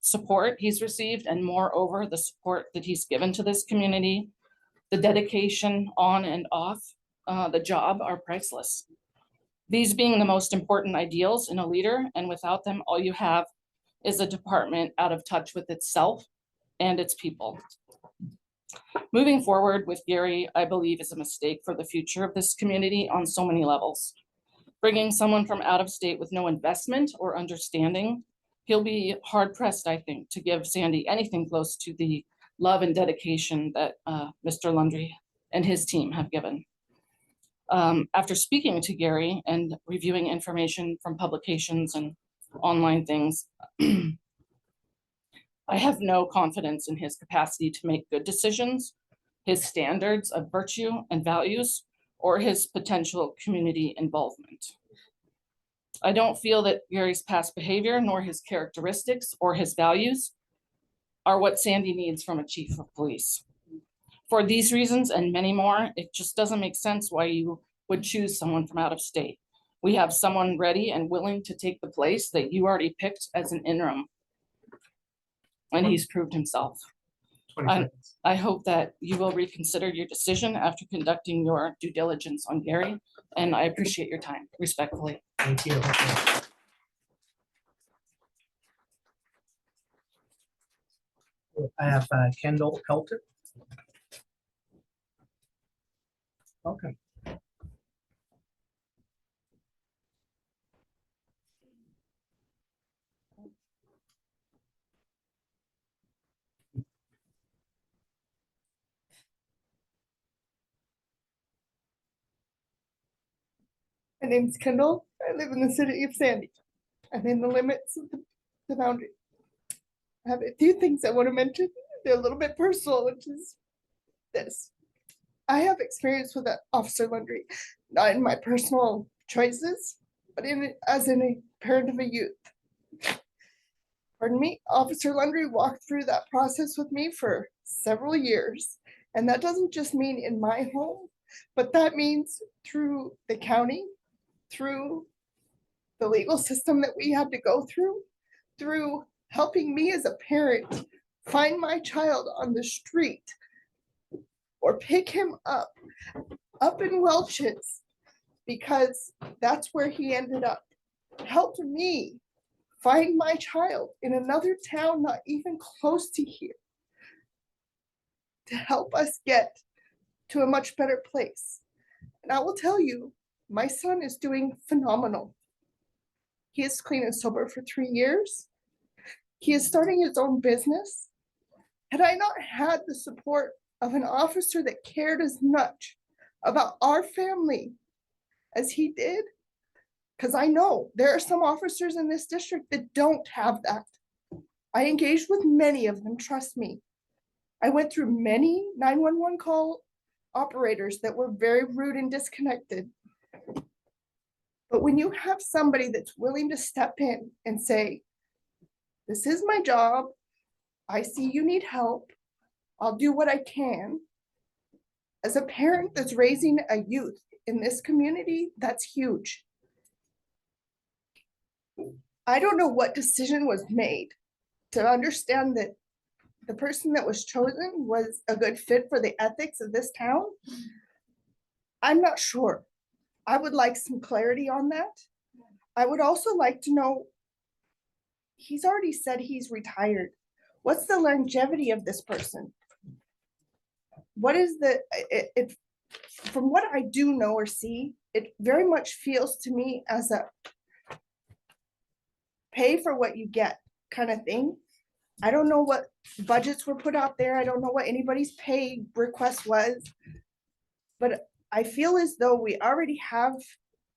support he's received, and moreover, the support that he's given to this community, the dedication on and off the job are priceless. These being the most important ideals in a leader, and without them, all you have is a department out of touch with itself and its people. Moving forward with Gary, I believe is a mistake for the future of this community on so many levels. Bringing someone from out of state with no investment or understanding, he'll be hard pressed, I think, to give Sandy anything close to the love and dedication that Mr. Landry and his team have given. After speaking to Gary and reviewing information from publications and online things, I have no confidence in his capacity to make good decisions, his standards of virtue and values, or his potential community involvement. I don't feel that Gary's past behavior, nor his characteristics or his values are what Sandy needs from a chief of police. For these reasons and many more, it just doesn't make sense why you would choose someone from out of state. We have someone ready and willing to take the place that you already picked as an interim. And he's proved himself. I hope that you will reconsider your decision after conducting your due diligence on Gary, and I appreciate your time, respectfully. Thank you. I have Kendall Pelter. Okay. My name's Kendall. I live in the city of Sandy. I'm in the limits of the boundary. I have a few things I want to mention. They're a little bit personal, which is this. I have experience with Officer Landry, not in my personal choices, but as in a parent of a youth. Pardon me, Officer Landry walked through that process with me for several years. And that doesn't just mean in my home, but that means through the county, through the legal system that we had to go through helping me as a parent find my child on the street or pick him up in Welch's, because that's where he ended up. Helped me find my child in another town, not even close to here, to help us get to a much better place. And I will tell you, my son is doing phenomenal. He is clean and sober for 3 years. He is starting his own business. Had I not had the support of an officer that cared as much about our family as he did, because I know there are some officers in this district that don't have that. I engaged with many of them, trust me. I went through many 911 call operators that were very rude and disconnected. But when you have somebody that's willing to step in and say, this is my job, I see you need help, I'll do what I can. As a parent that's raising a youth in this community, that's huge. I don't know what decision was made to understand that the person that was chosen was a good fit for the ethics of this town. I'm not sure. I would like some clarity on that. I would also like to know, he's already said he's retired. What's the longevity of this person? What is from what I do know or see, it very much feels to me as a pay for what you get kind of thing. I don't know what budgets were put out there. I don't know what anybody's pay request was, but I feel as though we already have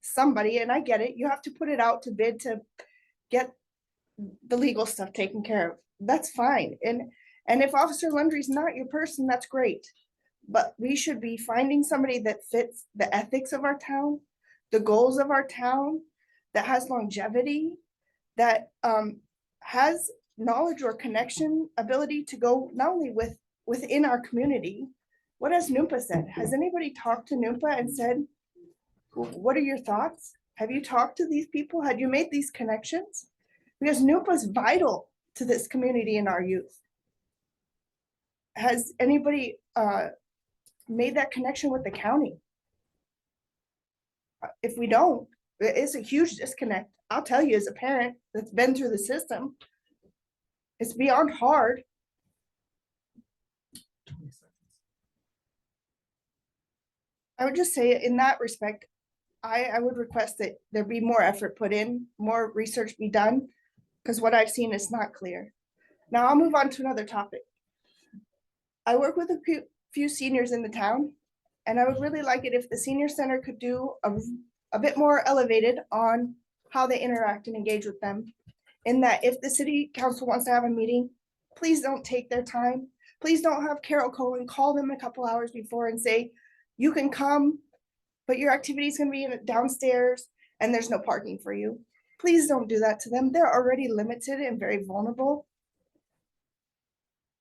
somebody, and I get it. You have to put it out to bid to get the legal stuff taken care of. That's fine. And if Officer Landry's not your person, that's great. But we should be finding somebody that fits the ethics of our town, the goals of our town, that has longevity, that has knowledge or connection ability to go not only within our community. What has NUMPA said? Has anybody talked to NUMPA and said, what are your thoughts? Have you talked to these people? Had you made these connections? Because NUMPA is vital to this community and our youth. Has anybody made that connection with the county? If we don't, it's a huge disconnect. I'll tell you, as a parent that's been through the system, it's beyond hard. I would just say in that respect, I would request that there be more effort put in, more research be done, because what I've seen is not clear. Now I'll move on to another topic. I work with a few seniors in the town, and I would really like it if the senior center could do a bit more elevated on how they interact and engage with them. In that if the city council wants to have a meeting, please don't take their time. Please don't have Carol Cohen call them a couple hours before and say, you can come, but your activity is going to be downstairs and there's no parking for you. Please don't do that to them. They're already limited and very vulnerable.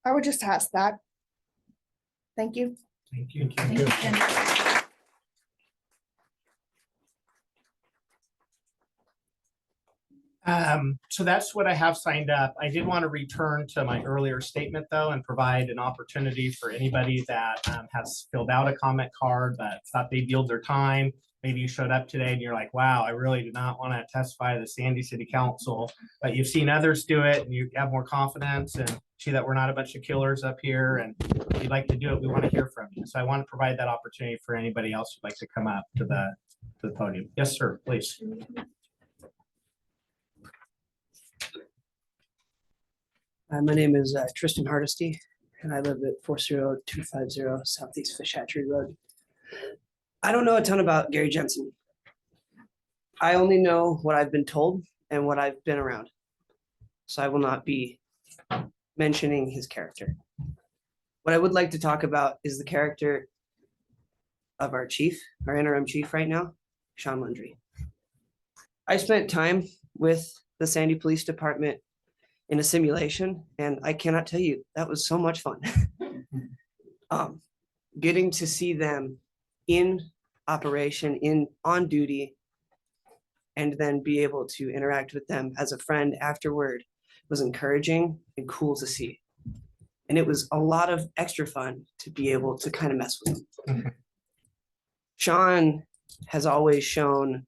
I would just ask that. Thank you. Thank you. Thank you, Jen. So that's what I have signed up. I did want to return to my earlier statement though, and provide an opportunity for anybody that has filled out a comment card but thought they'd yield their time. Maybe you showed up today and you're like, wow, I really do not want to testify to the Sandy City Council, but you've seen others do it and you have more confidence and see that we're not a bunch of killers up here, and if you'd like to do it, we want to hear from you. So I want to provide that opportunity for anybody else who'd like to come up to the podium. Yes, sir, please. My name is Tristan Hardesty, and I live at 40250 Southeast Fish Hatchery Road. I don't know a ton about Gary Jensen. I only know what I've been told and what I've been around. So I will not be mentioning his character. What I would like to talk about is the character of our chief, our interim chief right now, Sean Landry. I spent time with the Sandy Police Department in a simulation, and I cannot tell you, that was so much fun. Getting to see them in operation, on duty, and then be able to interact with them as a friend afterward was encouraging and cool to see. And it was a lot of extra fun to be able to kind of mess with them. Sean has always shown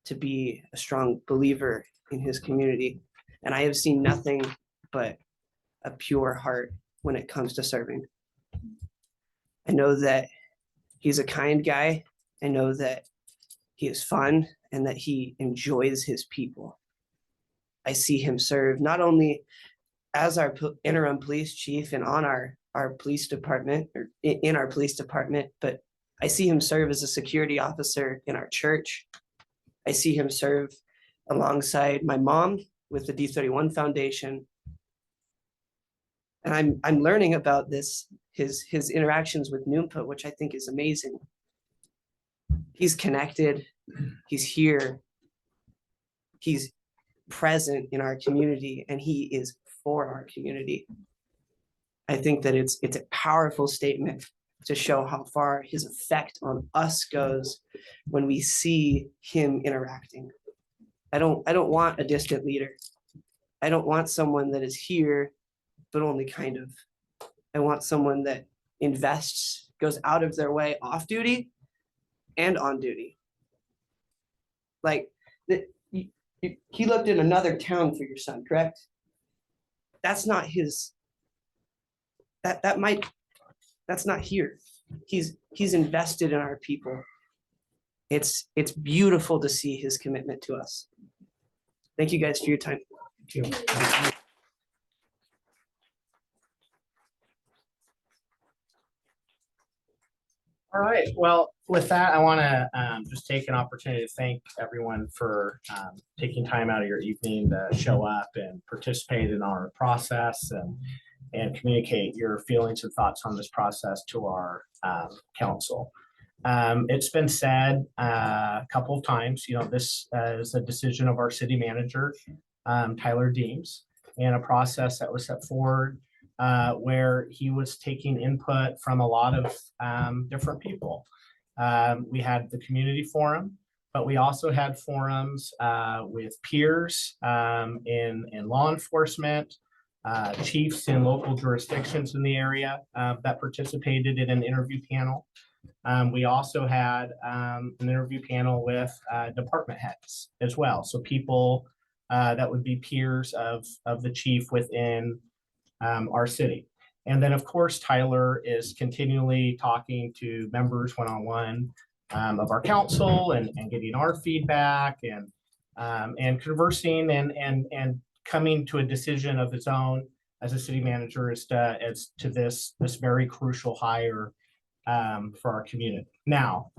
to be a strong believer in his community, and I have seen nothing but a pure heart when it comes to serving. I know that he's a kind guy. I know that he is fun and that he enjoys his people. I see him serve not only as our interim police chief and on our police department, or in our police department, but I see him serve as a security officer in our church. I see him serve alongside my mom with the D31 Foundation. And I'm learning about this, his interactions with Noompa, which I think is amazing. He's connected, he's here, he's present in our community, and he is for our community. I think that it's a powerful statement to show how far his effect on us goes when we see him interacting. I don't want a distant leader. I don't want someone that is here, but only kind of. I want someone that invests, goes out of their way off duty and on duty. Like, he looked in another town for your son, correct? That's not his, that's not here. He's invested in our people. It's beautiful to see his commitment to us. Thank you guys for your time. Thank you. All right, well, with that, I want to just take an opportunity to thank everyone for taking time out of your evening to show up and participate in our process and communicate your feelings and thoughts on this process to our council. It's been said a couple of times, this is a decision of our city manager, Tyler Deems, and a process that was set forward where he was taking input from a lot of different people. We had the community forum, but we also had forums with peers in law enforcement, chiefs in local jurisdictions in the area that participated in an interview panel. We also had an interview panel with department heads as well. So people that would be peers of the chief within our city. And then, of course, Tyler is continually talking to members one-on-one of our council and getting our feedback and conversing and coming to a decision of his own as a city manager as to this very crucial hire for our community. Now,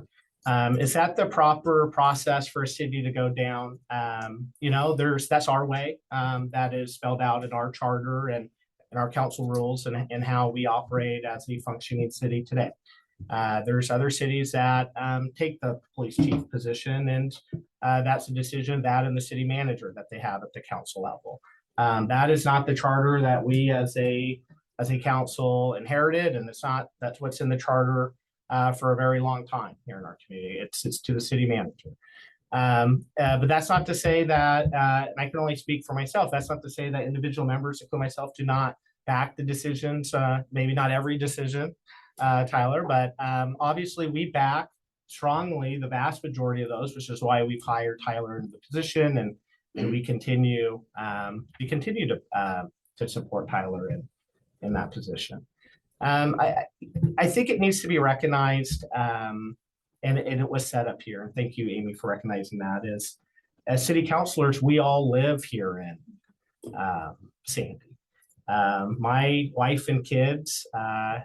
is that the proper process for a city to go down? That's our way. That is spelled out in our charter and our council rules and how we operate as a functioning city today. There's other cities that take the police chief position, and that's a decision that and the city manager that they have at the council level. That is not the charter that we as a council inherited, and that's what's in the charter for a very long time here in our community. It's to the city manager. But that's not to say that, and I can only speak for myself, that's not to say that individual members, including myself, do not back the decisions, maybe not every decision, Tyler, but obviously we back strongly the vast majority of those, which is why we've hired Tyler into the position, and we continue to support Tyler in that position. I think it needs to be recognized, and it was set up here, and thank you, Amy, for recognizing that, is as city councilors, we all live here in Sandy. My wife and kids,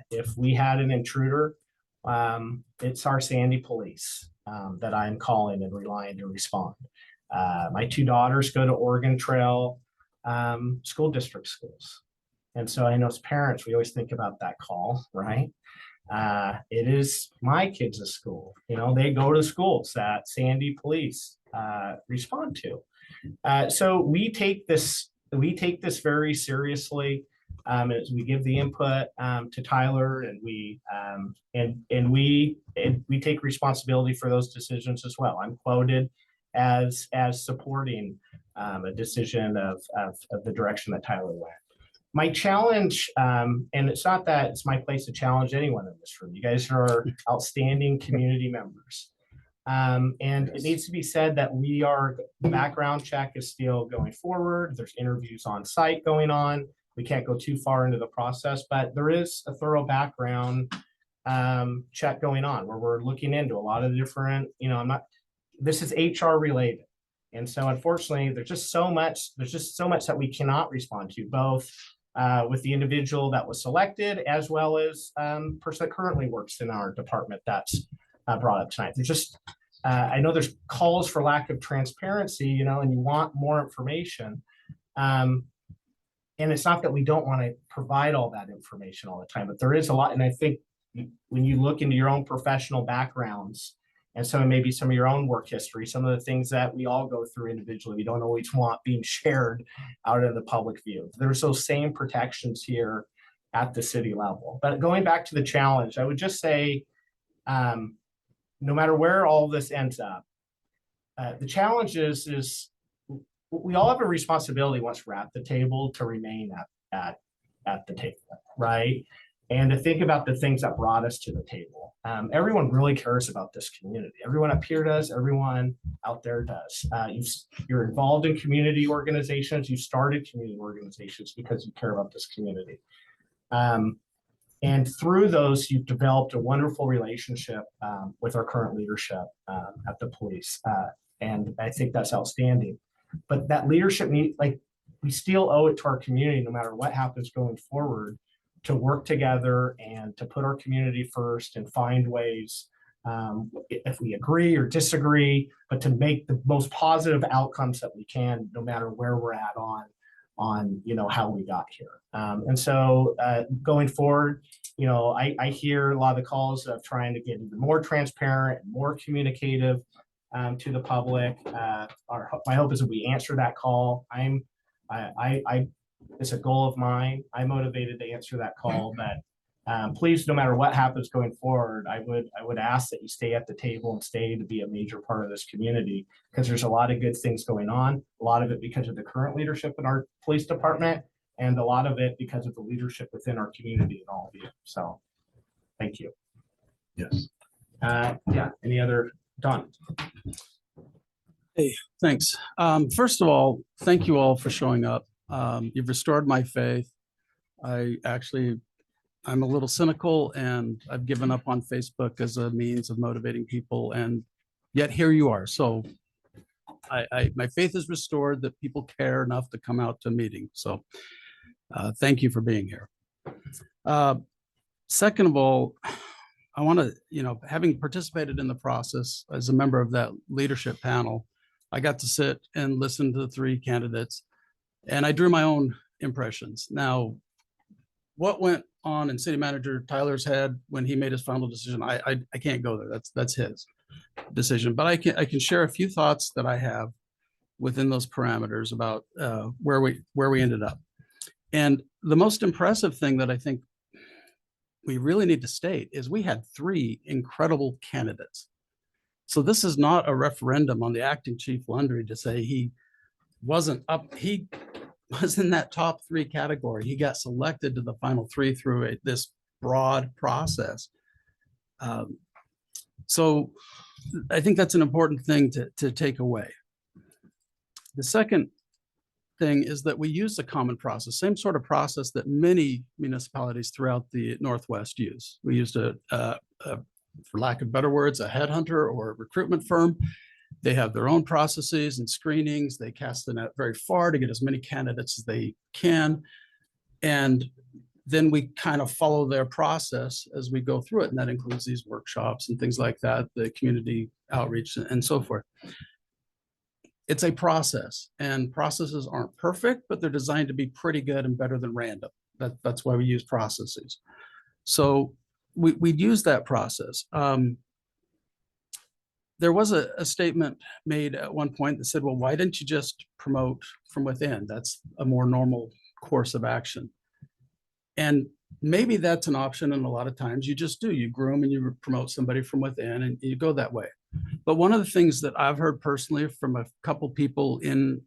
if we had an intruder, it's our Sandy police. that I'm calling and relying to respond. My two daughters go to Oregon Trail school district schools. And so I know as parents, we always think about that call, right? It is my kids' school. You know, they go to schools that Sandy police respond to. So we take this very seriously. As we give the input to Tyler, and we take responsibility for those decisions as well. I'm quoted as supporting a decision of the direction that Tyler went. My challenge, and it's not that it's my place to challenge anyone in this room. You guys are outstanding community members. And it needs to be said that the background check is still going forward. There's interviews on site going on. We can't go too far into the process, but there is a thorough background check going on where we're looking into a lot of different, this is HR related. And so unfortunately, there's just so much that we cannot respond to, both with the individual that was selected, as well as person that currently works in our department that's brought up tonight. There's just, I know there's calls for lack of transparency, and you want more information. And it's not that we don't want to provide all that information all the time, but there is a lot. And I think when you look into your own professional backgrounds and maybe some of your own work history, some of the things that we all go through individually, we don't always want being shared out in the public view. There's those same protections here at the city level. But going back to the challenge, I would just say, no matter where all this ends up, the challenge is we all have a responsibility once we're at the table to remain at the table, right? And to think about the things that brought us to the table. Everyone really cares about this community. Everyone up here does, everyone out there does. You're involved in community organizations. You started community organizations because you care about this community. And through those, you've developed a wonderful relationship with our current leadership at the police. And I think that's outstanding. But that leadership we still owe it to our community, no matter what happens going forward, to work together and to put our community first and find ways, if we agree or disagree, but to make the most positive outcomes that we can, no matter where we're at on how we got here. And so going forward, I hear a lot of the calls of trying to get even more transparent and more communicative to the public. My hope is that we answer that call. It's a goal of mine. I'm motivated to answer that call, but please, no matter what happens going forward, I would ask that you stay at the table and stay to be a major part of this community, because there's a lot of good things going on, a lot of it because of the current leadership in our police department, and a lot of it because of the leadership within our community and all of you. So thank you. Yes. Yeah, any other, Don? Hey, thanks. First of all, thank you all for showing up. You've restored my faith. I'm a little cynical, and I've given up on Facebook as a means of motivating people, and yet here you are. So my faith is restored that people care enough to come out to a meeting. So thank you for being here. Second of all, I want to, having participated in the process as a member of that leadership panel, I got to sit and listen to the three candidates, and I drew my own impressions. Now, what went on in City Manager Tyler's head when he made his final decision, I can't go there. That's his decision. But I can share a few thoughts that I have within those parameters about where we ended up. And the most impressive thing that I think we really need to state is we had three incredible candidates. So this is not a referendum on the acting chief Landry to say he wasn't up. He was in that top three category. He got selected to the final three through this broad process. So I think that's an important thing to take away. The second thing is that we use a common process, same sort of process that many municipalities throughout the Northwest use. We used for lack of better words, a headhunter or a recruitment firm. They have their own processes and screenings. They cast the net very far to get as many candidates as they can. And then we kind of follow their process as we go through it. And that includes these workshops and things like that, the community outreach and so forth. It's a process, and processes aren't perfect, but they're designed to be pretty good and better than random. That's why we use processes. So we use that process. There was a statement made at one point that said, well, why didn't you just promote from within? That's a more normal course of action. And maybe that's an option, and a lot of times you just do. You groom and you promote somebody from within, and you go that way. But one of the things that I've heard personally from a couple people in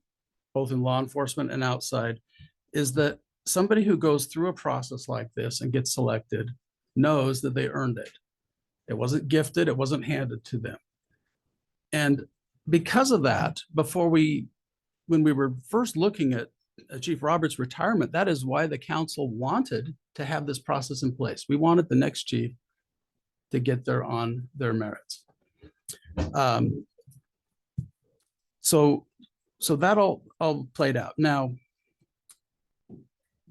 both in law enforcement and outside is that somebody who goes through a process like this and gets selected knows that they earned it. It wasn't gifted, it wasn't handed to them. And because of that, when we were first looking at Chief Roberts' retirement, that is why the council wanted to have this process in place. We wanted the next chief to get there on their merits. So that all played out. Now,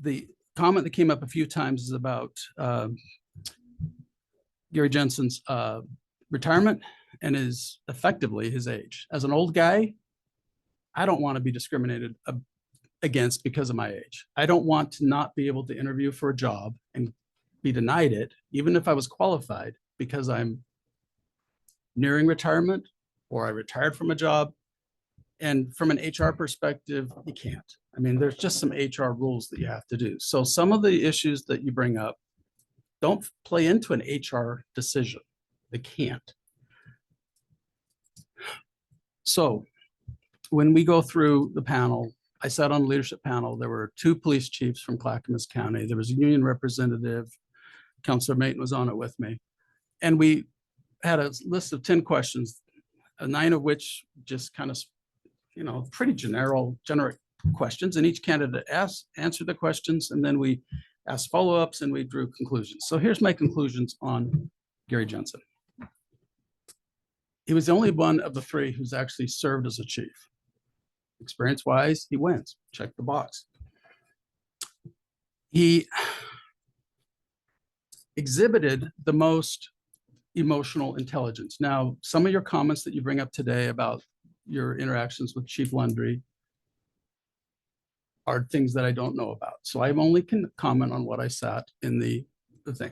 the comment that came up a few times is about Gary Jensen's retirement and is effectively his age. As an old guy, I don't want to be discriminated against because of my age. I don't want to not be able to interview for a job and be denied it, even if I was qualified, because I'm nearing retirement or I retired from a job. And from an HR perspective, you can't. I mean, there's just some HR rules that you have to do. So some of the issues that you bring up don't play into an HR decision. They can't. So when we go through the panel, I sat on the leadership panel. There were 2 police chiefs from Clackamas County. There was a union representative. Councilor Mayton was on it with me. And we had a list of 10 questions, 9 of which just kind of, pretty generic questions. And each candidate answered the questions. And then we asked follow-ups and we drew conclusions. So here's my conclusions on Gary Jensen. He was the only one of the 3 who's actually served as a chief. Experience-wise, he wins. Check the box. He exhibited the most emotional intelligence. Now, some of your comments that you bring up today about your interactions with Chief Lundry are things that I don't know about. So I only can comment on what I sat in the thing.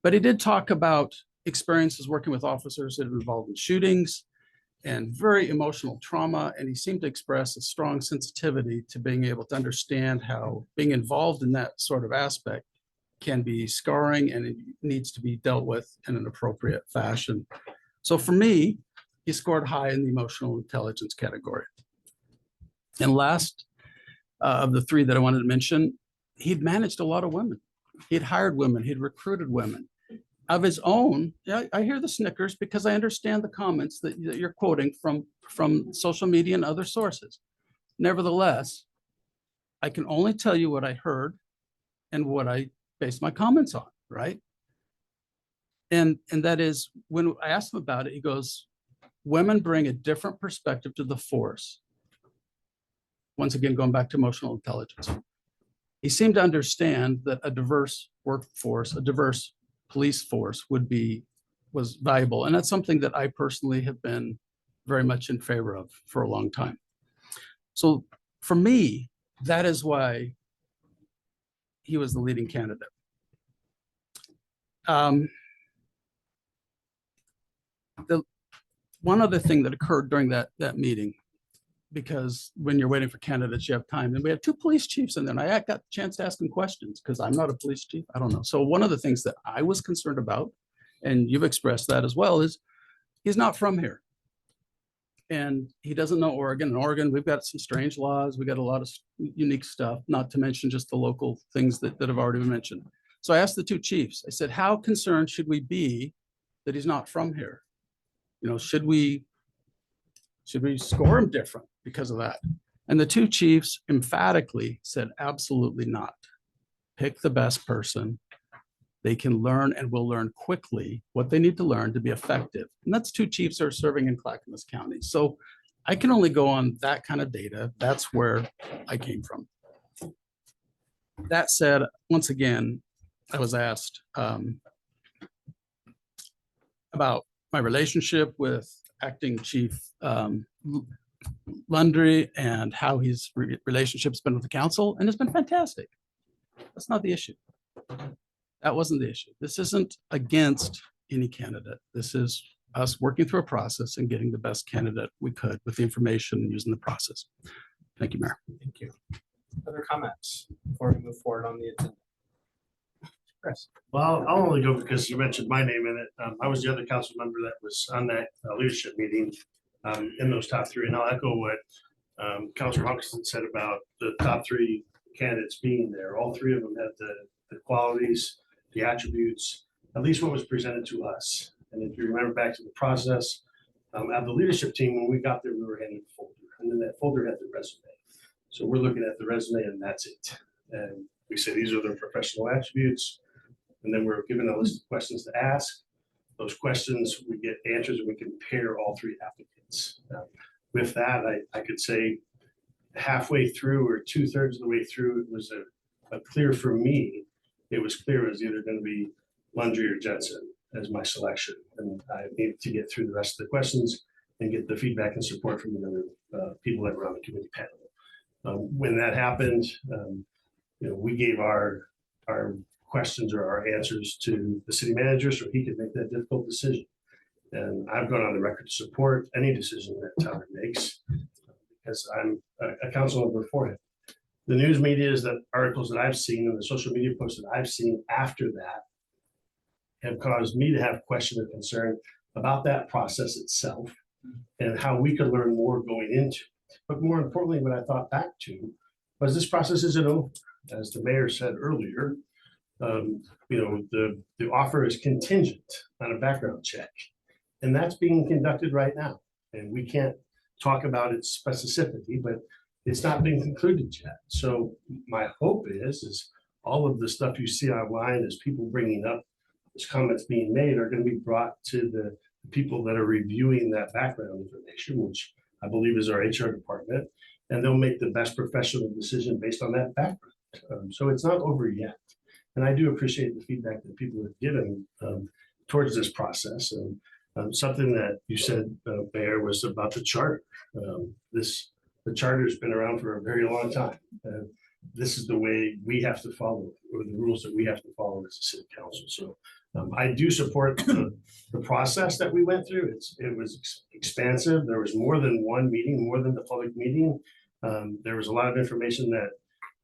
But he did talk about experiences working with officers that have involved in shootings and very emotional trauma. And he seemed to express a strong sensitivity to being able to understand how being involved in that sort of aspect can be scarring and it needs to be dealt with in an appropriate fashion. So for me, he scored high in the emotional intelligence category. And last of the 3 that I wanted to mention, he'd managed a lot of women. He'd hired women, he'd recruited women. Of his own, I hear the snickers because I understand the comments that you're quoting from social media and other sources. Nevertheless, I can only tell you what I heard and what I based my comments on, right? And that is, when I asked him about it, he goes, women bring a different perspective to the force. Once again, going back to emotional intelligence. He seemed to understand that a diverse workforce, a diverse police force was valuable. And that's something that I personally have been very much in favor of for a long time. So for me, that is why he was the leading candidate. One other thing that occurred during that meeting, because when you're waiting for candidates, you have time. And we have 2 police chiefs in there, and I got the chance to ask them questions because I'm not a police chief. I don't know. So one of the things that I was concerned about, and you've expressed that as well, is he's not from here. And he doesn't know Oregon. In Oregon, we've got some strange laws. We got a lot of unique stuff, not to mention just the local things that have already been mentioned. So I asked the 2 chiefs, I said, how concerned should we be that he's not from here? Should we score him different because of that? And the 2 chiefs emphatically said, absolutely not. Pick the best person. They can learn and will learn quickly what they need to learn to be effective. And that's 2 chiefs that are serving in Clackamas County. So I can only go on that kind of data. That's where I came from. That said, once again, I was asked about my relationship with acting chief Lundry and how his relationship's been with the council, and it's been fantastic. That's not the issue. That wasn't the issue. This isn't against any candidate. This is us working through a process and getting the best candidate we could with the information and using the process. Thank you, Mayor. Thank you. Other comments before we move forward on the agenda? Chris. Well, I'll only go because you mentioned my name in it. I was the other council member that was on that leadership meeting in those top three. And I'll echo what Councilor Hunkson said about the top three candidates being there. All three of them had the qualities, the attributes, at least what was presented to us. And if you remember back to the process of the leadership team, when we got there, we were handed a folder, and then that folder had the resume. So we're looking at the resume and that's it. And we say, these are their professional attributes. And then we're given a list of questions to ask. Those questions, we get answers and we compare all three applicants. With that, I could say halfway through or 2/3 of the way through, it was a clear for me. It was clear it was either going to be Lundry or Jensen as my selection. And I needed to get through the rest of the questions and get the feedback and support from the other people that were on the committee panel. When that happened, we gave our questions or our answers to the city manager so he could make that difficult decision. And I've gone on the record to support any decision that Tyler makes because I'm a council member for him. The news media is that articles that I've seen and the social media posts that I've seen after that have caused me to have question or concern about that process itself and how we could learn more going into it. But more importantly, what I thought back to was this process isn't over. As the mayor said earlier, the offer is contingent on a background check. And that's being conducted right now. And we can't talk about its specificity, but it's not been concluded yet. So my hope is all of the stuff you see online as people bringing up, as comments being made are going to be brought to the people that are reviewing that background information, which I believe is our HR department, and they'll make the best professional decision based on that background. So it's not over yet. And I do appreciate the feedback that people have given towards this process. And something that you said, Mayor, was about the charter. The charter has been around for a very long time. This is the way we have to follow, or the rules that we have to follow as a city council. So I do support the process that we went through. It was expansive. There was more than one meeting, more than the public meeting. There was a lot of information that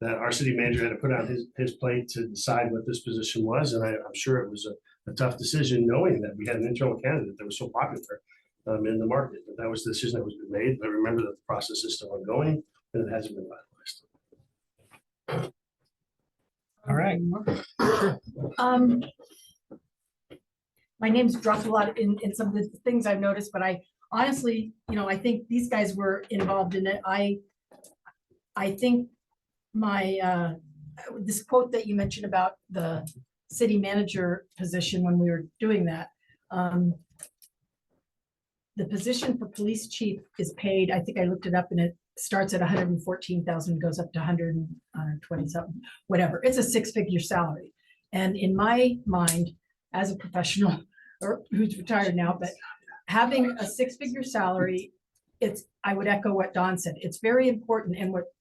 our city manager had to put on his plate to decide what this position was. And I'm sure it was a tough decision knowing that we had an internal candidate that was so popular in the market. But that was the decision that was made. But remember that the process is still ongoing and it hasn't been finalized. All right. My name's dropped a lot in some of the things I've noticed, but I honestly, I think these guys were involved in it. I think this quote that you mentioned about the city manager position when we were doing that, the position for police chief is paid, I think I looked it up and it starts at 114,000, goes up to 120 something, whatever. It's a six-figure salary. And in my mind, as a professional or who's retired now, but having a six-figure salary, I would echo what Don said. It's very important, and what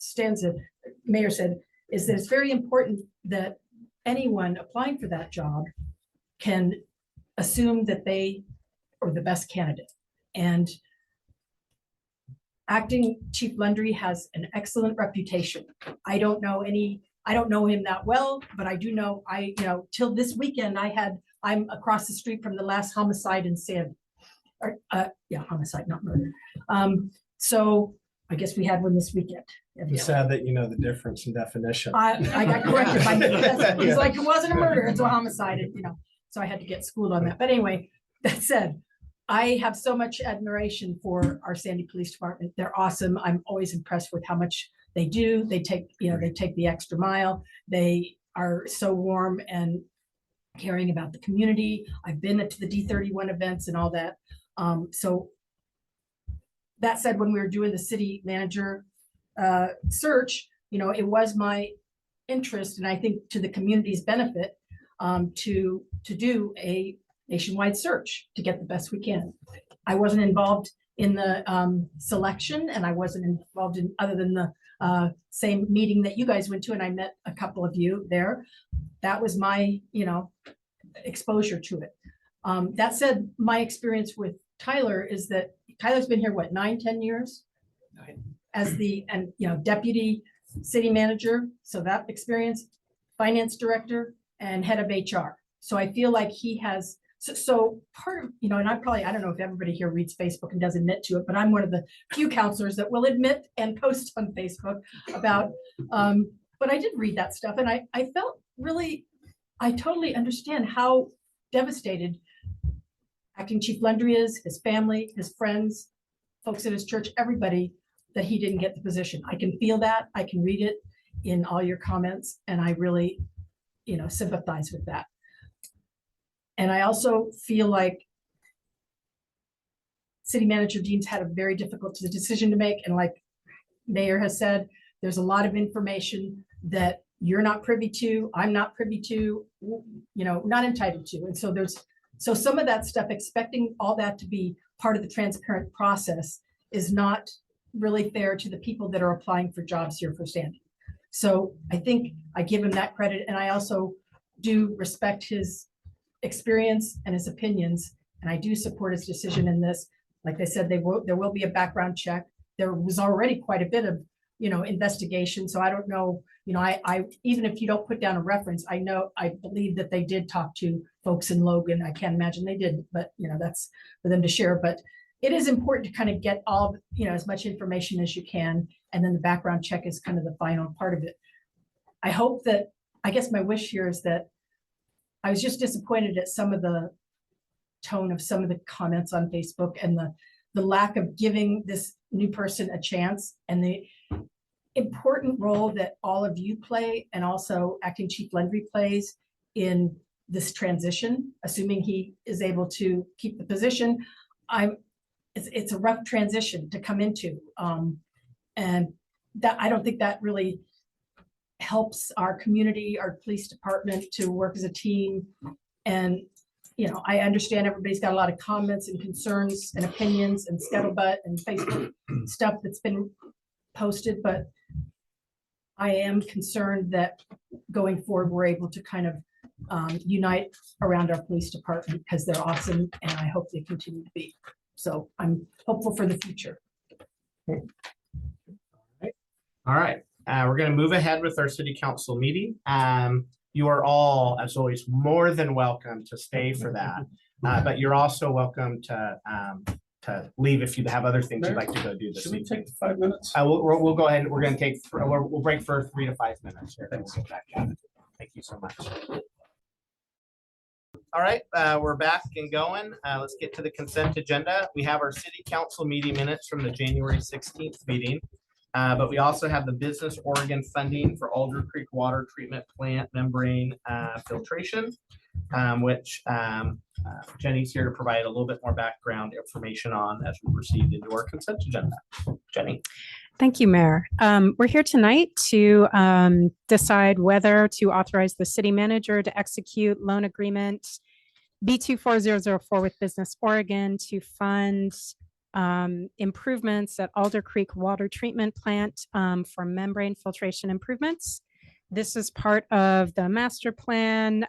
Mayor said, is that it's very important that anyone applying for that job can assume that they are the best candidate. And acting Chief Lundry has an excellent reputation. I don't know him that well, but I do know, till this weekend, I'm across the street from the last homicide in Sandy. Homicide, not murder. So I guess we had one this weekend. It's sad that you know the difference in definition. I got corrected by he's like, it wasn't a murder, it's a homicide, so I had to get schooled on that. But anyway, that said, I have so much admiration for our Sandy Police Department. They're awesome. I'm always impressed with how much they do. They take the extra mile. They are so warm and caring about the community. I've been to the D31 events and all that. So that said, when we were doing the city manager search, it was my interest, and I think to the community's benefit, to do a nationwide search to get the best we can. I wasn't involved in the selection, and I wasn't involved in, other than the same meeting that you guys went to, and I met a couple of you there. That was my, exposure to it. That said, my experience with Tyler is that Tyler's been here, what, 9, 10 years? As the, and, deputy city manager, so that experience, finance director, and head of HR. So I feel like he has, so part of, and I don't know if everybody here reads Facebook and does admit to it, but I'm one of the few counselors that will admit and post on Facebook about, but I did read that stuff, and I felt really, I totally understand how devastated Acting Chief Landry is, his family, his friends, folks at his church, everybody, that he didn't get the position. I can feel that. I can read it in all your comments, and I really, sympathize with that. And I also feel like City Manager Deems had a very difficult decision to make. And like Mayor has said, there's a lot of information that you're not privy to, I'm not privy to, not entitled to. And so some of that stuff, expecting all that to be part of the transparent process is not really fair to the people that are applying for jobs here for Sandy. So I think I give him that credit. And I also do respect his experience and his opinions. And I do support his decision in this. Like they said, there will be a background check. There was already quite a bit of, investigation. So I don't know, I even if you don't put down a reference, I believe that they did talk to folks in Logan. I can't imagine they didn't, but that's for them to share. But it is important to kind of get all, as much information as you can. And then the background check is kind of the final part of it. I hope that, I guess my wish here is that I was just disappointed at some of the tone of some of the comments on Facebook and the lack of giving this new person a chance, and the important role that all of you play, and also Acting Chief Landry plays in this transition, assuming he is able to keep the position. It's a rough transition to come into. And that, I don't think that really helps our community, our police department to work as a team. And, I understand everybody's got a lot of comments and concerns and opinions and scuttlebutt and Facebook stuff that's been posted, but I am concerned that going forward, we're able to kind of unite around our police department, because they're awesome, and I hope they continue to be. So I'm hopeful for the future. All right, we're going to move ahead with our city council meeting. You are all, as always, more than welcome to stay for that, but you're also welcome to leave if you have other things you'd like to go do this evening. Should we take 5 minutes? We'll go ahead. We're going to take, we'll break for 3 to 5 minutes here. We'll get back at it. Thank you so much. All right, we're back and going. Let's get to the consent agenda. We have our city council meeting minutes from the January 16th meeting, but we also have the Business Oregon funding for Alder Creek Water Treatment Plant membrane filtration, which Jenny's here to provide a little bit more background information on as we proceed into our consent agenda. Jenny. Thank you, Mayor. We're here tonight to decide whether to authorize the city manager to execute loan agreement B24004 with Business Oregon to fund improvements at Alder Creek Water Treatment Plant for membrane filtration improvements. This is part of the master plan,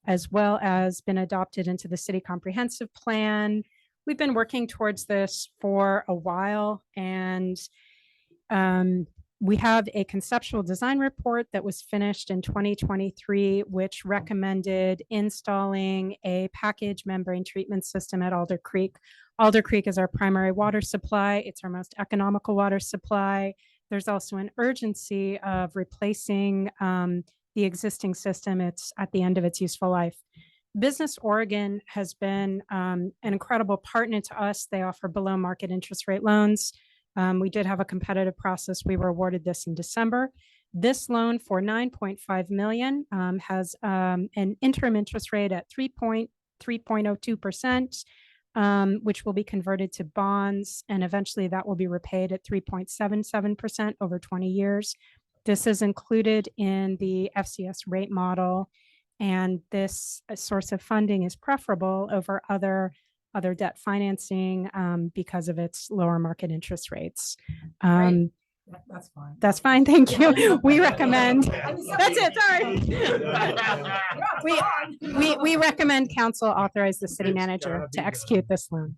as well as been adopted into the city comprehensive plan. We've been working towards this for a while, and we have a conceptual design report that was finished in 2023, which recommended installing a package membrane treatment system at Alder Creek. Alder Creek is our primary water supply. It's our most economical water supply. There's also an urgency of replacing the existing system. It's at the end of its useful life. Business Oregon has been an incredible partner to us. They offer below market interest rate loans. We did have a competitive process. We were awarded this in December. This loan for $9.5 million has an interim interest rate at 3.02%, which will be converted to bonds, and eventually that will be repaid at 3.77% over 20 years. This is included in the FCS rate model, and this source of funding is preferable over other other debt financing because of its lower market interest rates. That's fine. That's fine, thank you. We recommend, that's it, sorry. We recommend council authorize the city manager to execute this loan.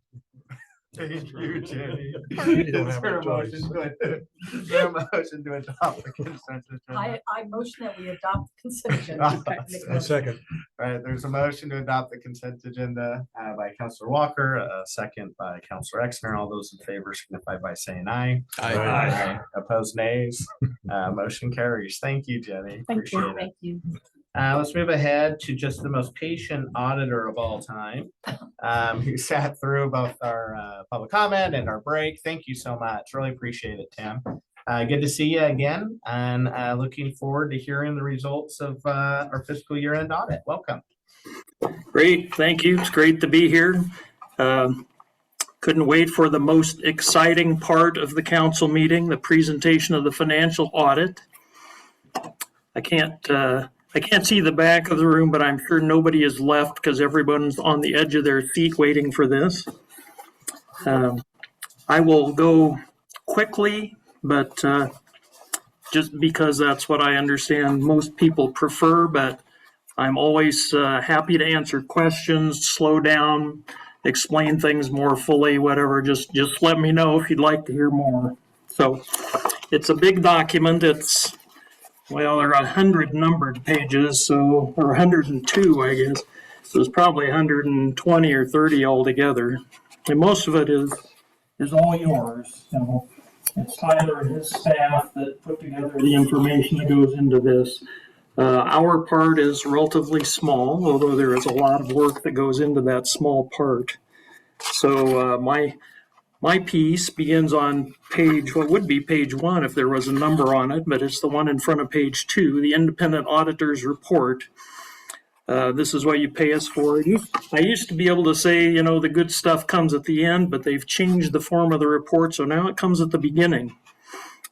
Thank you, Jenny. You don't have Is there a a choice. is there a motion to adopt the consent agenda? I motion that we adopt the consent agenda. A second. All right, there's a motion to adopt the consent agenda by Counselor Walker, a second by Counselor Exner. All those in favor signify by saying aye. Aye. Opposed, nays. Motion carries. Thank you, Jenny. Thank you. Appreciate it. Thank you. Let's move ahead to just the most patient auditor of all time, who sat through both our public comment and our break. Thank you so much. Really appreciate it, Tim. Good to see you again, and looking forward to hearing the results of our fiscal year end audit. Welcome. Great, thank you. It's great to be here. Couldn't wait for the most exciting part of the council meeting, the presentation of the financial audit. I can't see the back of the room, but I'm sure nobody is left because everyone's on the edge of their seat waiting for this. I will go quickly, but just because that's what I understand most people prefer, but I'm always happy to answer questions, slow down, explain things more fully, whatever. Just let me know if you'd like to hear more. So it's a big document. Well, there are 100 numbered pages, or 102, I guess. So it's probably 120 or 30 altogether. And most of it is all yours. So it's Tyler and his staff that put together the information that goes into this. Our part is relatively small, although there is a lot of work that goes into that small part. So my piece begins on what would be page 1 if there was a number on it, but it's the one in front of page 2, the independent auditor's report. This is what you pay us for. I used to be able to say, the good stuff comes at the end, but they've changed the form of the report, so now it comes at the beginning.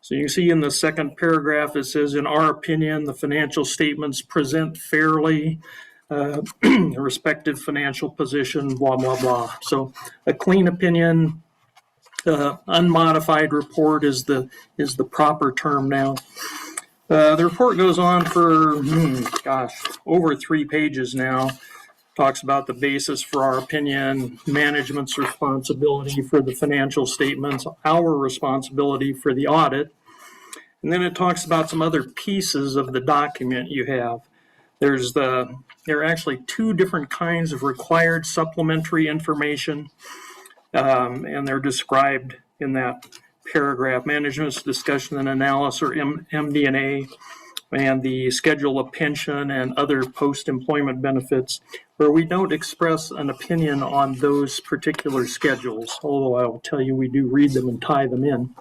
So you can see in the second paragraph, it says, in our opinion, the financial statements present fairly the respective financial position, blah, blah, blah. So a clean opinion. Unmodified report is the proper term now. The report goes on for over 3 pages now. Talks about the basis for our opinion, management's responsibility for the financial statements, our responsibility for the audit, and then it talks about some other pieces of the document you have. There are actually 2 different kinds of required supplementary information. And they're described in that paragraph: management's discussion and analysis, or MD&A, and the schedule of pension and other post-employment benefits, where we don't express an opinion on those particular schedules, although I will tell you we do read them and tie them in.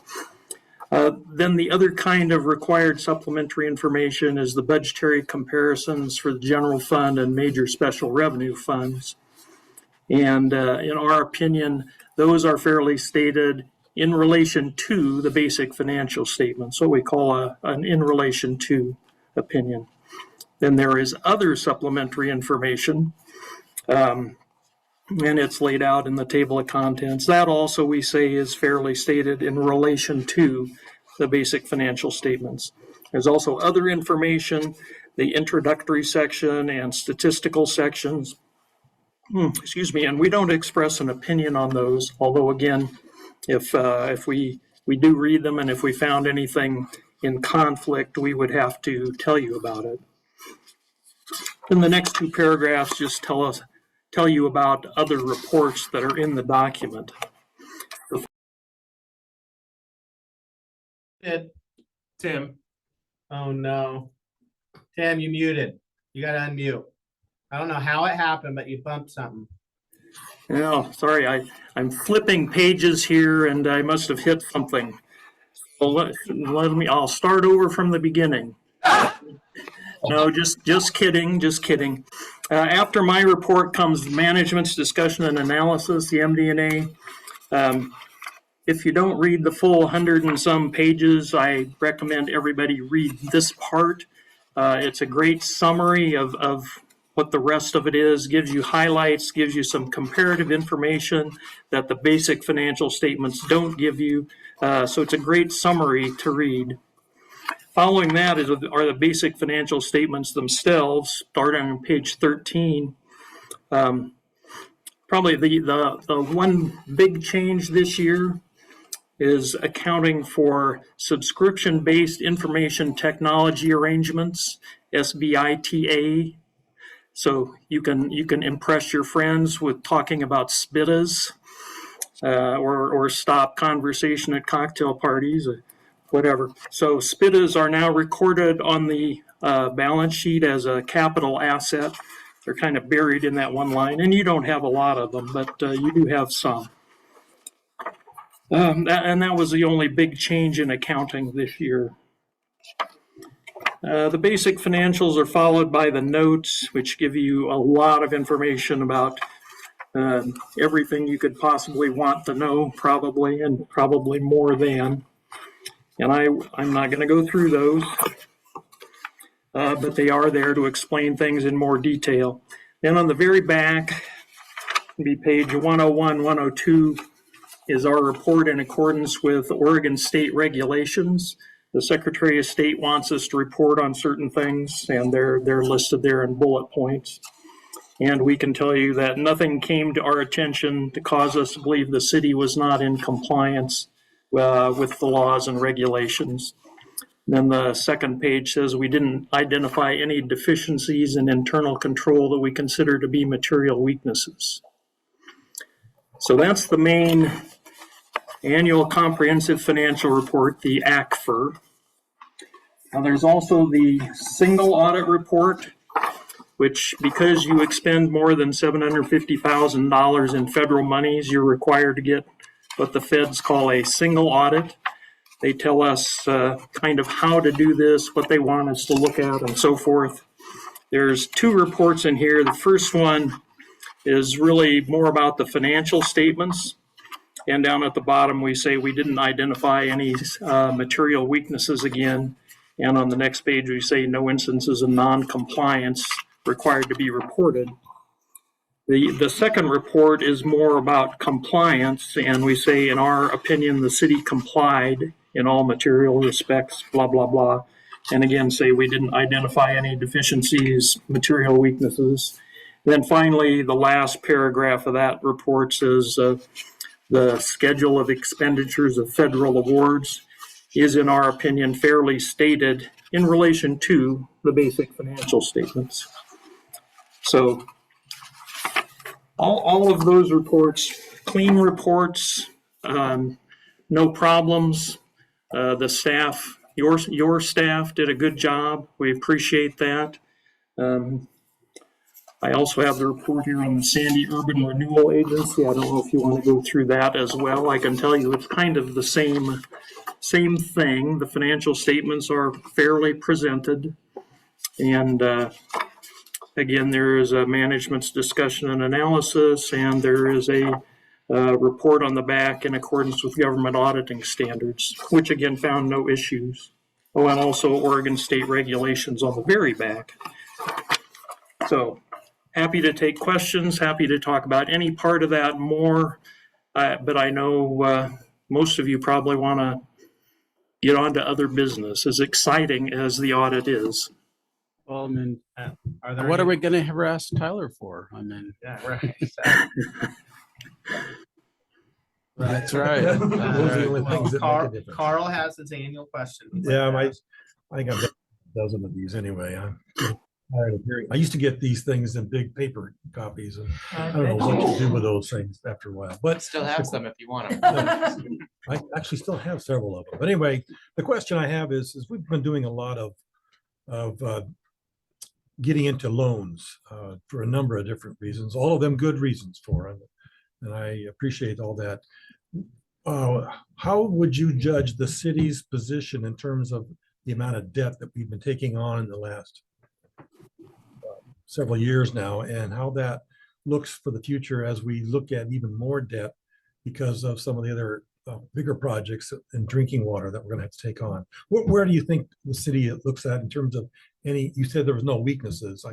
Then the other kind of required supplementary information is the budgetary comparisons for the general fund and major special revenue funds. And in our opinion, those are fairly stated in relation to the basic financial statement. So we call an in relation to opinion. Then there is other supplementary information, and it's laid out in the table of contents. That also we say is fairly stated in relation to the basic financial statements. There's also other information, the introductory section and statistical sections. And we don't express an opinion on those, although again, if we do read them and if we found anything in conflict, we would have to tell you about it. Then the next 2 paragraphs just tell you about other reports that are in the document. Tim. Oh no. Tim, you muted. You got to unmute. I don't know how it happened, but you bumped something. No, sorry, I'm flipping pages here and I must have hit something. So I'll start over from the beginning. No, just kidding. After my report comes management's discussion and analysis, the MD&A. If you don't read the full 100 and some pages, I recommend everybody read this part. It's a great summary of what the rest of it is, gives you highlights, gives you some comparative information that the basic financial statements don't give you. So it's a great summary to read. Following that are the basic financial statements themselves, starting on page 13. Probably the one big change this year is accounting for subscription-based information technology arrangements, SBITA. So you can impress your friends with talking about SBITAs, or stop conversation at cocktail parties, or whatever. So SBITAs are now recorded on the balance sheet as a capital asset. They're kind of buried in that one line, and you don't have a lot of them, but you do have some. That was the only big change in accounting this year. The basic financials are followed by the notes, which give you a lot of information about everything you could possibly want to know, probably, and probably more than. And I'm not going to go through those, but they are there to explain things in more detail. Then on the very back, be page 101, 102, is our report in accordance with Oregon state regulations. The Secretary of State wants us to report on certain things, and they're listed there in bullet points. And we can tell you that nothing came to our attention to cause us to believe the city was not in compliance with the laws and regulations. Then the second page says we didn't identify any deficiencies in internal control that we consider to be material weaknesses. So that's the main Annual Comprehensive Financial Report, the ACFR. Now there's also the Single Audit Report, which, because you expend more than $750,000 in federal monies, you're required to get what the feds call a single audit. They tell us kind of how to do this, what they want us to look at, and so forth. There's two reports in here. The first one is really more about the financial statements. And down at the bottom, we say we didn't identify any material weaknesses again. And on the next page, we say no instances of non-compliance required to be reported. The second report is more about compliance, and we say, in our opinion, the city complied in all material respects, blah, blah, blah. And again, say we didn't identify any deficiencies, material weaknesses. And then finally, the last paragraph of that report says, the schedule of expenditures of federal awards is, in our opinion, fairly stated in relation to the basic financial statements. So all of those reports, clean reports, no problems. The staff, your staff did a good job. We appreciate that. I also have the report here on the Sandy Urban Renewal Agency. I don't know if you want to go through that as well. I can tell you it's kind of the same thing. The financial statements are fairly presented. And again, there is a management's discussion and analysis, and there is a report on the back in accordance with government auditing standards, which again found no issues. Oh, and also Oregon state regulations on the very back. So, happy to take questions, happy to talk about any part of that more, but I know most of you probably want to get on to other business, as exciting as the audit is. Well, I mean, there what any- are we going to harass Tyler for? I mean, Yeah, right. that's right. Those are the only things that make a difference. Carl has his annual question. Yeah, I think I've got a dozen of these anyway. I'm tired of hearing. I used to get these things in big paper copies, and I don't know what to do with those things after a while. But Still have some if you want them. I actually still have several of them. But anyway, the question I have is we've been doing a lot of getting into loans for a number of different reasons, all of them good reasons for it, and I appreciate all that. How would you judge the city's position in terms of the amount of debt that we've been taking on in the last several years now, and how that looks for the future as we look at even more debt because of some of the other bigger projects in drinking water that we're going to have to take on? Where do you think the city looks at in terms of any? You said there was no weaknesses.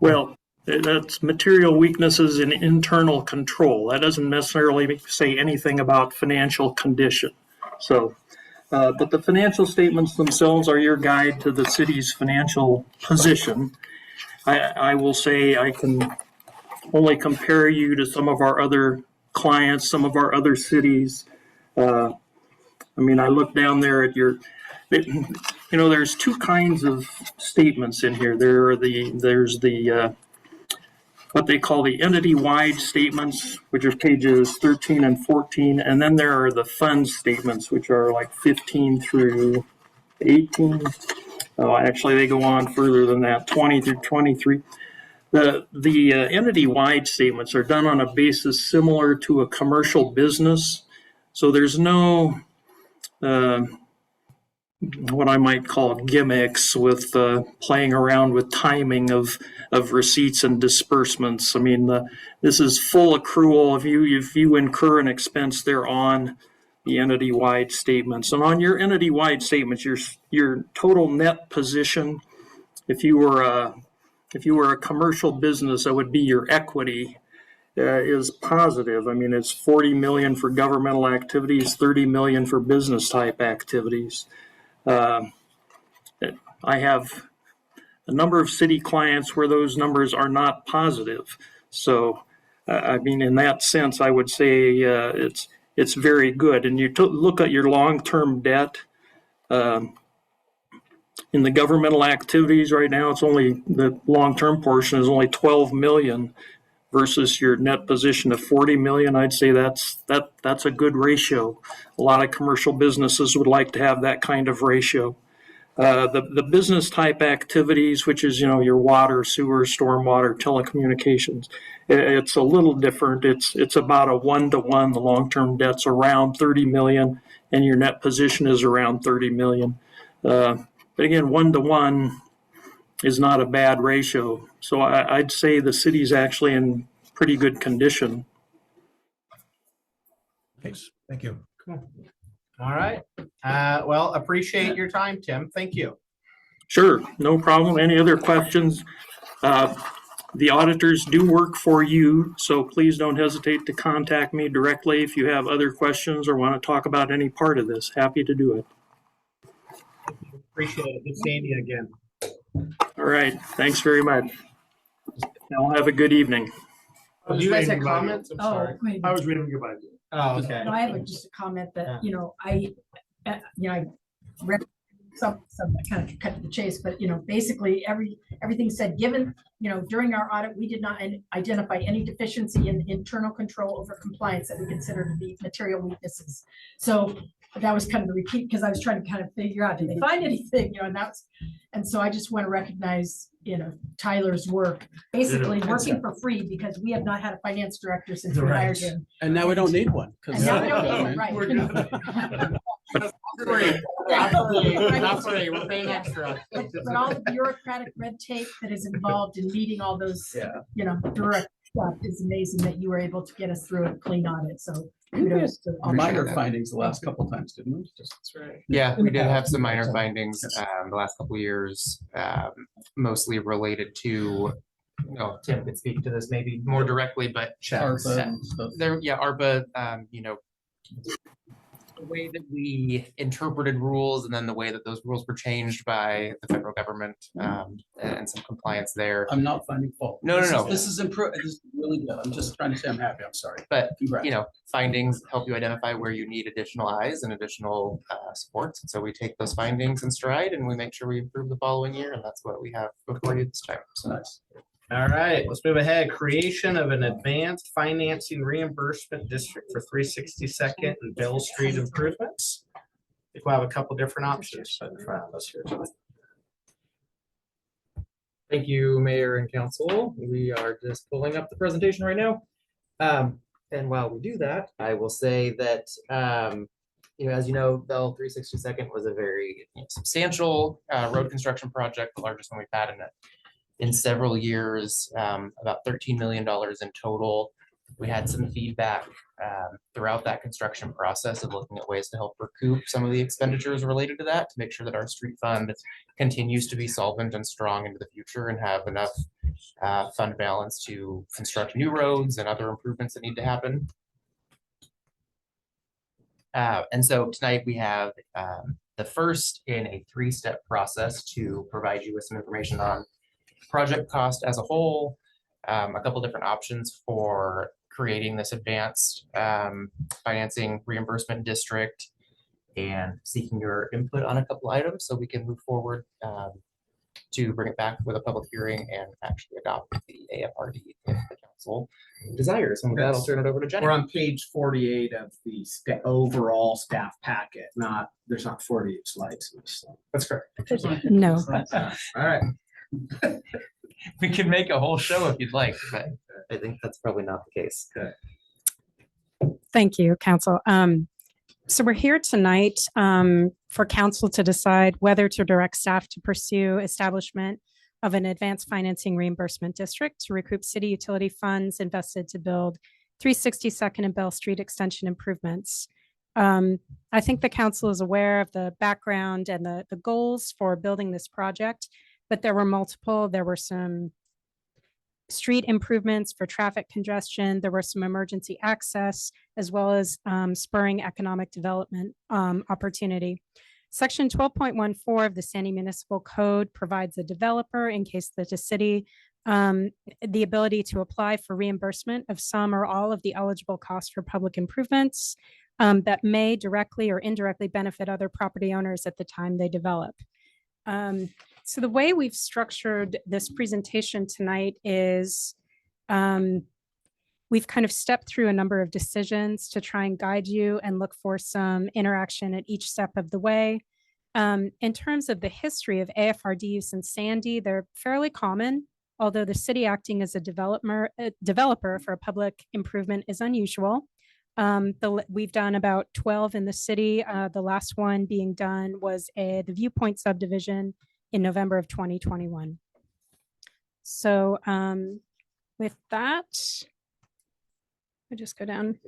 Well, that's material weaknesses in internal control. That doesn't necessarily say anything about financial condition. So, but the financial statements themselves are your guide to the city's financial position. I will say I can only compare you to some of our other clients, some of our other cities. I mean, I look down there at your, there's two kinds of statements in here. There's the what they call the entity-wide statements, which are pages 13 and 14, and then there are the fund statements, which are like 15 through 18. Oh, actually, they go on further than that, 20 through 23. The entity-wide statements are done on a basis similar to a commercial business, so there's no what I might call gimmicks with playing around with timing of receipts and disbursements. I mean, this is full accrual. If you incur an expense, they're on the entity-wide statements. And on your entity-wide statements, your total net position, if you were a commercial business, that would be your equity, is positive. I mean, it's 40 million for governmental activities, 30 million for business type activities. I have a number of city clients where those numbers are not positive. So, I mean, in that sense, I would say it's very good. And you look at your long-term debt. In the governmental activities right now, it's only the long-term portion is only 12 million versus your net position of 40 million. I'd say that's a good ratio. A lot of commercial businesses would like to have that kind of ratio. The business type activities, which is, your water, sewer, stormwater, telecommunications, it's a little different. It's about a 1-to-1. The long-term debt's around 30 million and your net position is around 30 million. But again, 1-to-1 is not a bad ratio. So I'd say the city's actually in pretty good condition. Thanks. Thank you. Cool. All right. Well, appreciate your time, Tim. Thank you. Sure, no problem. Any other questions? The auditors do work for you, so please don't hesitate to contact me directly if you have other questions or want to talk about any part of this. Happy to do it. Appreciate it. Good seeing you again. All right, thanks very much. Now have a good evening. Do you guys have comments? I'm Oh, sorry. wait. I was reading goodbye. Oh, okay. No, I have just a comment that, I read some kind of cut to the chase, but, basically everything said, given, during our audit, we did not identify any deficiency in internal control over compliance that we consider to be material weaknesses. So that was kind of the repeat, because I was trying to kind of figure out, did they find anything, and so I just want to recognize, Tyler's work, basically working for free, because we have not had a finance director since we hired him. And now we don't need one. And now we don't need one, right? That's free. We're paying extra. But all the bureaucratic red tape that is involved in meeting all those, direct stuff is amazing that you were able to get us through a clean audit. So kudos to all. Minor findings the last couple of times, didn't we? That's right. Yeah, we did have some minor findings the last couple of years, mostly related to, Tim could speak to this maybe more directly, but Checks and stuff. ARPA, the way that we interpreted rules and then the way that those rules were changed by the federal government, and some compliance there. I'm not finding fault. No. This is improved. This is really good. I'm just trying to say I'm happy. I'm sorry. But, Congrats. findings help you identify where you need additional eyes and additional supports. And so we take those findings in stride and we make sure we improve the following year. And that's what we have before you this time. So nice. All right, let's move ahead. Creation of an advanced financing reimbursement district for 362nd and Bell Street improvements. I think we'll have a couple different options in front of us here tonight. Thank you, Mayor and Council. We are just pulling up the presentation right now. And while we do that, I will say that, as you know, Bell 362nd was a very substantial road construction project, the largest one we've had in several years, about $13 million in total. We had some feedback throughout that construction process of looking at ways to help recoup some of the expenditures related to that, to make sure that our street fund continues to be solvent and strong into the future and have enough fund balance to construct new roads and other improvements that need to happen. And so tonight we have the first in a 3-step process to provide you with some information on project cost as a whole, a couple different options for creating this advanced financing reimbursement district, and seeking your input on a couple items so we can move forward to bring it back with a public hearing and actually adopt the AFRD if the council desires. And with that, I'll turn it over to Jenny. We're on page 48 of the overall staff packet, there's not 48 slides in this. That's correct. No. All right. We can make a whole show if you'd like, but I think that's probably not the case. Thank you, Council. So we're here tonight for Council to decide whether to direct staff to pursue establishment of an advanced financing reimbursement district to recoup city utility funds invested to build 362nd and Bell Street extension improvements. I think the Council is aware of the background and the goals for building this project, but there were multiple. There were some street improvements for traffic congestion. There were some emergency access, as well as spurring economic development opportunity. Section 12.14 of the Sandy Municipal Code provides a developer, in case that the city, the ability to apply for reimbursement of some or all of the eligible costs for public improvements that may directly or indirectly benefit other property owners at the time they develop. So the way we've structured this presentation tonight is we've kind of stepped through a number of decisions to try and guide you and look for some interaction at each step of the way. In terms of the history of AFRD use in Sandy, they're fairly common, although the city acting as a developer for a public improvement is unusual. We've done about 12 in the city. The last one being done was the Viewpoint subdivision in November of 2021. So with that, I just go down.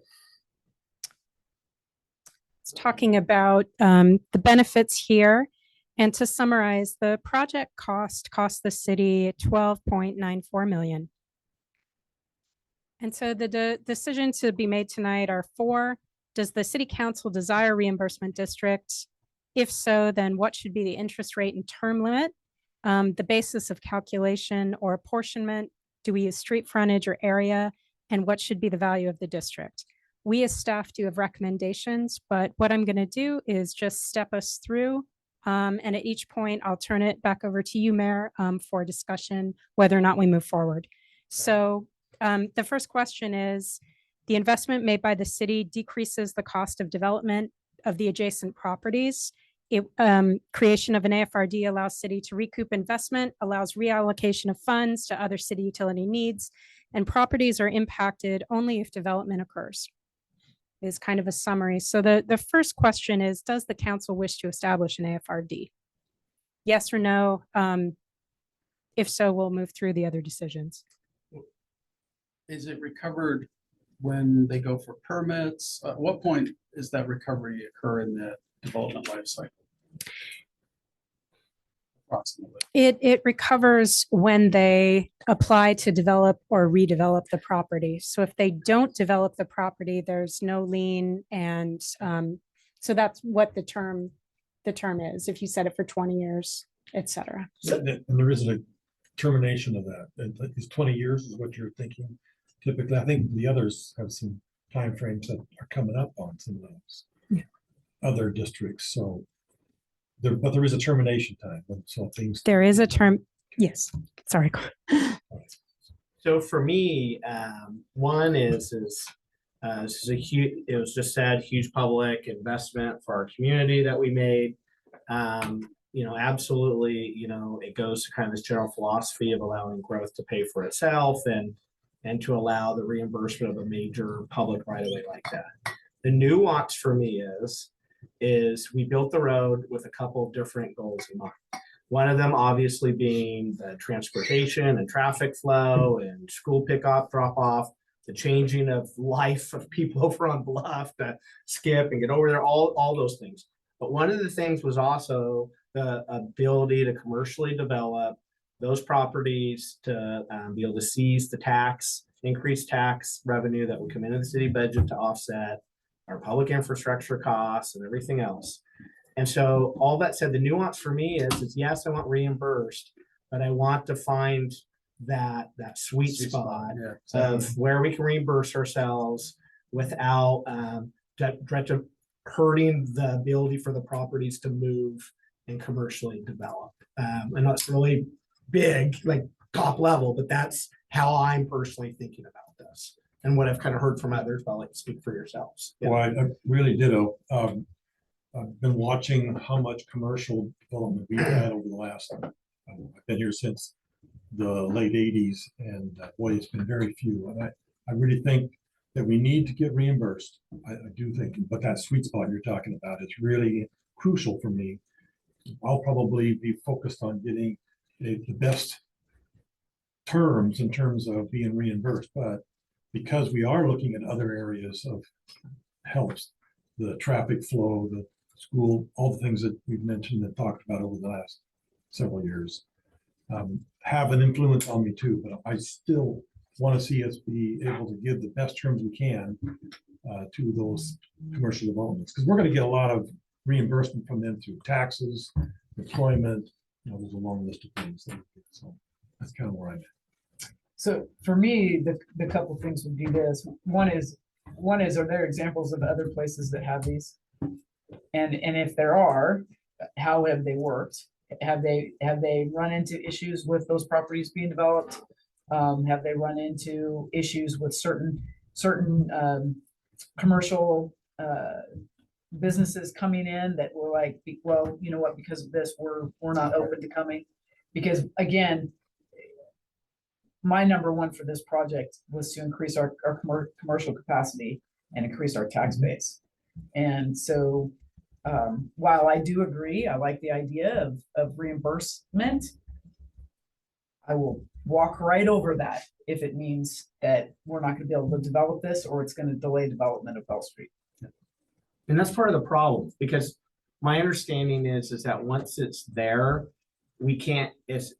It's talking about the benefits here. And to summarize, the project cost the city $12.94 million. And so the decision to be made tonight are 4. Does the city council desire reimbursement district? If so, then what should be the interest rate and term limit? The basis of calculation or apportionment? Do we use street frontage or area? And what should be the value of the district? We as staff do have recommendations, but what I'm going to do is just step us through. And at each point, I'll turn it back over to you, Mayor, for discussion, whether or not we move forward. So the first question is, the investment made by the city decreases the cost of development of the adjacent properties. Creation of an AFRD allows city to recoup investment, allows reallocation of funds to other city utility needs, and properties are impacted only if development occurs, is kind of a summary. So the first question is, does the council wish to establish an AFRD? Yes or no? If so, we'll move through the other decisions. Is it recovered when they go for permits? At what point is that recovery occur in the development life cycle? Approximately. It recovers when they apply to develop or redevelop the property. So if they don't develop the property, there's no lien. And so that's what the term is, if you set it for 20 years, et cetera. And there is a termination of that. And is 20 years is what you're thinking? Typically, I think the others have some timeframes that are coming up on some of those other districts. So but there is a termination time. So things. There is a term. Yes. Sorry. So for me, one is this is a huge, it was just said, huge public investment for our community that we made. Absolutely, it goes to kind of this general philosophy of allowing growth to pay for itself and to allow the reimbursement of a major public right of way like that. The nuance for me is we built the road with a couple of different goals in mind. One of them obviously being the transportation and traffic flow and school pickup, drop off, the changing of life of people over on Bluff to skip and get over there, all those things. But one of the things was also the ability to commercially develop those properties to be able to seize the increased tax revenue that would come into the city budget to offset our public infrastructure costs and everything else. And so all that said, the nuance for me is yes, I want reimbursed, but I want to find that sweet spot of where we can reimburse ourselves without hurting the ability for the properties to move and commercially develop. And that's really big, like top level, but that's how I'm personally thinking about this and what I've kind of heard from others. But I'll let you speak for yourselves. Well, I really ditto. I've been watching how much commercial development we've had over the last, I've been here since the late 80s, and boy, it's been very few. And I really think that we need to get reimbursed. I do think, but that sweet spot you're talking about is really crucial for me. I'll probably be focused on getting the best terms in terms of being reimbursed, but because we are looking at other areas of helps, the traffic flow, the school, all the things that we've mentioned and talked about over the last several years, have an influence on me too. But I still want to see us be able to give the best terms we can to those commercial developments, because we're going to get a lot of reimbursement from them through taxes, employment. There's a long list of things. So that's kind of where I'm at. So for me, the couple things would be this. One is, are there examples of other places that have these? And if there are, how have they worked? Have they run into issues with those properties being developed? Have they run into issues with certain commercial businesses coming in that were like, well, you know what, because of this, we're not open to coming? Because again, my number one for this project was to increase our commercial capacity and increase our tax base. And so while I do agree, I like the idea of reimbursement, I will walk right over that if it means that we're not going to be able to develop this, or it's going to delay development of Bell Street. And that's part of the problem, because my understanding is that once it's there, we can't, it's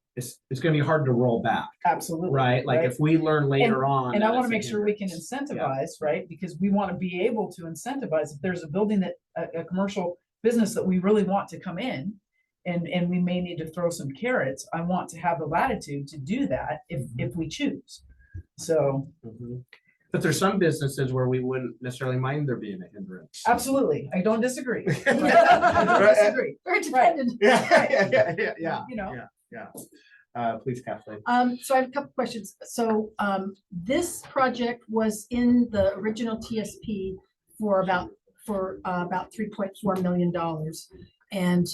going to be hard to roll back. Absolutely. Right? Like if we learn later on. And I want to make sure we can incentivize, right? Because we want to be able to incentivize if there's a building that a commercial business that we really want to come in, and we may need to throw some carrots. I want to have the latitude to do that if we choose. So. But there's some businesses where we wouldn't necessarily mind there being a hindrance. Absolutely. I don't disagree. I don't disagree. Very dependent. Yeah. Please, Kathleen. So I have a couple questions. So this project was in the original TSP for about $3.4 million. And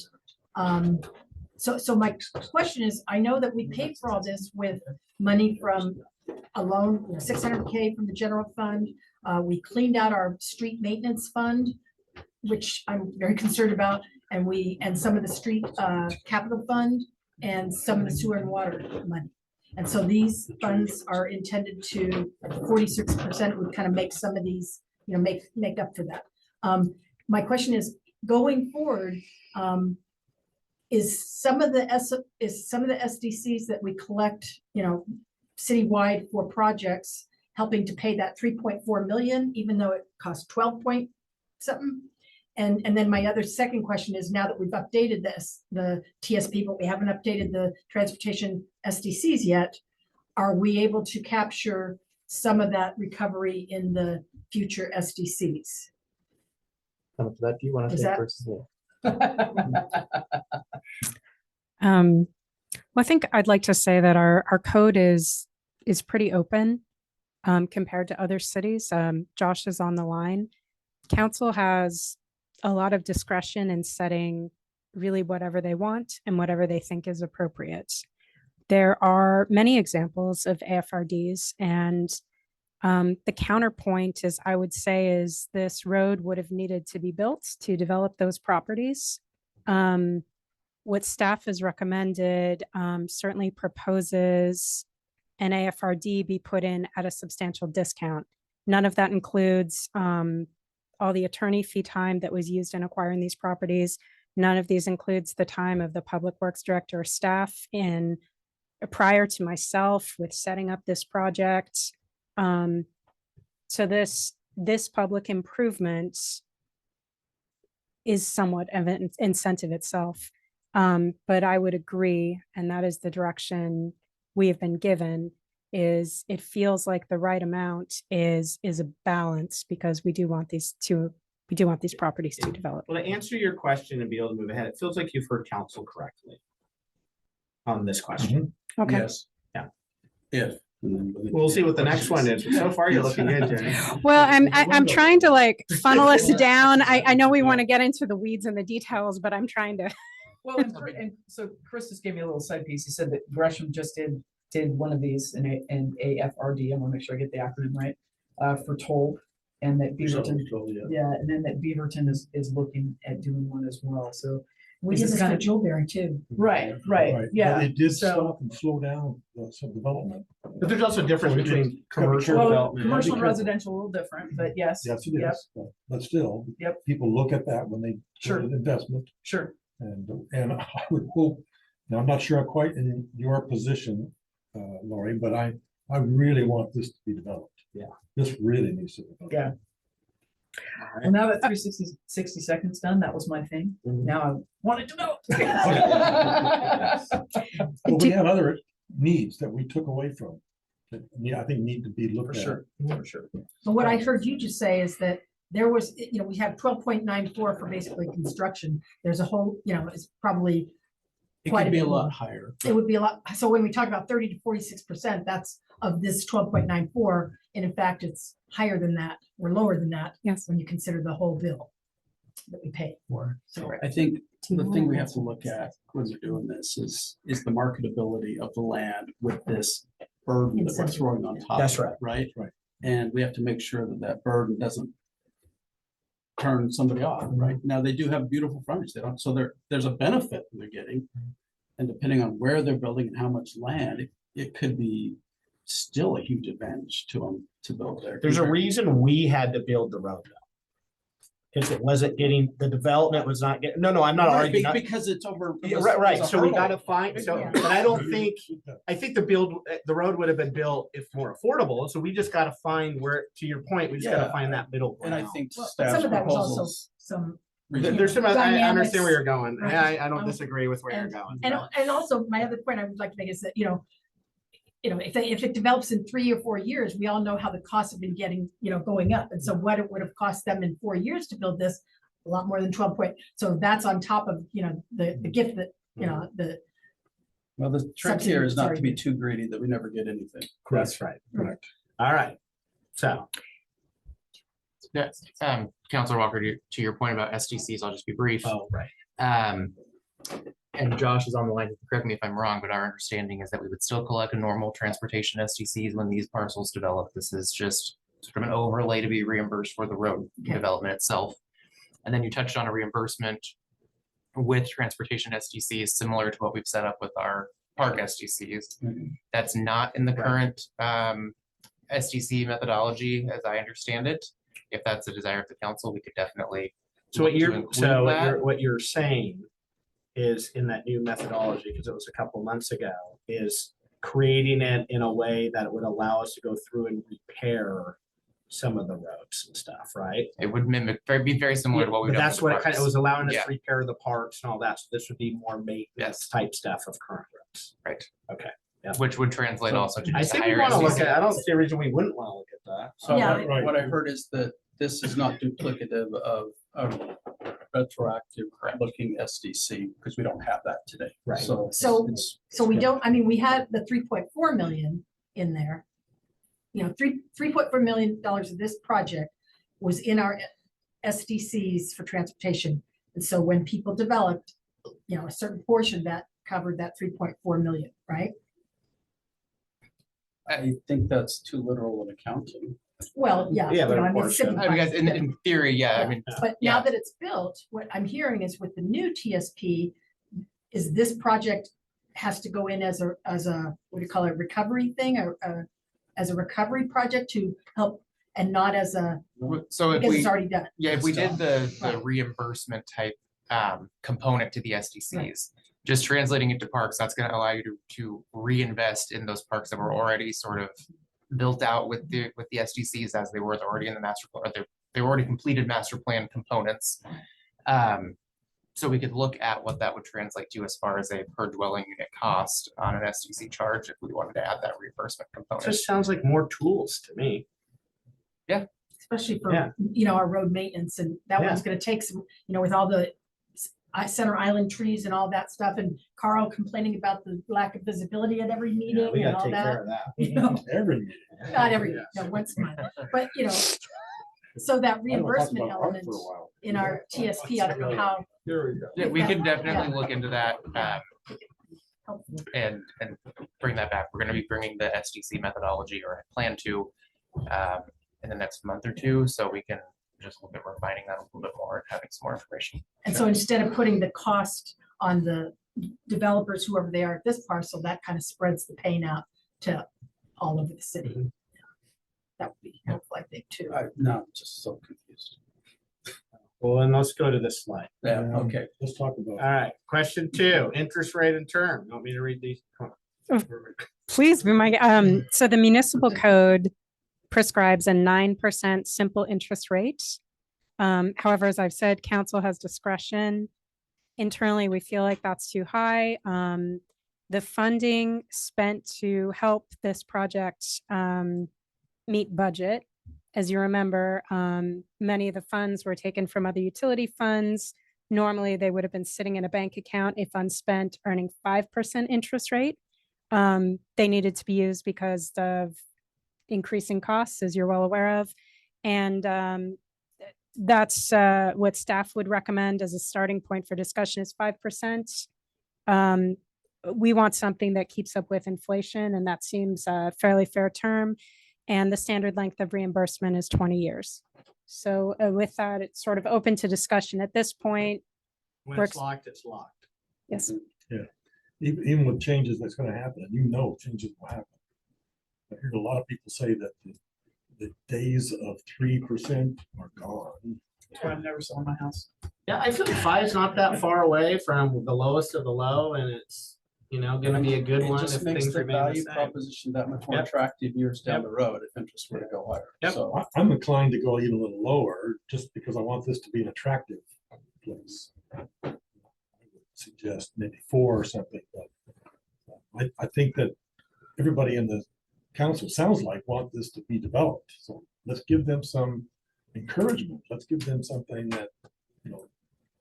so my question is, I know that we paid for all this with money from a loan, $600K from the general fund. We cleaned out our street maintenance fund, which I'm very concerned about, and some of the street capital fund, and some of the sewer and water money. And so these funds are intended to, 46% would kind of make some of these, make up for that. My question is, going forward, is some of the SDCs that we collect, citywide for projects helping to pay that 3.4 million, even though it costs 12 point something? And then my other second question is, now that we've updated the TSP, but we haven't updated the transportation SDCs yet, are we able to capture some of that recovery in the future SDCs? Come to that. Do you want to Is take that- first? Well, I think I'd like to say that our code is pretty open compared to other cities. Josh is on the line. Council has a lot of discretion in setting really whatever they want and whatever they think is appropriate. There are many examples of AFRDs, and the counterpoint is, I would say, is this road would have needed to be built to develop those properties. What staff has recommended certainly proposes and AFRD be put in at a substantial discount. None of that includes all the attorney fee time that was used in acquiring these properties. None of these includes the time of the Public Works Director or staff in prior to myself with setting up this project. So this public improvement is somewhat of an incentive itself. But I would agree, and that is the direction we have been given, is it feels like the right amount is a balance, because we do want these properties to develop. Well, to answer your question and be able to move ahead, it feels like you've heard council correctly on this question. Okay. Yes. Yeah. If. We'll see what the next one is. But so far, you're looking good, Jenny. Well, I'm trying to like funnel us down. I know we want to get into the weeds and the details, but I'm trying to. Well, and so Chris just gave me a little side piece. He said that Gresham just did one of these in AFRD. I want to make sure I get the acronym right, for toll, and that Beaverton, yeah, and then that Beaverton is looking at doing one as well. So We is did this this for kinda- Jewelberry too. Right, But yeah. It did So- stop and slow down some development. But there's also a difference between commercial Well, development. commercial and Because- residential, a little different, but yes. Yes, it Yep. is. But still, Yep. people look at that when they Sure. do an investment. Sure. And I would hope, now I'm not sure I'm quite in your position, Lori, but I really want this to be developed. Yeah. This really needs to be developed. Yeah. Well, now that 60 seconds done, that was my thing. Now I want it developed. But we have other needs that we took away from, that I think need to be looked For at. sure, for sure. So what I heard you just say is that there was, we have 12.94 for basically construction. There's a whole, it's probably It quite could a be a bit lot more. higher. It would be a lot. So when we talk about 30 to 46%, that's of this 12.94. And in fact, it's higher than that or lower than that. Yes. When you consider the whole bill that we paid for. So I think the thing we have to look at when we're doing this is the marketability of the land with this burden that we're Incentive. throwing on top. That's of it, right. Right? Right. And we have to make sure that that burden doesn't turn somebody off, right? Now, they do have beautiful frontage. They don't, so there's a benefit they're getting. And depending on where they're building and how much land, it could be still a huge advantage to them to build there. There's a reason we had to build the road though. Because it wasn't getting, the development was not getting, no, I'm not Right, arguing. because it's over. Yeah, there's right, a so we hurdle. gotta find, so, Yeah. but I think the road would have been built if more affordable, so we just gotta find where, to your point, we just gotta Yeah. find that middle And I ground. think Well, staff's some of that was also proposals. some. There's some, I dynamics, understand where you're going, right. I don't disagree with where you're going. And also my other point I would like to make is that, if it develops in 3 or 4 years, we all know how the costs have been getting, going up. And so what it would have cost them in 4 years to build this, a lot more than 12 point. So that's on top of, the gift that, the. Well, the trick here is not to be Subsidy, too greedy that we never get anything. That's right, correct. All right, so. Yes, Counselor Walker, to your point about SDCs, I'll just be brief. Oh, right. And Josh is on the line, correct me if I'm wrong, but our understanding is that we would still collect a normal transportation SDCs when these parcels develop. This is just sort of an overlay to be reimbursed for the road development itself. And then you touched on a reimbursement with transportation SDCs, similar to what we've set up with our park SDCs. That's not in the current SDC methodology, as I understand it. If that's a desire of the council, we could definitely. So what look to you're, include so that. what you're saying is in that new methodology, because it was a couple months ago, is creating it in a way that it would allow us to go through and repair some of the roads and stuff, right? It would be very similar to what we've But done. that's with what it kind of, parks. it was allowing us Yeah. to repair the parks and all that, so this would be more maintenance Yes. type stuff of current roads. Right. Okay. Yeah. Which would translate So, also to I just think we higher want to look SDC. at, I don't see a reason we wouldn't want to look at that. So Yeah. what I heard is that this is not duplicative of a retroactive looking SDC, because we don't have that today. Right. So. So, it's- so we don't, we had the 3.4 million in there. $3.4 million of this project was in our SDCs for transportation. And so when people developed, a certain portion that covered that 3.4 million, right? I think that's too literal in accounting. Well, yeah. Yeah, but of it's course, simplified. I guess in theory, yeah, I mean, But now that it's built, what I'm hearing is with the new TSP, is this project has to go in as a, what do you call it, recovery thing, or as a recovery project to help, and not as a, So if because we, it's already done. yeah, if we did the Right. reimbursement type component to the SDCs, just translating it to parks, that's gonna allow you to reinvest in those parks that were already sort of built out with the SDCs as they were already in the master plan, or they already completed master plan components. So we could look at what that would translate to as far as a per dwelling unit cost on an SDC charge if we wanted to add that reimbursement component. Just sounds like more tools to me. Yeah. Especially Yeah. for, you know, our road maintenance, and that one's gonna take some, you know, with all the center island trees and all that stuff, and Carl complaining about the lack of visibility at every meeting We and gotta all take care of that. that. You know, Every meeting. not every, no, once a month, but you know, so that reimbursement element in our TSP, I don't know how. Yeah, we could definitely Yeah. look into that and bring that back. We're gonna be bringing the SDC methodology, or plan to, in the next month or two, so we can just look at refining that a little bit more and having some more information. And so instead of putting the cost on the developers, whoever they are at this parcel, that kind of spreads the pain out to all over the city. That would be helpful, I think, too. No, I'm just so confused. Well, then let's go to this slide. Yeah, okay. Let's talk about. All right, question 2, interest rate and term. You want me to read these? Come on. Please remind, so the municipal code prescribes a 9% simple interest rate. However, as I've said, council has discretion. Internally, we feel like that's too high. The funding spent to help this project meet budget. As you remember, many of the funds were taken from other utility funds. Normally, they would have been sitting in a bank account if unspent, earning 5% interest rate. They needed to be used because of increasing costs, as you're well aware of. And that's what staff would recommend as a starting point for discussion is 5%. We want something that keeps up with inflation, and that seems a fairly fair term. And the standard length of reimbursement is 20 years. So with that, it's sort of open to discussion at this point. When Works. it's locked, it's locked. Yes. Yeah, even with changes that's gonna happen, you know, changes will happen. I heard a lot of people say that the days of 3% are gone. That's why I've never sold my house. Yeah, I feel like 5's not that far away from the lowest of the low, and it's, you know, gonna be a good It one just if makes things the remain the value same. proposition that much more Yep. attractive years down Yep. the road if interest were to go higher. Yep. So I'm inclined to go even a little lower, just because I want this to be an attractive place. I would suggest maybe 4 or something, but I think that everybody in the council sounds like want this to be developed. So let's give them some encouragement. Let's give them something that, you know,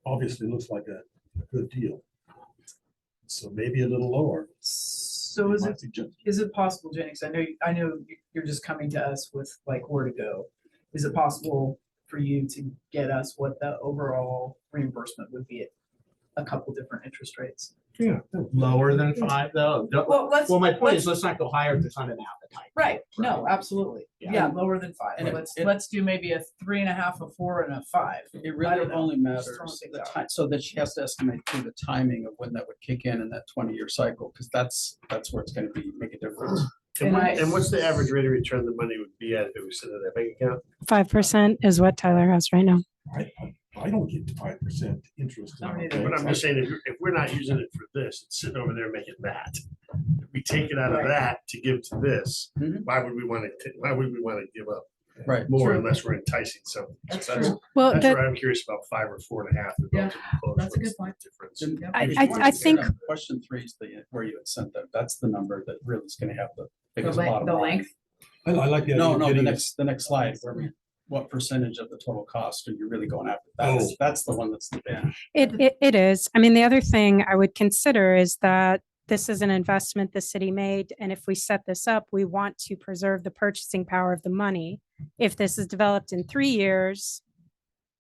obviously looks like a good deal. So maybe a little lower. So is it possible, Jenny, 'cause I know you're just coming to us with like where to go. Is it possible for you to get us what the overall reimbursement would be at a couple different interest rates? Yeah, lower than 5 though. Well, my point is, let's not go higher if there's not an appetite. Right, no, absolutely. Yeah. Yeah, lower than 5. And Let's do maybe a 3.5, a 4, and a 5. it I really don't know, only just throwing matters things the out. time, so that she has to estimate through the timing of when that would kick in that 20-year cycle, because that's where it's gonna make a difference. And what's the average rate of return the money would be at if it was sitting in that bank account? 5% is what Tyler has right now. I don't get 5% interest. in our But I'm banks. just saying, if we're not using it for this, it's sitting over there making that. If we take it out of that to give to this, why would we want to give up Right. more True. unless we're enticing something? That's That's true. Well, that's that- where I'm curious about 5 or 4.5. Yeah, that's a good point. Difference. I think- Question 3 is where you had sent them. That's the number that really is gonna have the The biggest length, bottom the line. length. I like the idea of No, the getting next slide, what percentage of the total cost are you really going after? That's the one that's the big. It is. I mean, the other thing I would consider is that this is an investment the city made, and if we set this up, we want to preserve the purchasing power of the money. If this is developed in 3 years,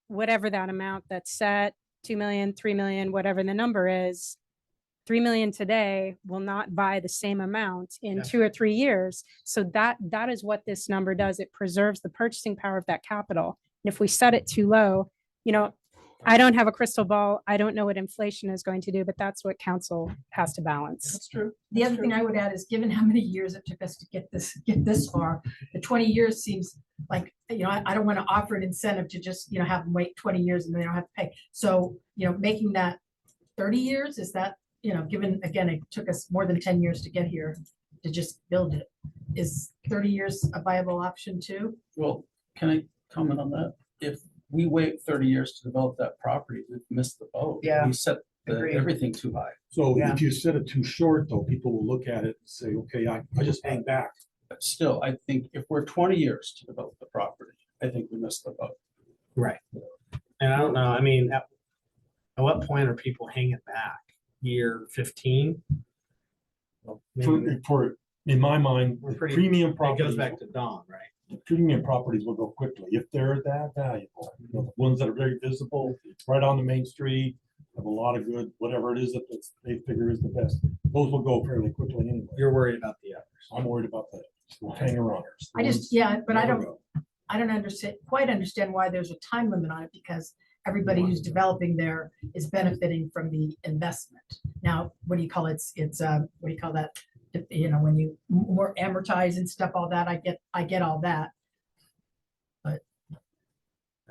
whatever that amount that's set, 2 million, 3 million, whatever the number is, 3 million today will not buy the same amount in 2 or 3 years. So that is what this number does. It preserves the purchasing power of that capital. And if we set it too low, you know, I don't have a crystal ball. I don't know what inflation is going to do, but that's what council has to balance. That's true. The other thing I would add is, given how many years it took us to get this far, the 20 years seems like, I don't want to offer an incentive to just, have them wait 20 years and they don't have to pay. So, making that 30 years, is that, given, again, it took us more than 10 years to get here to just build it. Is 30 years a viable option too? Well, can I comment on that? If we wait 30 years to develop that property, we've missed the boat. Yeah, We set agreed. everything too high. So Yeah. if you set it too short, though, people will look at it and say, okay, I just hang back. But still, I think if we're 20 years to develop the property, I think we missed the boat. Right. And I don't know, I mean, at what point are people hanging back? Year 15? Well, maybe In my mind, we're pretty- premium It properties. goes back to Dawn, right? Premium properties will go quickly if they're that valuable. The ones that are very visible, right on the main street, have a lot of good, whatever it is that they figure is the best. Those will go fairly quickly anyway. You're worried about the others. I'm worried about the hanger-oners. I just, but I Never don't quite understand why there's a time limit on it, because everybody who's developing there is benefiting from the investment. Now, what do you call it? It's what do you call that? When you more amortize and stuff, all that, I get all that. But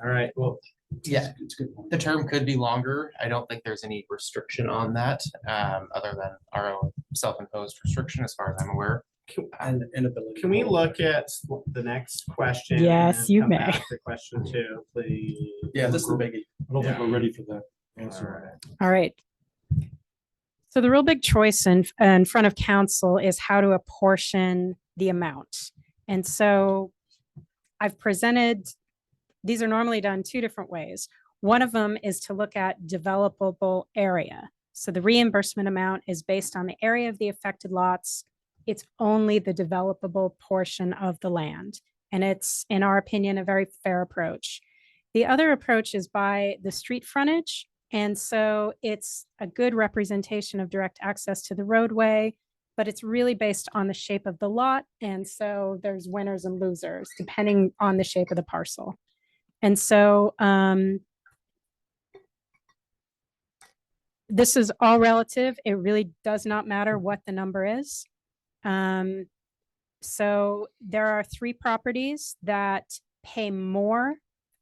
All right, well, Yeah, It's good. the term could be longer. I don't think there's any restriction on that, other than our own self-imposed restriction, as far as I'm aware. And inability. can we look at the next question? Yes, and you come may. back to question 2, please? Yeah, this is the biggie. I don't think Yeah. we're ready for that All answer. right. All right. So the real big choice in front of council is how to apportion the amount. And so I've presented, these are normally done 2 different ways. One of them is to look at developable area. So the reimbursement amount is based on the area of the affected lots. It's only the developable portion of the land. And it's, in our opinion, a very fair approach. The other approach is by the street frontage. And so it's a good representation of direct access to the roadway, but it's really based on the shape of the lot. And so there's winners and losers depending on the shape of the parcel. And so this is all relative. It really does not matter what the number is. So there are 3 properties that pay more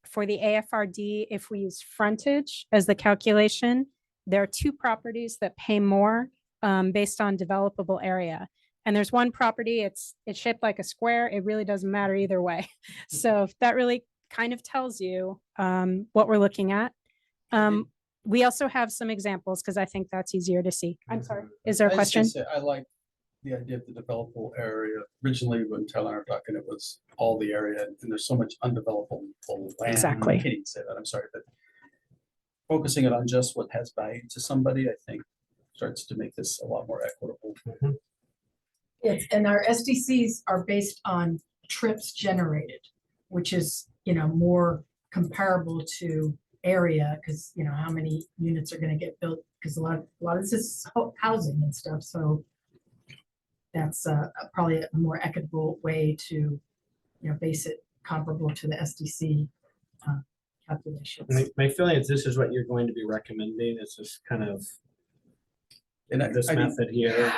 for the AFRD if we use frontage as the calculation. There are 2 properties that pay more based on developable area. And there's one property, it's shaped like a square. It really doesn't matter either way. So that really kind of tells you what we're looking at. We also have some examples because I think that's easier to see. I'm sorry, is there a I was gonna question? say, I like the idea of the developable area. Originally, when Taylor and I were talking, it was all the area, and there's so much undevelopable land. Exactly. I can't even say that, I'm sorry, but focusing it on just what has value to somebody, I think, starts to make this a lot more equitable. Yes, and our SDCs are based on trips generated, which is, more comparable to area, because, how many units are going to get built, because a lot of this is housing and stuff. So that's probably a more equitable way to, base it comparable to the SDC calculations. My feeling is this is what you're going to be recommending. It's just kind of this I mean, method here.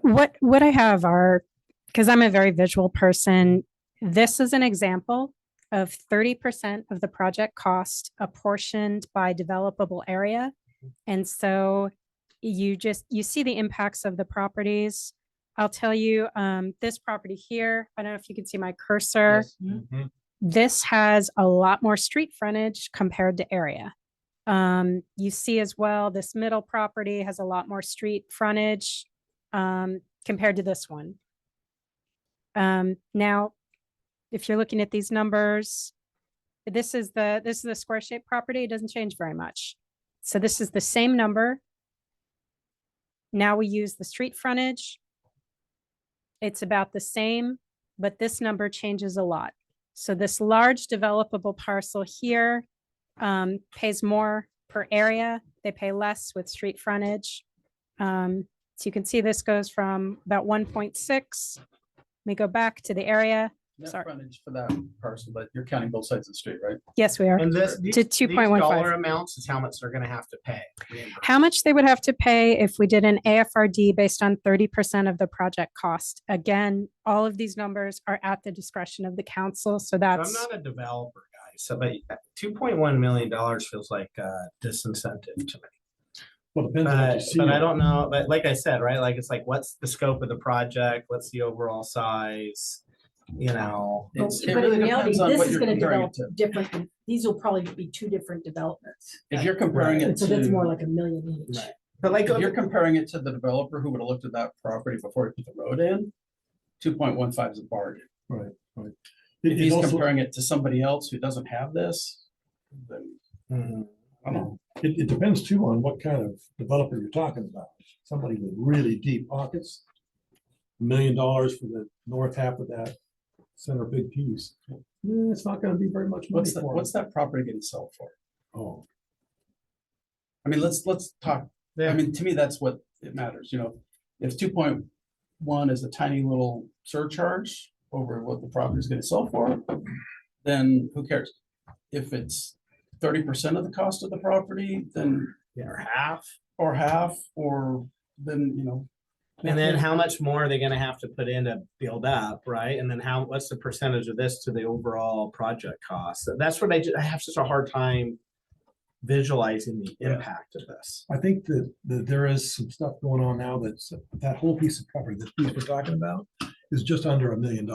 What I have are, because I'm a very visual person, this is an example of 30% of the project cost apportioned by developable area. And so you see the impacts of the properties. I'll tell you, this property here, I don't know if you can see my cursor. This has a lot more street frontage compared to area. You see as well, this middle property has a lot more street frontage compared to this one. Now, if you're looking at these numbers, this is the square shaped property. It doesn't change very much. So this is the same number. Now we use the street frontage. It's about the same, but this number changes a lot. So this large developable parcel here pays more per area. They pay less with street frontage. So you can see this goes from about 1.6. We go back to the area. Net Sorry. frontage for that parcel, but you're counting both sides of the street, right? Yes, we are. And this, To these 2.15. dollar amounts is how much they're gonna have to pay. How much they would have to pay if we did an AFRD based on 30% of the project cost. Again, all of these numbers are at the discretion of the council, so So I'm that's, not a developer, guys, so but $2.1 million feels like a disincentive to me. Well, it depends on what you see. But I don't know, but like I said, right, like, it's like, what's the scope of the project? What's the overall size? You know, But It but really in reality, depends on this what is you're gonna comparing develop it different, these will probably be two different developments. If you're comparing And it so that's more to, like $1 million each. but like, if you're comparing it to the developer who would have looked at that property before he put the road in, 2.15 is a bargain. Right, right. If It he's also- comparing it to somebody else who doesn't have this, then I don't know. It depends too on what kind of developer you're talking about. Somebody with really deep pockets, $1 million for the north half of that center big piece. It's not gonna be very much money for What's that property getting sold for? Oh, I mean, let's talk, I mean, to me, that's what it matters, you know, if 2.1 is a tiny little surcharge over what the property is gonna sell for, then who cares? If it's 30% of the cost of the property, then. or half. Or then, you know. And then how much more are they gonna have to put in to build up, right? And then what's the percentage of this to the overall project cost? That's what I have such a hard time visualizing the impact of this. I think that there is some stuff going on now that's, that whole piece of property, this piece we're talking about, is just under $1 million.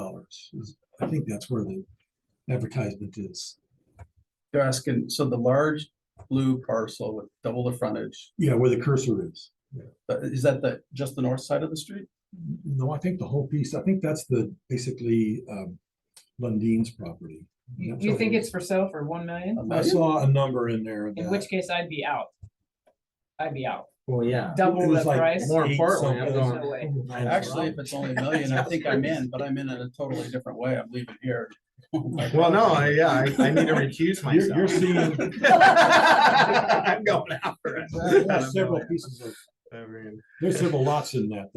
I think that's where the advertisement is. They're asking, so the large blue parcel with double the frontage, Yeah, where the cursor is. is that just the north side of the street? No, I think the whole piece, I think that's basically Lundine's property. That's You what think it it's for sale for 1 million? is. I saw a number in there. In that- which case I'd be out. I'd be out. Well, yeah. Double It was the like price. More eight importantly, I'm something. going- No way. Actually, if it's only $1 million, I think I'm in, but I'm in a totally different way. I'm leaving here. Well, no, I need to recuse myself. You're seeing. I'm going out for it. There's several pieces of, there's several lots in that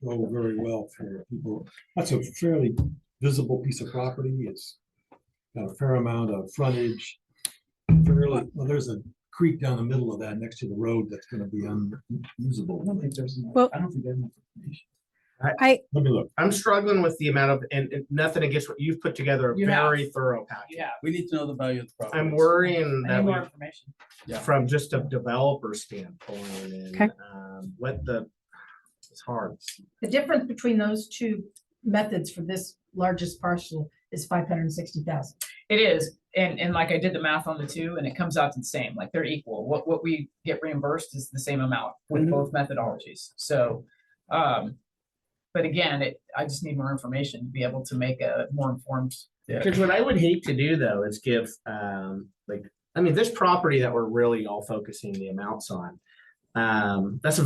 will go very well for people. That's a fairly visible piece of property. It's got a fair amount of frontage. Fairly, well, there's a creek down the middle of that next to the road that's gonna be unusable. I don't think there's enough. Well- I don't think there's enough information. I, Let me look. I'm struggling with the amount of, and nothing against what you've put together, a You have. very thorough package. Yeah. We need to know the value of the property. I'm worrying I that need we, more information. Yeah. from just a developer standpoint and Okay. it's hard. The difference between those two methods for this largest parcel is 560,000. It is, and like I did the math on the two, and it comes out to the same, like they're equal. What we get reimbursed is the same amount with both methodologies, so. But again, I just need more information to be able to make a more informed. Because what I would hate to do though is give, this property that we're really all focusing the amounts on. That's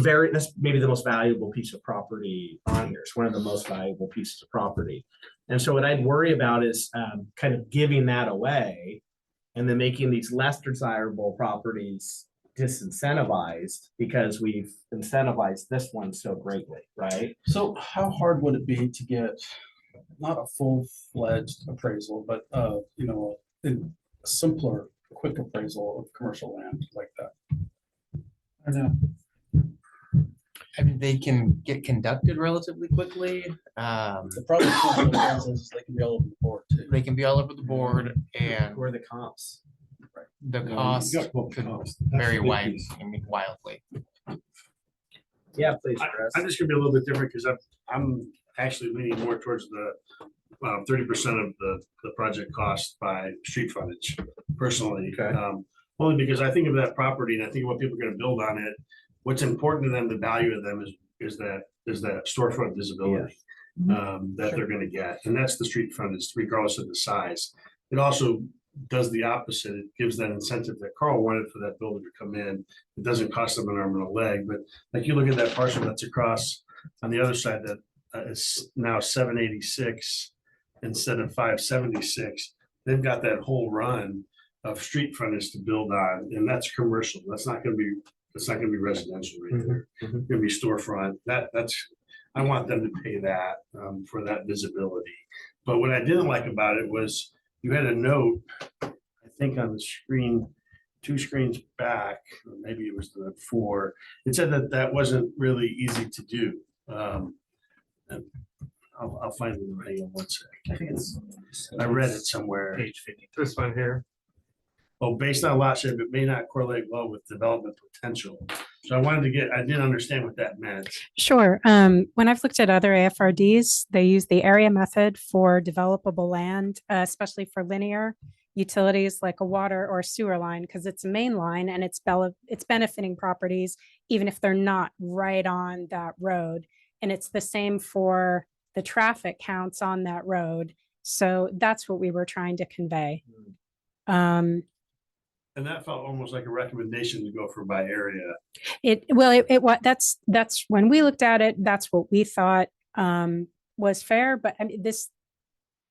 maybe the most valuable piece of property on here. It's one of the most valuable pieces of property. And so what I'd worry about is kind of giving that away and then making these less desirable properties disincentivized because we've incentivized this one so greatly, right? So how hard would it be to get, not a full-fledged appraisal, but, a simpler, quick appraisal of commercial land like that? I don't know. I mean, they can get conducted relatively quickly. The problem with commercial lands is they can be all over the board too. They can be all over the board and Who are the comps? the You cost got both could comps. That's vary the big wide, piece. wildly. Yeah, please, Chris. I'm just gonna be a little bit different because I'm actually leaning more towards the 30% of the project cost by street frontage personally. Okay. Only because I think of that property and I think of what people are gonna build on it. What's important to them, the value of them is that storefront visibility that they're gonna get. And that's the street frontage regardless of the size. It also does the opposite. It gives that incentive that Carl wanted for that builder to come in. It doesn't cost them an arm and a leg, but like you look at that parcel that's across on the other side that is now 786 instead of 576. They've got that whole run of street frontage to build on, and that's commercial. That's not gonna be residential right there. It's gonna be storefront. I want them to pay that for that visibility. But what I didn't like about it was you had a note, I think on the screen, 2 screens back, or maybe it was the 4. It said that that wasn't really easy to do. And I'll find it. Hang on one sec. I think it's. I read it somewhere. Page 50. This one here. Oh, based on lot shape, it may not correlate well with development potential. So I didn't understand what that meant. Sure. When I've looked at other AFRDs, they use the area method for developable land, especially for linear utilities like a water or sewer line, because it's a main line and it's benefiting properties, even if they're not right on that road. And it's the same for the traffic counts on that road. So that's what we were trying to convey. And that felt almost like a recommendation to go for by area. That's when we looked at it, that's what we thought was fair. But I mean, this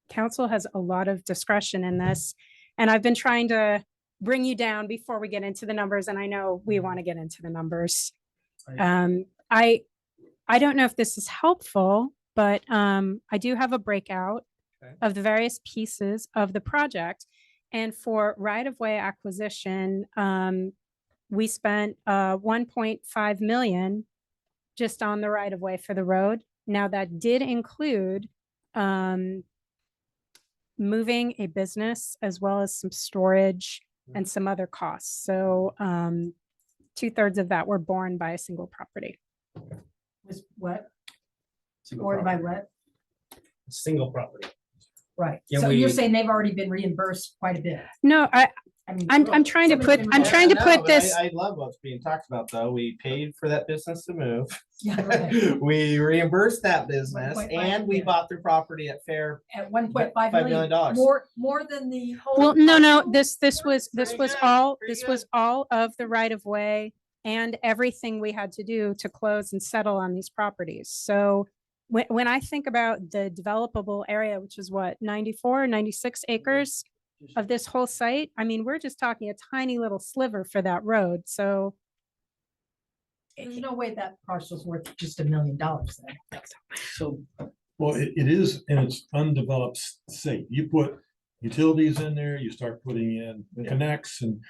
council has a lot of discretion in this. And I've been trying to bring you down before we get into the numbers. And I know we want to get into the numbers. I don't know if this is helpful, but I do have a breakout of the various pieces of the project. And for right-of-way acquisition, we spent 1.5 million just on the right-of-way for the road. Now that did include moving a business as well as some storage and some other costs. So 2/3 of that were borne by a single property. Was what? Single Or by property. what? Single property. Right. Can So you're we- saying they've already been reimbursed quite a bit. No, mean, I'm trying to put, I'm trying to put this. I love what's being talked about, though. We paid for that business to move. Yeah, right. We reimbursed that business 1.5 and we million. bought their property at fair. At 1.5 $5 million. million, more than the whole. Well, no, parcel? this was all of the right of way and everything we had to do to close and settle on these properties. So when I think about the developable area, which is what, 94, 96 acres of this whole site, I mean, we're just talking a tiny little sliver for that road. So There's no way that parcel's worth just $1 million then. So, Well, it is in its undeveloped state. You put utilities in there, you start putting in connects and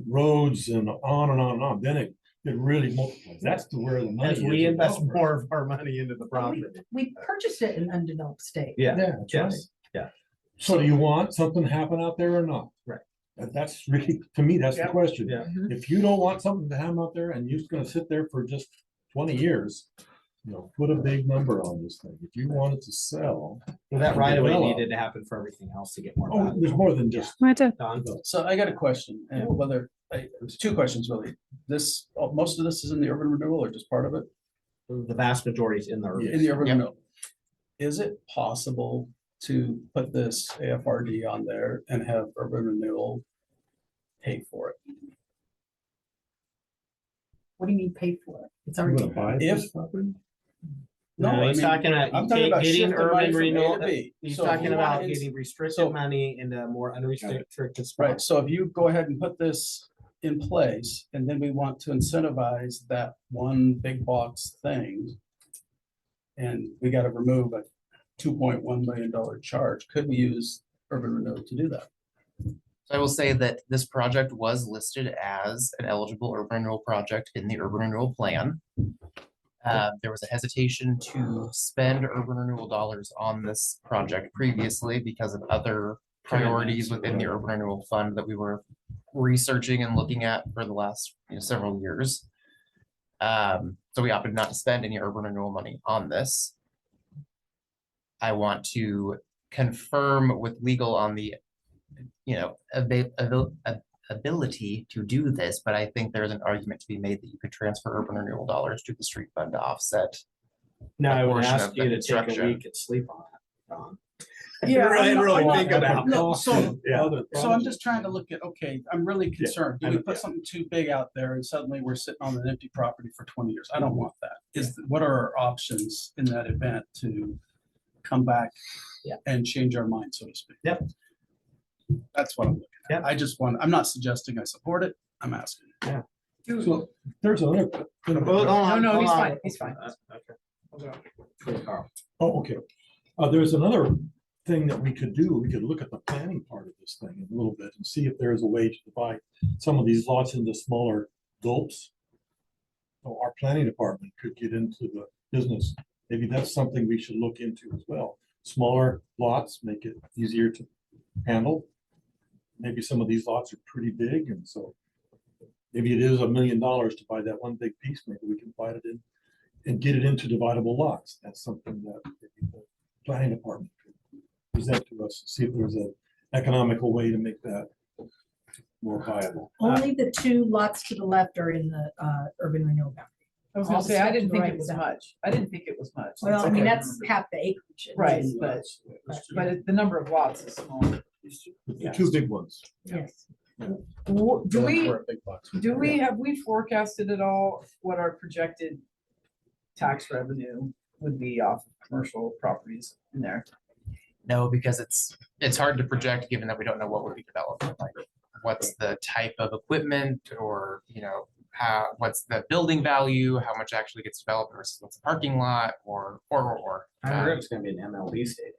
roads and on and on and on, then it really multiplies. That's where the money As is. we invest developers. more of our money into the property. We purchased it in undeveloped state. Yeah, that's right. yes, yeah. So do you want something to happen out there or not? Right. That's really, to me, that's the Yeah. question. Yeah. If you don't want something to happen out there and you're just gonna sit there for just 20 years, put a big number on this thing. If you want it to sell. Well, that right away develop. needed to happen for everything else to get more. Oh, value. there's more than just. Don? So I got a question, and there's 2 questions really. Most of this is in the urban renewal or just part of it? The vast majority is in the. In the urban Yep. renewal. Is it possible to put this AFRD on there and have urban renewal pay for it? What do you mean pay for it? It's already. No, he's talking about I'm talking about getting shifting money urban from A to renewal. B. He's So if talking you about want- getting restricted so- money into more unrestricted spots. Right, so if you go ahead and put this in place, and then we want to incentivize that one big box thing, and we gotta remove a $2.1 million charge, could we use urban renewal to do that? So I will say that this project was listed as an eligible urban renewal project in the urban renewal plan. There was a hesitation to spend urban renewal dollars on this project previously because of other priorities within the urban renewal fund that we were researching and looking at for the last several years. So we opted not to spend any urban renewal money on this. I want to confirm with legal on the ability to do this, but I think there's an argument to be made that you could transfer urban renewal dollars to the street fund to offset. Now, I a would portion ask of you the to take a construction. week and sleep on it, Don. Yeah, Really, really think about No, it. so, Yeah. so I'm just trying to look at, okay, I'm really concerned. Do I we know, put yeah. something too big out there and suddenly we're sitting on an empty property for 20 years? I don't want that. What are our options in that event to come back and change our mind, so to speak? Yep. That's what I'm looking at. I'm not suggesting I support it. I'm asking. Yeah. So there's another. No, he's fine. He's fine. Oh, okay. There's another thing that we could do, we could look at the planning part of this thing a little bit and see if there is a way to divide some of these lots into smaller gulps. So our planning department could get into the business. Maybe that's something we should look into as well. Smaller lots make it easier to handle. Maybe some of these lots are pretty big, and so maybe it is $1 million to buy that one big piece. Maybe we can divide it in and get it into dividable lots. That's something that maybe the planning department could present to us, see if there's an economical way to make that more viable. Only the 2 lots to the left are in the urban renewal boundary. I was All gonna the say, I stuff to didn't the think right it was is out. much. I didn't think it was much. Well, I mean, Okay. that's half the acreage. Right, but the number of lots is small. The 2 big ones. Yes. Do we, have we forecasted at all what our projected tax revenue would be off commercial properties in there? No, because it's hard to project, given that we don't know what would be developed, like what's the type of equipment, or, you know, what's the building value, how much actually gets developed versus what's a parking lot, or. I heard it's gonna be an MLB stadium.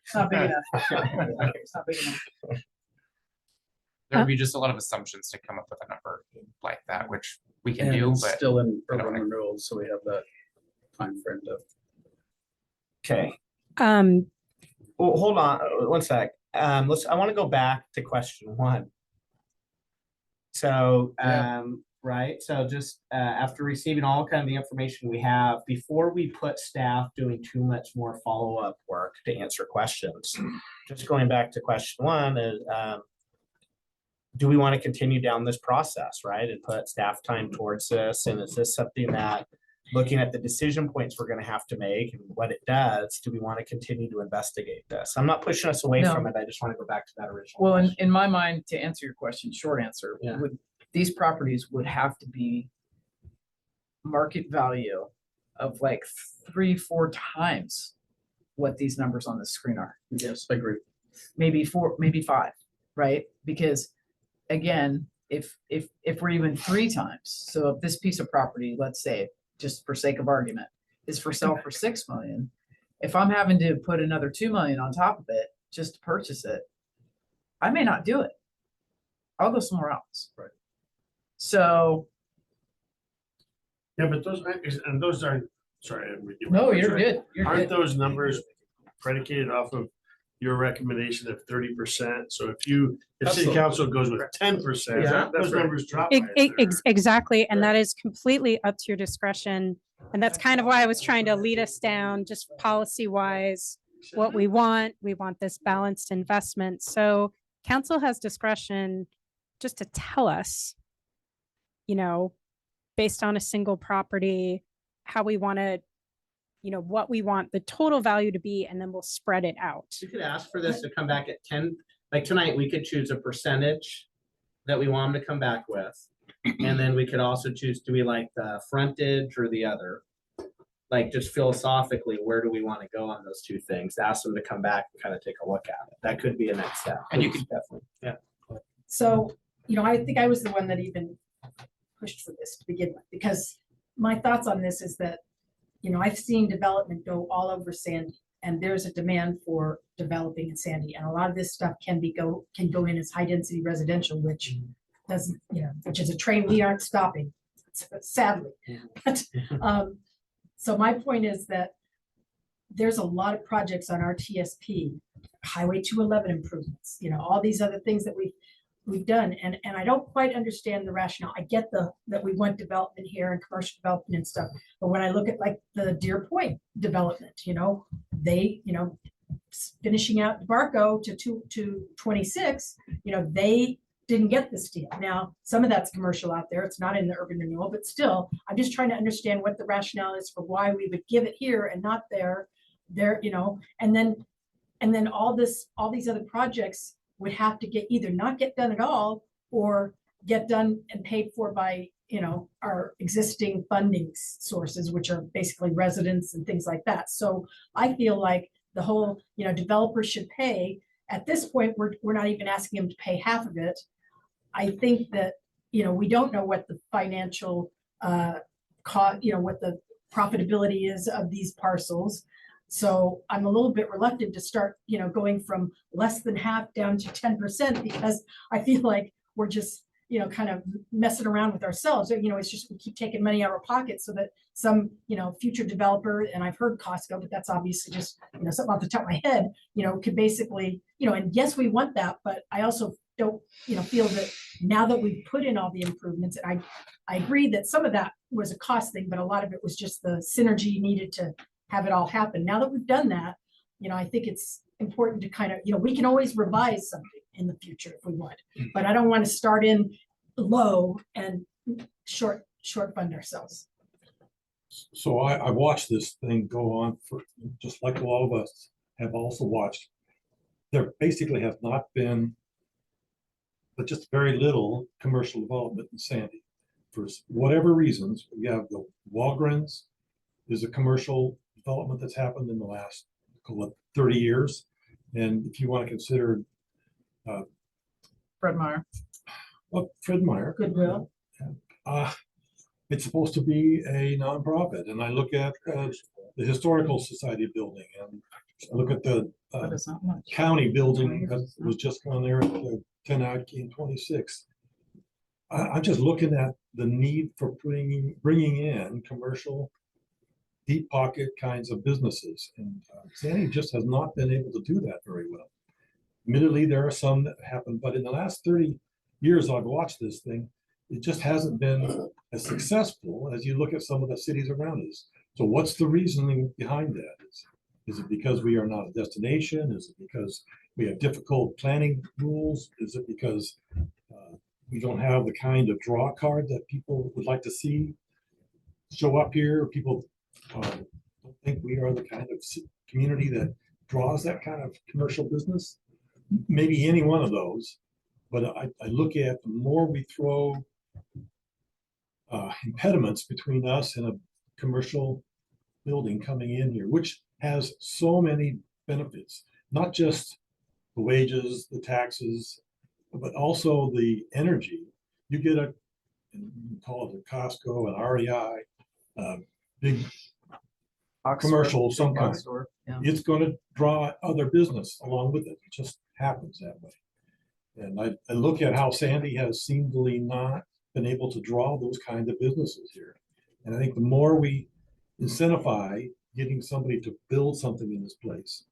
It's not big enough. It's not big enough. There would be just a lot of assumptions to come up with a number like that, which we can And do, it's but. still in I don't urban know. renewal, so we have that time frame to. Okay, Um, well, hold on, one sec. I want to go back to question 1. So, right, so just after receiving all kind of the information we have, before we put staff doing too much more follow-up work to answer questions, just going back to question 1 is, do we want to continue down this process, right, and put staff time towards this? And is this something that, looking at the decision points we're going to have to make and what it does, do we want to continue to investigate this? I'm not pushing us away No. from it. I just want to go back to that original. Well, question. in my mind, to answer your question, short answer, Yeah. these properties would have to be market value of like 3-4 times what these numbers on the screen are. Yes, I agree. Maybe 4, maybe 5, right? Because again, if we're even 3 times, so if this piece of property, let's say, just for sake of argument, is for sale for 6 million, if I'm having to put another 2 million on top of it just to purchase it, I may not do it. I'll go somewhere else. Right. So, Yeah, but those aren't, sorry. I didn't read you. no, you're good. You're Aren't good. those numbers predicated off of your recommendation of 30%? So if city Absolutely. council goes with 10%, Yeah, those numbers drop. Ex- right ex- there. ex- Exactly, and that is completely up to your discretion. And that's kind of why I was trying to lead us down, just policy wise, what we want this balanced investment. So council has discretion just to tell us, you know, based on a single property, how we want to, you know, what we want the total value to be, and then we'll spread it out. We could ask for this to come back at 10, like tonight, we could choose a percentage that we want them to come back with. And then we could also choose, do we like the frontage or the other? Like, just philosophically, where do we want to go on those 2 things? Ask them to come back and kind of take a look at it. That could be a next step. And you could- Definitely, yeah. So, you know, I think I was the one that even pushed for this to begin with, because my thoughts on this is that, you know, I've seen development go all over Sandy, and there's a demand for developing in Sandy, and a lot of this stuff can go in as high density residential, which doesn't, you know, which is a train we aren't stopping, sadly. But, so my point is that there's a lot of projects on our TSP, Highway 211 improvements, you know, all these other things that we've done, and I don't quite understand the rationale. I get that we want development here and commercial development and stuff, but when I look at like the Deer Point development, you know, they, you know, finishing out Barco to 26, you know, they didn't get this deal. Now, some of that's commercial out there. It's not in the urban renewal, but still, I'm just trying to understand what the rationale is for why we would give it here and not there, you know, and then all these other projects would have to either not get done at all or get done and paid for by, you know, our existing funding sources, which are basically residents and things like that. So I feel like the whole, you know, developers should pay. At this point, we're not even asking them to pay half of it. I think that, you know, we don't know what the financial cost, you know, what the profitability is of these parcels. So I'm a little bit reluctant to start, going from less than half down to 10% because I feel like we're just, kind of messing around with ourselves. It's just, we keep taking money out of our pockets so that some, future developer, and I've heard Costco, but that's obviously just, something off the top of my head, could basically, and yes, we want that, but I also don't, feel that now that we've put in all the improvements, and I agree that some of that was a cost thing, but a lot of it was just the synergy needed to have it all happen. Now that we've done that, I think it's important to kind of, we can always revise something in the future if we want, but I don't want to start in low and short fund ourselves. So I watched this thing go on for, just like all of us have also watched. There basically has not been, but just very little commercial development in Sandy. For whatever reasons, we have the Walgreens is a commercial development that's happened in the last, call it 30 years. And if you want to consider Fred Meyer. Well, Fred Meyer. Goodwill. It's supposed to be a nonprofit, and I look at the Historical Society building, and I look at the county building that was just on there at 10/19/26. I'm just looking at the need for bringing in commercial, deep pocket kinds of businesses, and Sandy just has not been able to do that very well. Admittedly, there are some that happen, but in the last 30 years I've watched this thing, it just hasn't been as successful as you look at some of the cities around us. So what's the reasoning behind that? Is it because we are not a destination? Is it because we have difficult planning rules? Is it because we don't have the kind of draw card that people would like to see show up here? People don't think we are the kind of community that draws that kind of commercial business. Maybe any one of those, but I look at the more we throw impediments between us and a commercial building coming in here, which has so many benefits, not just the wages, the taxes, but also the energy. You get a, you call it a Costco, an REI, big commercial of some kind. It's going to draw other business along with it. It just happens that way. And I look at how Sandy has seemingly not been able to draw those kinds of businesses here. And I think the more we incentivize getting somebody to build something in this place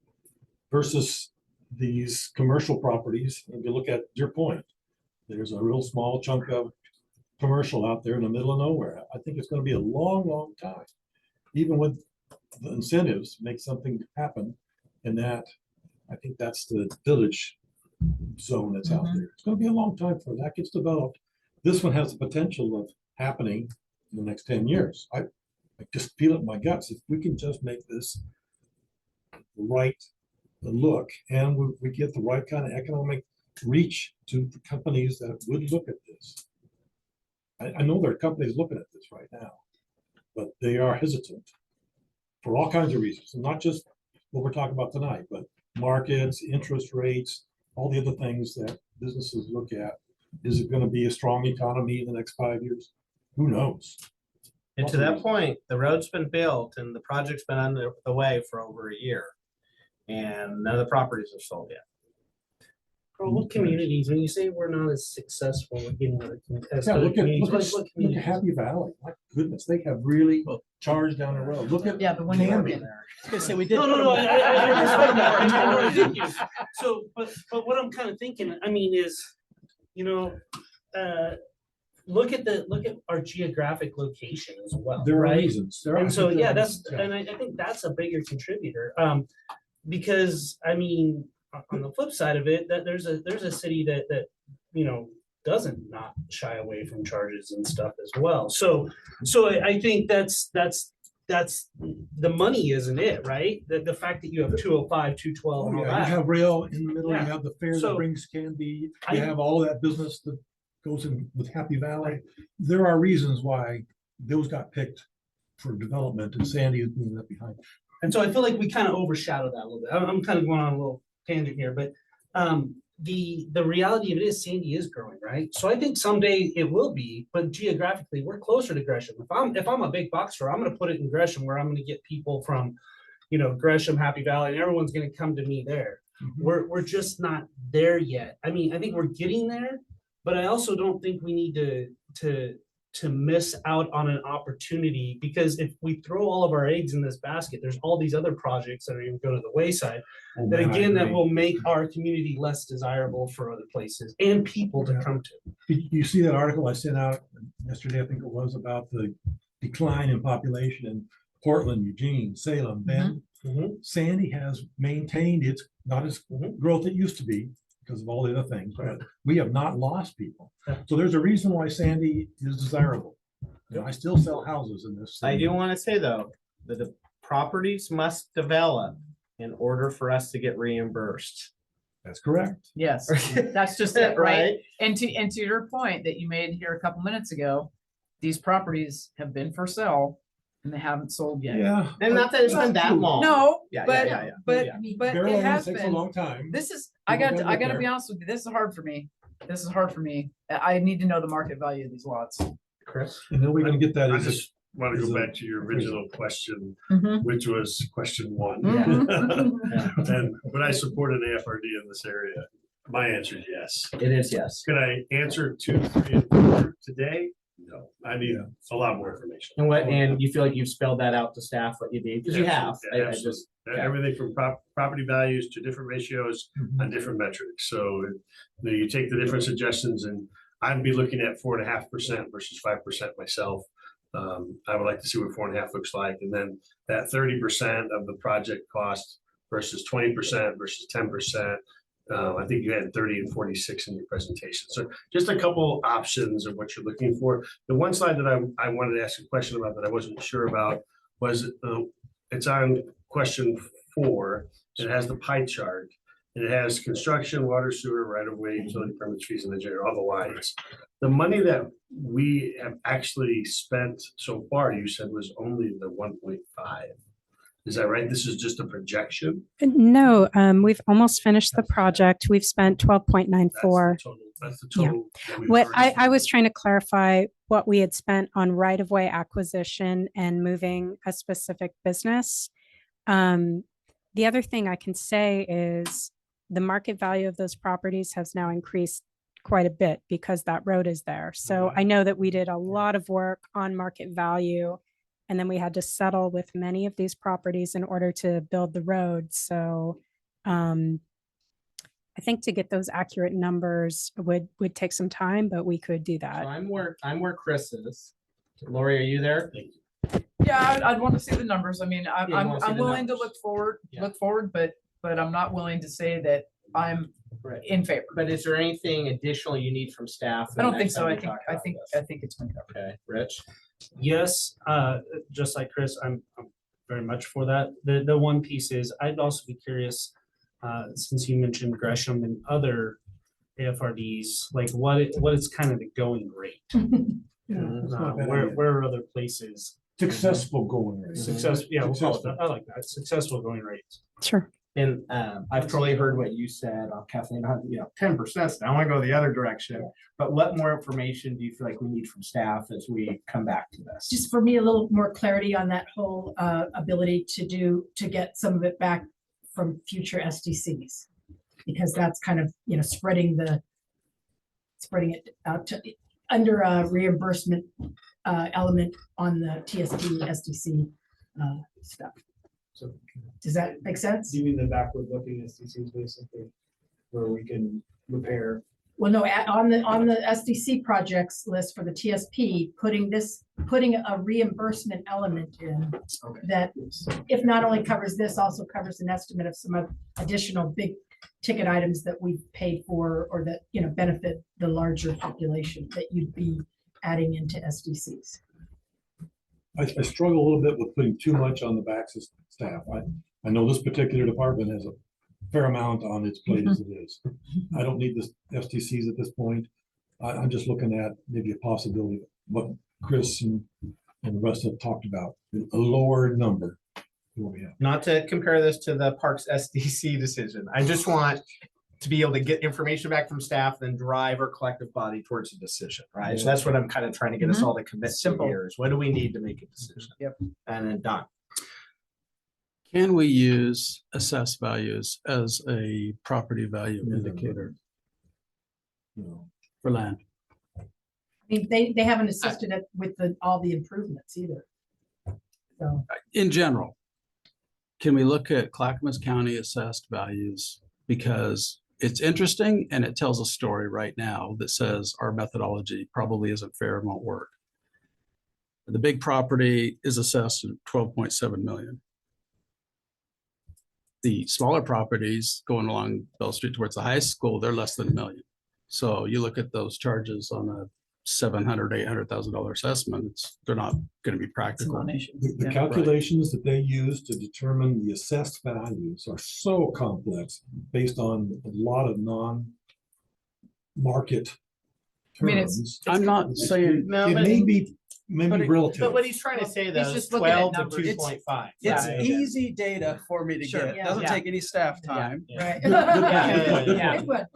versus these commercial properties, if you look at your point, there's a real small chunk of commercial out there in the middle of nowhere. I think it's going to be a long, long time, even with the incentives, to make something happen. And that, I think that's the village zone that's out there. It's going to be a long time before that gets developed. This one has the potential of happening in the next 10 years. I just feel it in my guts. If we can just make this right look, and we get the right kind of economic reach to the companies that would look at this. I know there are companies looking at this right now, but they are hesitant for all kinds of reasons, and not just what we're talking about tonight, but markets, interest rates, all the other things that businesses look at. Is it going to be a strong economy in the next 5 years? Who knows? And to that point, the road's been built and the project's been under the way for over a year. And none of the properties are sold yet. Well, what communities, when you say we're not as successful in getting other Yeah, look at Happy Valley. My goodness, they have really charged down the road. Look at one Canby. I was gonna say, we did. No, I understand that. I know what you're thinking. So, but what I'm kind of thinking, I mean, is, look at our geographic location as well. There are right? reasons. And so, yeah, and I think that's a bigger contributor. Because I mean, on the flip side of it, that there's a city that doesn't not shy away from charges and stuff as well. So I think that's the money, isn't it? Right? The fact that you have 205, 212, and all You that. have rail in the middle. Yeah. You have the fair So, that brings Canby. You have all of that business that goes in with Happy Valley. There are reasons why those got picked for development, and Sandy is being left behind. And so I feel like we kind of overshadow that a little bit. I'm kind of going on a little tangent here, but the reality of it is Sandy is growing, right? So I think someday it will be, but geographically we're closer to Gresham. If I'm a big box store, I'm going to put it in Gresham where I'm going to get people from, you know, Gresham, Happy Valley, and everyone's gonna come to me there. We're just not there yet. I mean, I think we're getting there, but I also don't think we need to miss out on an opportunity, because if we throw all of our eggs in this basket, there's all these other projects that are gonna go to the wayside. Oh, That man, I again, that agree. will make our community less desirable for other places and people to come to. You see that article I sent out yesterday, I think it was, about the decline in population in Portland, Eugene, Salem, Bend. Sandy has maintained its, not as growth it used to be because of all the other things, but we have not lost people. So there's a reason why Sandy is desirable. You know, I still sell houses in this. I city. do want to say though, that the properties must develop in order for us to get reimbursed. That's correct. Yes, that's just it, right? Right. And to your point that you made here a couple minutes ago, these properties have been for sale and they haven't sold yet. Yeah. And not that it's been that long. No, Yeah, but, yeah, yeah, but, yeah. but Barrel it land has takes a been. long time. This is, People I gotta gotta get be there. honest with you, this is hard for me. This is hard for me. I need to know the market value of these lots. Chris? And then we're gonna get that. I as a- just want to as go a- back to your original question, Mhm. which was question one. Mhm. And would I support an AFRD in this area? My answer is yes. It is yes. Could I answer 2, 3, and 4 today? No, I need a lot more information. And what, and you feel like you've spelled that out to staff, what you need, because you have. Absolutely, I absolutely. just, yeah. Everything from property values to different ratios on different metrics. So you know, you take the different suggestions and I'd be looking at 4.5% versus 5% myself. I would like to see what 4.5 looks like. And then that 30% of the project cost versus 20% versus 10%. I think you had 30 and 46 in your presentation. So just a couple options of what you're looking for. The one slide that I wanted to ask a question about that I wasn't sure about was it's on question 4. It has the pie chart. And it has construction, water, sewer, right of way, utility permits, fees, and engineer, all the lines. The money that we have actually spent so far, you said was only the 1.5. Is that right? This is just a projection? No, we've almost finished the project. We've spent 12.94. That's the Yeah. total. that we've What already I was trying to clarify what we had spent on right-of-way acquisition and moving a specific business. The other thing I can say is the market value of those properties has now increased quite a bit because that road is there. So I know that we did a lot of work on market value, and then we had to settle with many of these properties in order to build the road. So I think to get those accurate numbers would take some time, but we could do So that. I'm where Chris is. Lori, are you there? Yeah, I'd want to see the numbers. I mean, Yeah, you wanna see I'm the willing to numbers. look forward, but I'm not willing to say that I'm in favor. But is there anything additional you need from staff? I don't think next so. time I we think, talk I about think, this? I think it's been covered. Okay, Rich? Yes, just like Chris, I'm very much for that. The one piece is, I'd also be curious, since you mentioned Gresham and other AFRDs, like what is kind of the going rate? That's not a bad Where idea. are other places? Successful going rate. Success, yeah, we'll call it Successful. that. I like that, successful going rates. Sure. And I've totally heard what you said, Kathleen, 10%. I want to go the other direction. But what more information do you feel like we need from staff as we come back to this? Just for me, a little more clarity on that whole ability to get some of it back from future SDCs. Because that's kind of, spreading it out to under a reimbursement element on the TSP SDC stuff. So Does that make sense? do you mean the backward looking SDCs basically, where we can repair? Well, no, on the SDC projects list for the TSP, putting a reimbursement element in that if not only covers this, also covers an estimate of some additional big ticket items that we paid for or that, benefit the larger population that you'd be adding into SDCs. I struggle a little bit with putting too much on the backs of staff. I know this particular department has a fair amount on its plate as it is. I don't need this FTCs at this point. I'm just looking at maybe a possibility, what Chris and the rest have talked about, a lower number than what we have. Not to compare this to the Parks SDC decision. I just want to be able to get information back from staff, then drive our collective body towards a decision, right? So that's what I'm kind of trying to get us all to commit to Simple. here is what do we need to make a decision? Yep. And then done. Can we use assessed values as a property value indicator? For land? I mean, they haven't assisted it with all the improvements either. So, In general, can we look at Clackamas County assessed values? Because it's interesting and it tells a story right now that says our methodology probably isn't fair and won't work. The big property is assessed at 12.7 million. The smaller properties going along Bell Street towards the high school, they're less than $1 million. So you look at those charges on a $700,000, $800,000 assessment, they're not going to be practical. The calculations that they use to determine the assessed values are so complex based on a lot of non-market I mean, terms. I'm not saying. No, It but- may be, But relative. what he's trying to say though He's is just looking at 12 to numbers. 2.5. It's Yeah. easy data for me to Sure. get. Yeah. Doesn't Yeah. take any staff time. right. Yeah. It would.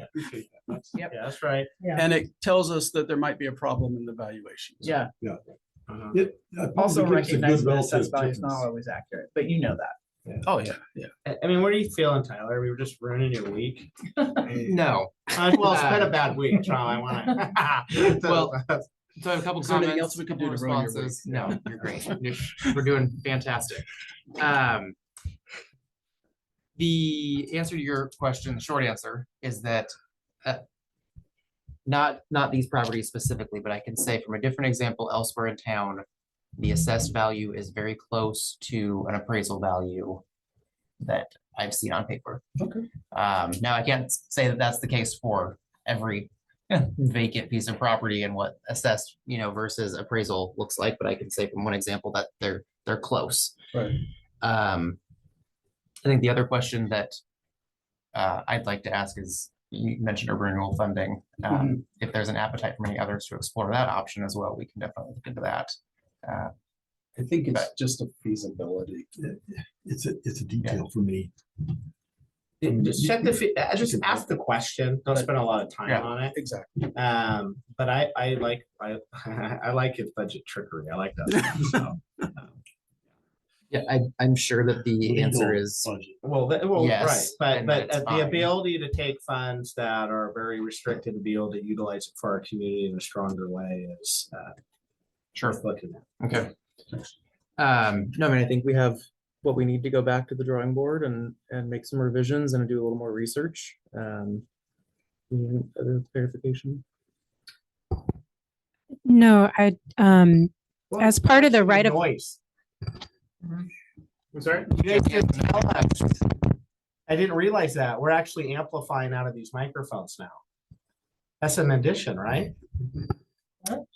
Appreciate that. Yeah, that's right. Yeah. And it tells us that there might be a problem in the valuations. Yeah. Uh-huh. Also recognize that relative assessed value is not difference. always accurate, but you know that. Oh, yeah, yeah. I mean, what are you feeling, Tyler? We were just ruining your week. No. Well, it's been a bad week, so I want to. Well, so I have a couple Is there anything comments, else we could couple do to ruin your responses. week? No, you're great. We're doing fantastic. The answer to your question, the short answer is that not these properties specifically, but I can say from a different example elsewhere in town, the assessed value is very close to an appraisal value that I've seen on paper. Okay. Now I can't say that that's the case for every vacant piece of property and what assessed, versus appraisal looks like, but I can say from one example that they're close. Right. I think the other question that I'd like to ask is, you mentioned urban renewal funding. If there's an appetite from any others to explore that option as well, we can definitely look into that. I think it's just a feasibility. It's a detail for me. Just check just ask the question. Don't spend a lot of time on it. Exactly. But I like I like his budget trickery. I like that. So, Yeah, I'm sure that the answer is right, yes, but and but that's the fine. ability to take funds that are very restricted to be able to utilize it for our community in a stronger way is Sure. worth looking at. Okay. No, I mean, I think we have what we need to go back to the drawing board and make some revisions and do a little more research. Other clarification? No, as part of the right of. Noise. I'm sorry. You guys didn't tell us. I didn't realize that. We're actually amplifying out of these microphones now. That's an addition, right?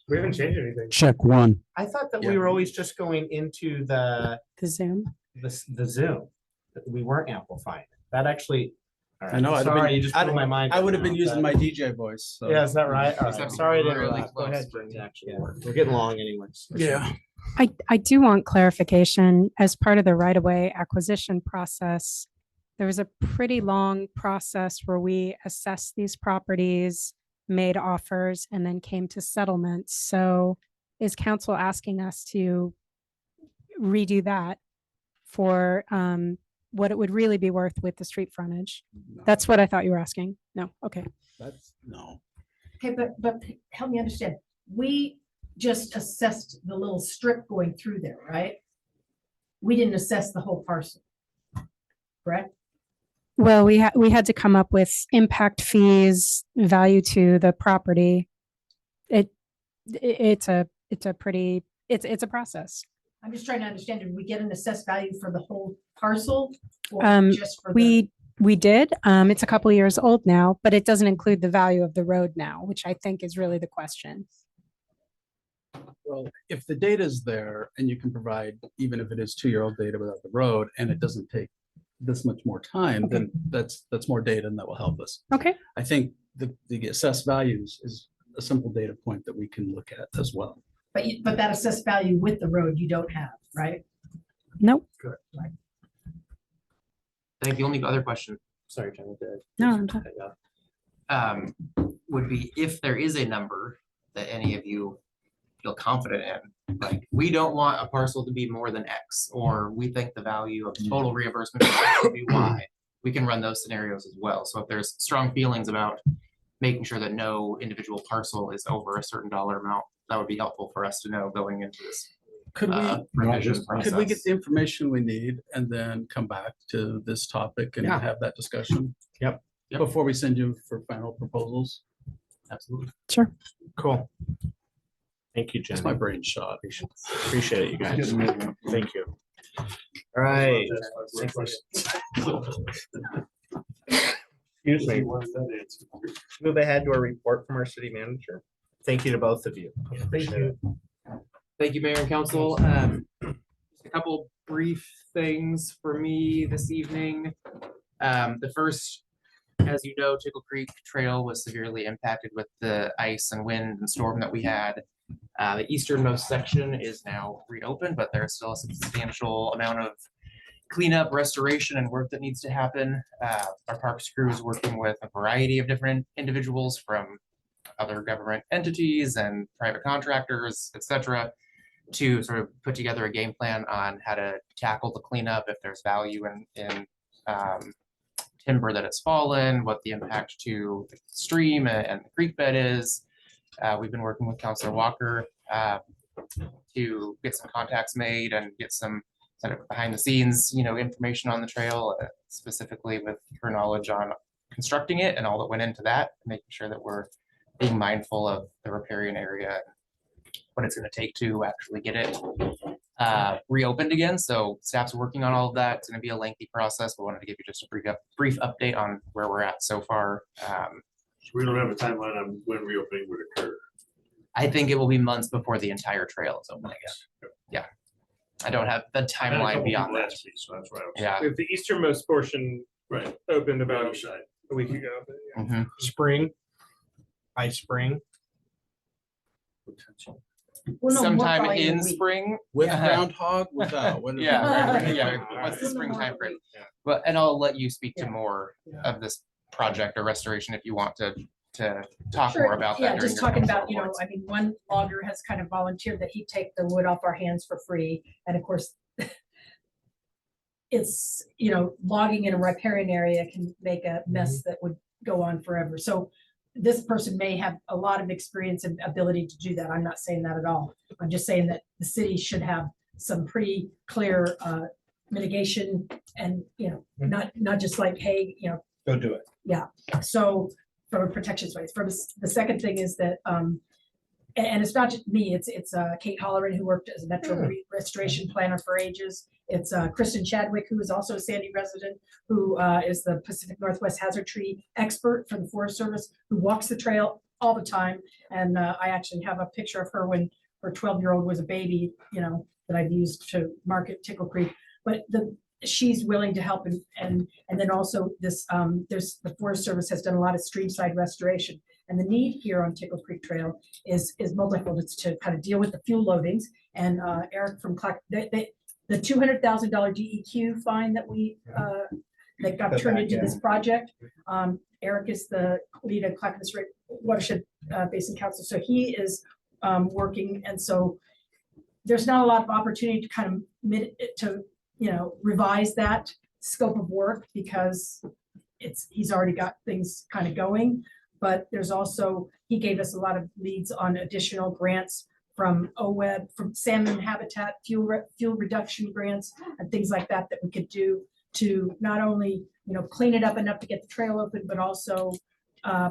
We haven't changed anything. Check one. I thought that we were always just going into the Zoom. the Zoom. That we weren't amplifying. That actually. all right, I know. Sorry, you just blew my mind. I would have now, been using but- my DJ voice. So. Yeah, is that right? All right. Sorry to Really interrupt. Go close ahead. for it to actually Yeah, work. we're getting long anyways. Yeah. I do want clarification as part of the right-of-way acquisition process. There was a pretty long process where we assessed these properties, made offers, and then came to settlements. So is council asking us to redo that for what it would really be worth with the street frontage? That's what I thought you were asking. No, okay. That's no. Okay, but help me understand. We just assessed the little strip going through there, right? We didn't assess the whole parcel, correct? Well, we had to come up with impact fees, value to the property. It's a process. I'm just trying to understand, did we get an assessed value for the whole parcel? Or just for We did. It's a couple years old now, but it doesn't include the value of the road now, which I think is really the question. Well, if the data is there and you can provide, even if it is 2-year-old data without the road, and it doesn't take this much more time, then that's more data and that will help us. Okay. I think the assessed values is a simple data point that we can look at as well. But that assessed value with the road you don't have, right? Nope. Good. Right. I think the only other question, sorry, Jenny, No, I'm would be if there is a number that any of you feel confident in. Like, we don't want a parcel to be more than X, or we think the value of total reimbursement should be Y. We can run those scenarios as well. So if there's strong feelings about making sure that no individual parcel is over a certain dollar amount, that would be helpful for us to know going into this. Could revision we get process. the information we need and then come back to this topic and Yeah. have that discussion? Yep. Before we send you for final proposals? Absolutely. Sure. Cool. Thank you, Jen. It's my brain shot. Appreciate it, you guys. Thank you. All right. Excuse me. Move ahead to a report from our city manager. Thank you to both of you. Thank you. Thank you, Mayor and Council. Just a couple brief things for me this evening. The first, as you know, Tickle Creek Trail was severely impacted with the ice and wind and storm that we had. The easternmost section is now reopened, but there's still a substantial amount of cleanup, restoration, and work that needs to happen. Our parks crew is working with a variety of different individuals from other government entities and private contractors, etc., to sort of put together a game plan on how to tackle the cleanup, if there's value in timber that has fallen, what the impact to the stream and the creek bed is. We've been working with Councilor Walker to get some contacts made and get some sort of behind the scenes, information on the trail, specifically with her knowledge on constructing it and all that went into that, making sure that we're being mindful of the riparian area, what it's going to take to actually get it reopened again. So staff's working on all of that. It's going to be a lengthy process, but wanted to give you just a brief update on where we're at so far. So we don't have a timeline on when reopening would occur. I think it will be months before the entire trail is open again. Yeah. I don't have the timeline beyond that. So that's why I was. Yeah. If the easternmost portion Right. opened about Other side. a week ago. but yeah. Mhm. Spring. By spring. Potential. We'll know more Sometime probably in a in week. spring. With Yeah. groundhog, without? What is Yeah, it? right, yeah. All What's the right. spring More time frame? week. But, and I'll let you speak to Yeah. more of this project or restoration if you want to talk Sure, more about that. yeah, during just your talking council about, reports. I mean, one logger has kind of volunteered that he'd take the wood off our hands for free. And of course, it's, logging in a riparian area can make a mess that would go on forever. So this person may have a lot of experience and ability to do that. I'm not saying that at all. I'm just saying that the city should have some pretty clear mitigation and, not just like, hey, Go do it. yeah, so from a protection space, the second thing is that, and it's not just me, it's Kate Holleran, who worked as a Metro Restoration Planner for ages. It's Kristen Chadwick, who is also a Sandy resident, who is the Pacific Northwest Hazard Tree expert for the Forest Service, who walks the trail all the time. And I actually have a picture of her when her 12-year-old was a baby, that I've used to market Tickle Creek. But she's willing to help, and then also this the Forest Service has done a lot of streamside restoration, and the need here on Tickle Creek Trail is multifold. It's to kind of deal with the fuel loadings, and Eric from Clark, the $200,000 DEQ fine that we that got Put turned back into in. this project. Eric is the lead of Clackamas Watershed Basin Council, so he is working, and so there's not a lot of opportunity to kind of revise that scope of work because he's already got things kind of going. But there's also, he gave us a lot of leads on additional grants from OWEB, from salmon habitat, fuel reduction grants and things like that we could do to not only, clean it up enough to get the trail open, but also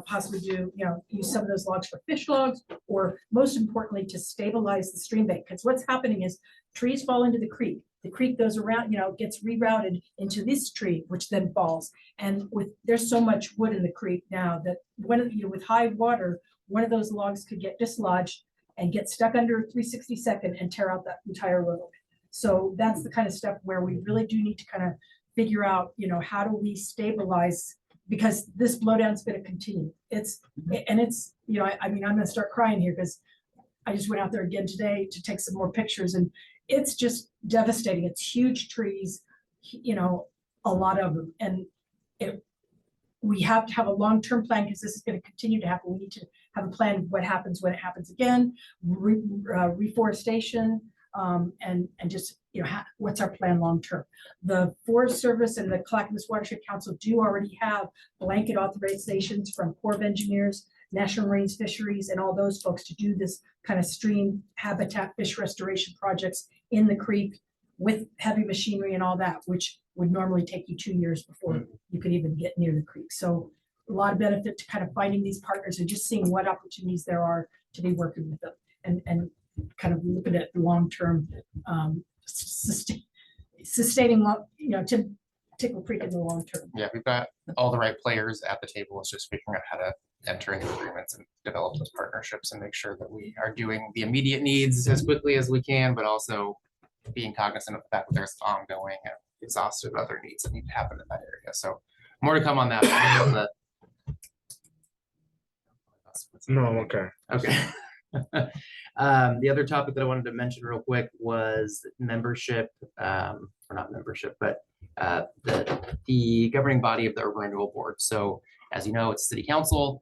possibly do, use some of those logs for fish logs, or most importantly, to stabilize the stream bank. Because what's happening is trees fall into the creek. The creek goes around, gets rerouted into this tree, which then falls. And there's so much wood in the creek now that with high water, one of those logs could get dislodged and get stuck under 362nd and tear out that entire road. So that's the kind of stuff where we really do need to kind of figure out, how do we stabilize, because this blowdown is going to continue. I'm going to start crying here because I just went out there again today to take some more pictures, and it's just devastating. It's huge trees, a lot of them. And we have to have a long-term plan because this is going to continue to happen. We need to have a plan of what happens when it happens again, reforestation, and just, you know, what's our plan long-term. The Forest Service and the Clackamas Watershed Council do already have blanket authorizations from Corps of Engineers, National Marine Fisheries, and all those folks to do this kind of stream habitat fish restoration projects in the creek with heavy machinery and all that, which would normally take you 2 years before you could even get near the creek. So a lot of benefit to kind of finding these partners and just seeing what opportunities there are to be working with them and kind of looking at the long-term sustaining, you know, to Tickle Creek in the long term. Yeah, we've got all the right players at the table. It's just figuring out how to enter into agreements and develop those partnerships and make sure that we are doing the immediate needs as quickly as we can, but also being cognizant of the fact that there's ongoing and exhaustive other needs that need to happen in that area. So more to come on that. No, okay. Okay. The other topic that I wanted to mention real quick was membership, or not membership, but the governing body of the Urban Renewal Board. So as you know, it's City Council,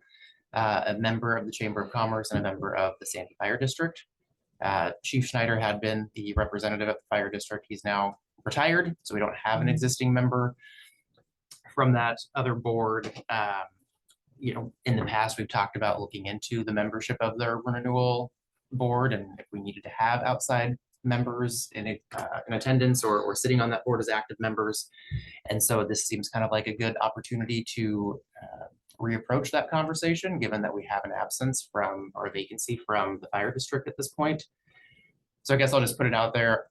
a member of the Chamber of Commerce, and a member of the Sandy Fire District. Chief Schneider had been the representative of the fire district. He's now retired, so we don't have an existing member from that other board. You know, in the past, we've talked about looking into the membership of the Urban Renewal Board, and if we needed to have outside members in attendance or sitting on that board as active members. And so this seems kind of like a good opportunity to reapproach that conversation, given that we have an absence from, or a vacancy from, the fire district at this point. So I guess I'll just put it out there.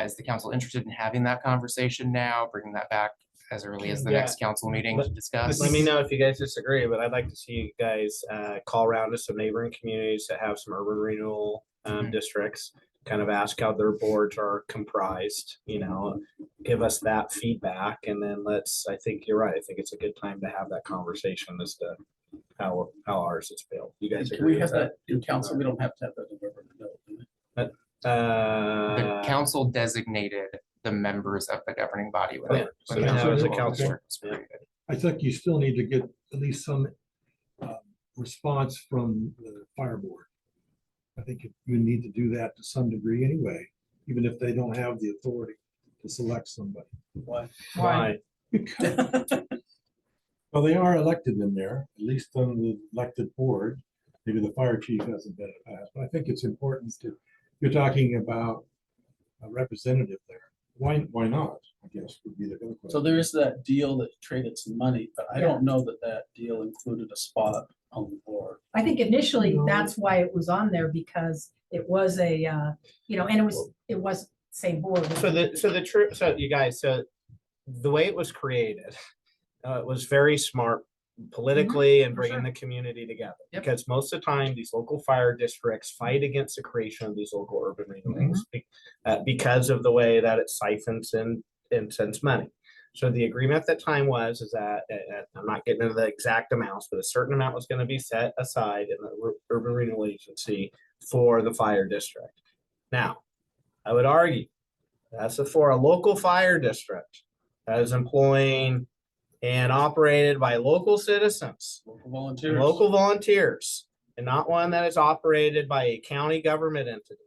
Is the council interested in having that conversation now, bringing that back as early as the next council meeting to discuss? Let me know if you guys disagree, but I'd like to see you guys call around to some neighboring communities that have some urban renewal districts, kind of ask how their boards are comprised, you know, give us that feedback, and then I think you're right. I think it's a good time to have that conversation as to how ours is built. You guys Can agree we have with that in council? We don't have to have that in urban renewal, do we? The council designated the members of the governing body. Yeah, so now as a council. I think you still need to get at least some response from the fire board. I think you need to do that to some degree anyway, even if they don't have the authority to select somebody. Why? Because, well, they are elected in there, at least on the elected board. Maybe the fire chief hasn't been in the past, but I think it's important you're talking about a representative there. Why not? I guess would be the good question. So there is that deal that traded some money, but I don't know that deal included a spot on the board. I think initially that's why it was on there, because it was a, you know, and it was same board. So you guys, so the way it was created, it was very smart politically and bringing the community together. Because most of the time, these local fire districts fight against the creation of these local urban renewals because of the way that it siphons and sends money. So the agreement at that time was that, I'm not getting into the exact amounts, but a certain amount was going to be set aside in the urban renewal agency for the fire district. Now, I would argue that's for a local fire district that is employing and operated by local citizens, local volunteers, and not one that is operated by a county government entity.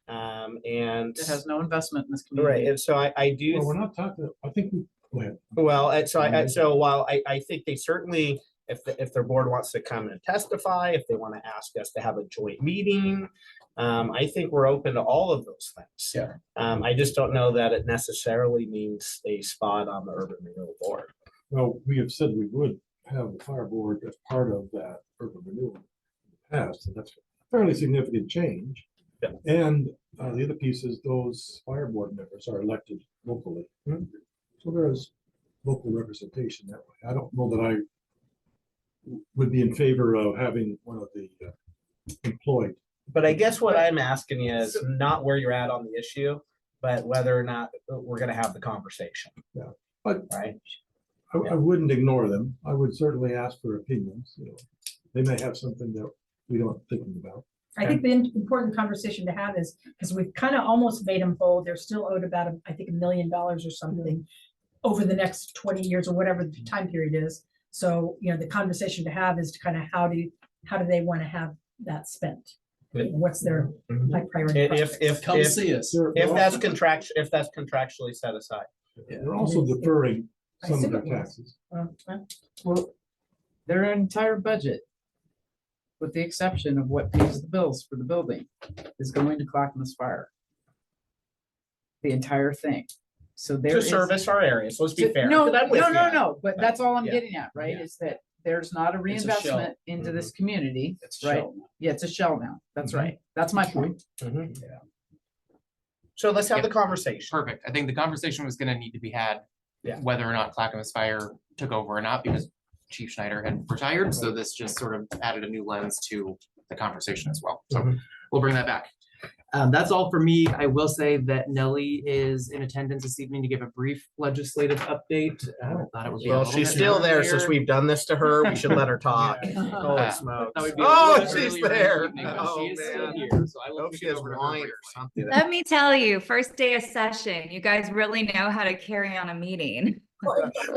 And it has no investment in this community. Right, and so I do. Well, we're not talking. I think we. Go ahead. Well, so while I think they certainly, if their board wants to come and testify, if they want to ask us to have a joint meeting, I think we're open to all of those things. Yeah. I just don't know that it necessarily means a spot on the urban renewal board. Well, we have said we would have the fire board as part of that urban renewal in the past, and that's a fairly significant change. Yeah. And the other piece is those fire board members are elected locally. So there is local representation that way. I don't know that I would be in favor of having one of the employed. But I guess what I'm asking you is not where you're at on the issue, but whether or not we're going to have the conversation. Yeah. But right. I wouldn't ignore them. I would certainly ask for opinions. You know, they may have something that we don't thinking about. I think the important conversation to have is, because we've kind of almost made them whole, they're still owed about, I think, $1 million or something over the next 20 years or whatever the time period is. So, you know, the conversation to have is to kind of how do how do they want to have that spent? Yeah. What's their high priority? If Come see us. if that's contractually set aside. They're also deferring I some of assume their it was. taxes. Well, their entire budget, with the exception of what pays the bills for the building, is going to Clackamas Fire. The entire thing. So there To is. service our areas, let's be fair. No, 'cause I'm with no, you. no, but that's all I'm Yeah. getting at, right? Is that there's not a It's a shell. reinvestment into this community, It's a right? shell now. Yeah, it's a shell now. That's Mhm. right. That's my point. So let's have Yeah. the conversation. Perfect. I think the conversation was gonna need to be had. Yeah. Whether or not Clackamas Fire took over or not, because Chief Schneider had retired, so this just sort of added a new lens to the conversation as well. So we'll bring that back. That's all for me. I will say that Nellie is in attendance this evening to give a brief legislative update. Thought it would be a Well, little she's bit still there since earlier. we've done this to her. We should let her talk. Holy Uh, smokes. that would be a Oh, little bit she's earlier in the there. evening, but Oh, she is still man. here, so I will Hope kick she it has over to her wine or briefly. something. Let me tell you, first day of session, you guys really know how to carry on a meeting.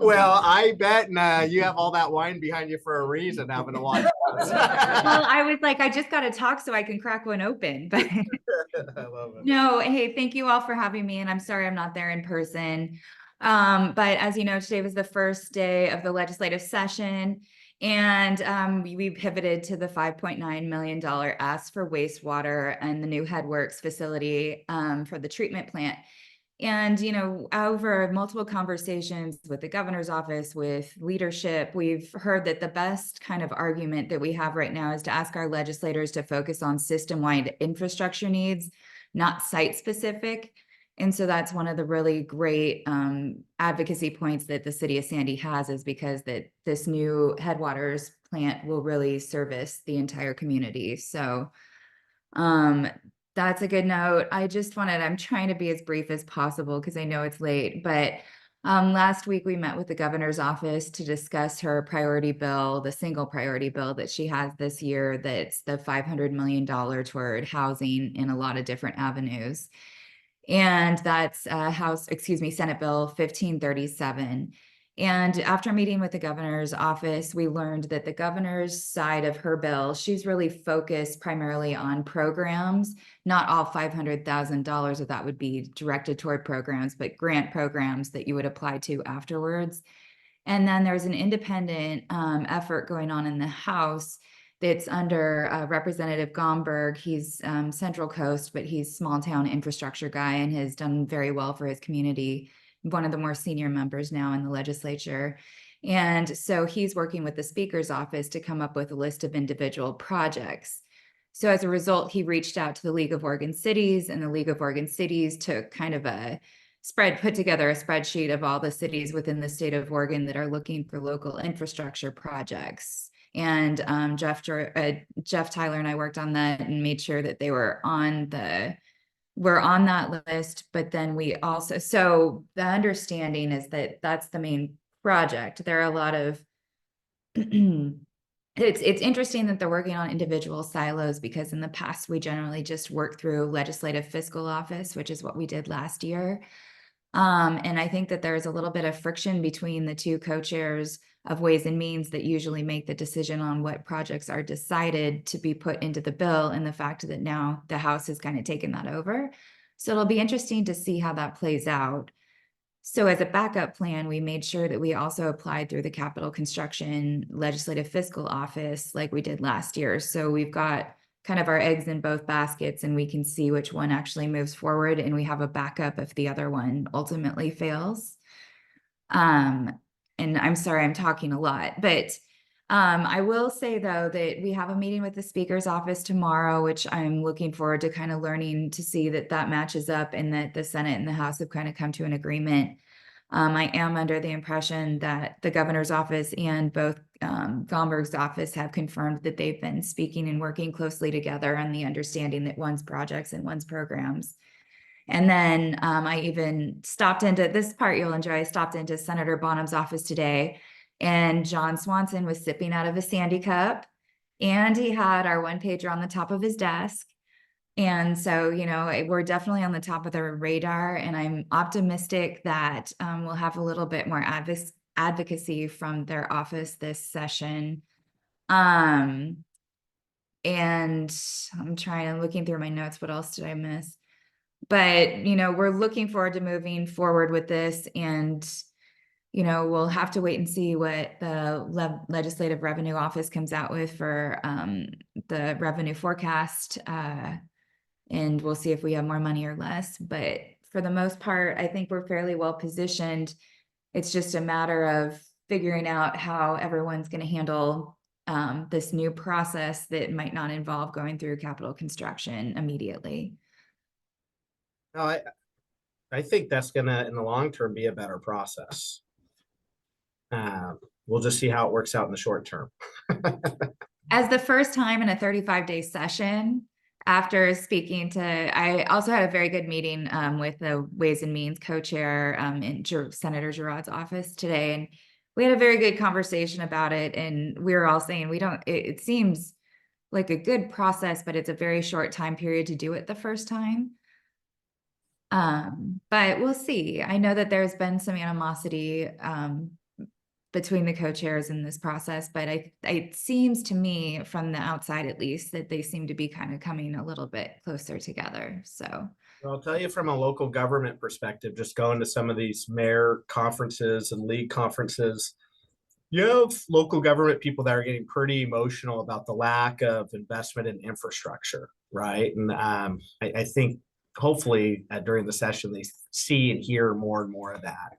Well, I bet you have all that wine behind you for a reason, having to watch. Well, I was like, I just got to talk so I can crack one open, but I love it. no, hey, thank you all for having me, and I'm sorry I'm not there in person. But as you know, today was the first day of the legislative session, and we pivoted to the $5.9 million ask for wastewater and the new Headworks facility for the treatment plant. And, you know, over multiple conversations with the governor's office, with leadership, we've heard that the best kind of argument that we have right now is to ask our legislators to focus on system-wide infrastructure needs, not site-specific. And so that's one of the really great advocacy points that the city of Sandy has, is because that this new Headwaters plant will really service the entire community. So that's a good note. I'm trying to be as brief as possible because I know it's late, but last week we met with the governor's office to discuss her priority bill, the single priority bill that she has this year, that's the $500 million toward housing in a lot of different avenues. And that's Senate Bill 1537. And after meeting with the governor's office, we learned that the governor's side of her bill, she's really focused primarily on programs. Not all $500,000 of that would be directed toward programs, but grant programs that you would apply to afterwards. And then there's an independent effort going on in the House that's under Representative Gomberg. He's Central Coast, but he's small town infrastructure guy and has done very well for his community. One of the more senior members now in the legislature. And so he's working with the Speaker's office to come up with a list of individual projects. So as a result, he reached out to the League of Oregon Cities, and the League of Oregon Cities took kind of put together a spreadsheet of all the cities within the state of Oregon that are looking for local infrastructure projects. And Jeff Tyler and I worked on that and made sure that they were on that list. But then we also, so the understanding is that that's the main project. There are a lot of, it's interesting that they're working on individual silos, because in the past, we generally just work through legislative fiscal office, which is what we did last year. And I think that there's a little bit of friction between the two co-chairs of Ways and Means that usually make the decision on what projects are decided to be put into the bill, and the fact that now the House has kind of taken that over. So it'll be interesting to see how that plays out. So as a backup plan, we made sure that we also applied through the Capital Construction Legislative Fiscal Office like we did last year. So we've got kind of our eggs in both baskets, and we can see which one actually moves forward, and we have a backup if the other one ultimately fails. And I'm sorry, I'm talking a lot, but I will say though that we have a meeting with the Speaker's office tomorrow, which I'm looking forward to kind of learning to see that that matches up, and that the Senate and the House have kind of come to an agreement. I am under the impression that the governor's office and both Gomberg's office have confirmed that they've been speaking and working closely together on the understanding that one's projects and one's programs. And then I even stopped into this part you'll enjoy. I stopped into Senator Bonham's office today, and John Swanson was sipping out of a Sandy cup, and he had our one pager on the top of his desk. And so, you know, we're definitely on the top of their radar, and I'm optimistic that we'll have a little bit more advocacy from their office this session. And I'm looking through my notes, what else did I miss? But, you know, we're looking forward to moving forward with this, and, you know, we'll have to wait and see what the Legislative Revenue Office comes out with for the revenue forecast. And we'll see if we have more money or less. But for the most part, I think we're fairly well positioned. It's just a matter of figuring out how everyone's going to handle this new process that might not involve going through capital construction immediately. No, I think that's gonna, in the long term, be a better process. We'll just see how it works out in the short term. As the first time in a 35-day session, after speaking to, I also had a very good meeting with the Ways and Means co-chair in Senator Girard's office today. And we had a very good conversation about it. And we were all saying, it seems like a good process, but it's a very short time period to do it the first time. But we'll see. I know that there's been some animosity between the co-chairs in this process, but it seems to me from the outside, at least, that they seem to be kind of coming a little bit closer together. So I'll tell you from a local government perspective, just going to some of these mayor conferences and league conferences, you have local government people that are getting pretty emotional about the lack of investment in infrastructure, right? And I think hopefully during the session, they see and hear more and more of that.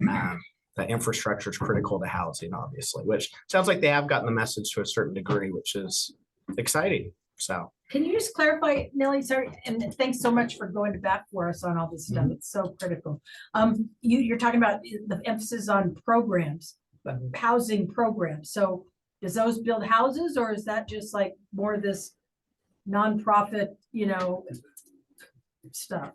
The infrastructure is critical to housing, obviously, which sounds like they have gotten the message to a certain degree, which is exciting. So Can you just clarify, Nellie, sorry, and thanks so much for going to bat for us on all this stuff. It's so critical. You're talking about the emphasis on programs, housing programs. So does those build houses, or is that just like more of this nonprofit, stuff?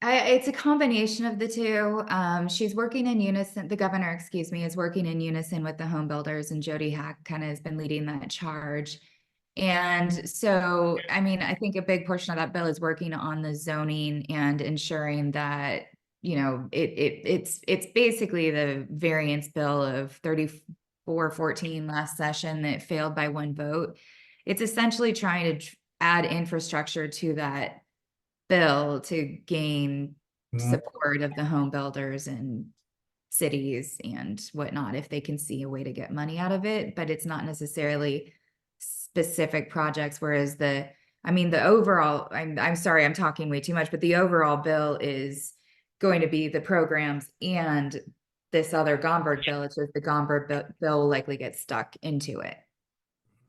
It's a combination of the two. She's working in unison. The governor, excuse me, is working in unison with the home builders, and Jody Hack kind of has been leading that charge. And so, I mean, I think a big portion of that bill is working on the zoning and ensuring that, it's basically the variance bill of 3414 last session that failed by one vote. It's essentially trying to add infrastructure to that bill to gain support of the home builders and cities and whatnot, if they can see a way to get money out of it. But it's not necessarily specific projects, whereas the overall, I'm sorry, I'm talking way too much, but the overall bill is going to be the programs and this other Gomberg bill. It's just the Gomberg bill will likely get stuck into it.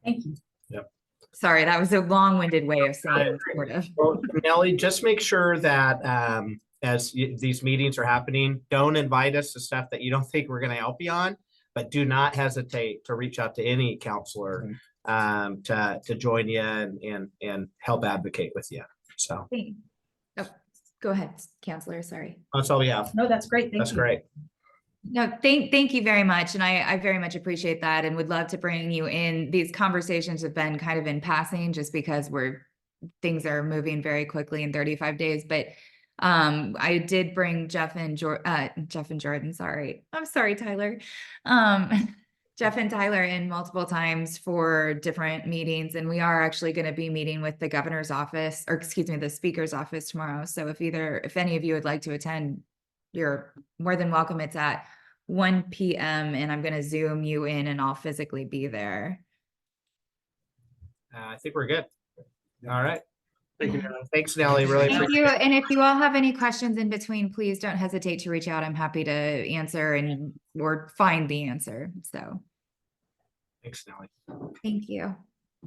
Thank you. Yep. Sorry, that was a long-winded way of saying sort of. Well, Nellie, just make sure that these meetings are happening, don't invite us to stuff that you don't think we're going to help you on, but do not hesitate to reach out to any counselor to join you and help advocate with you. So Go ahead, counselor. Sorry. That's all we have. No, that's great. Thank you. That's great. No, thank you very much. And I very much appreciate that and would love to bring you in. These conversations have been kind of in passing just because things are moving very quickly in 35 days. But I did bring Jeff and Jordan, sorry. I'm sorry, Tyler. Jeff and Tyler in multiple times for different meetings. And we are actually going to be meeting with the governor's office, or excuse me, the speaker's office tomorrow. So if any of you would like to attend, you're more than welcome. It's at 1 p.m. and I'm going to Zoom you in and I'll physically be there. I think we're good. All right. Thank you, Nellie. Thanks, Nellie. Really Thank appreciate you. it. And if you all have any questions in between, please don't hesitate to reach out. I'm happy to answer or find the answer. So Thanks, Nellie. thank you.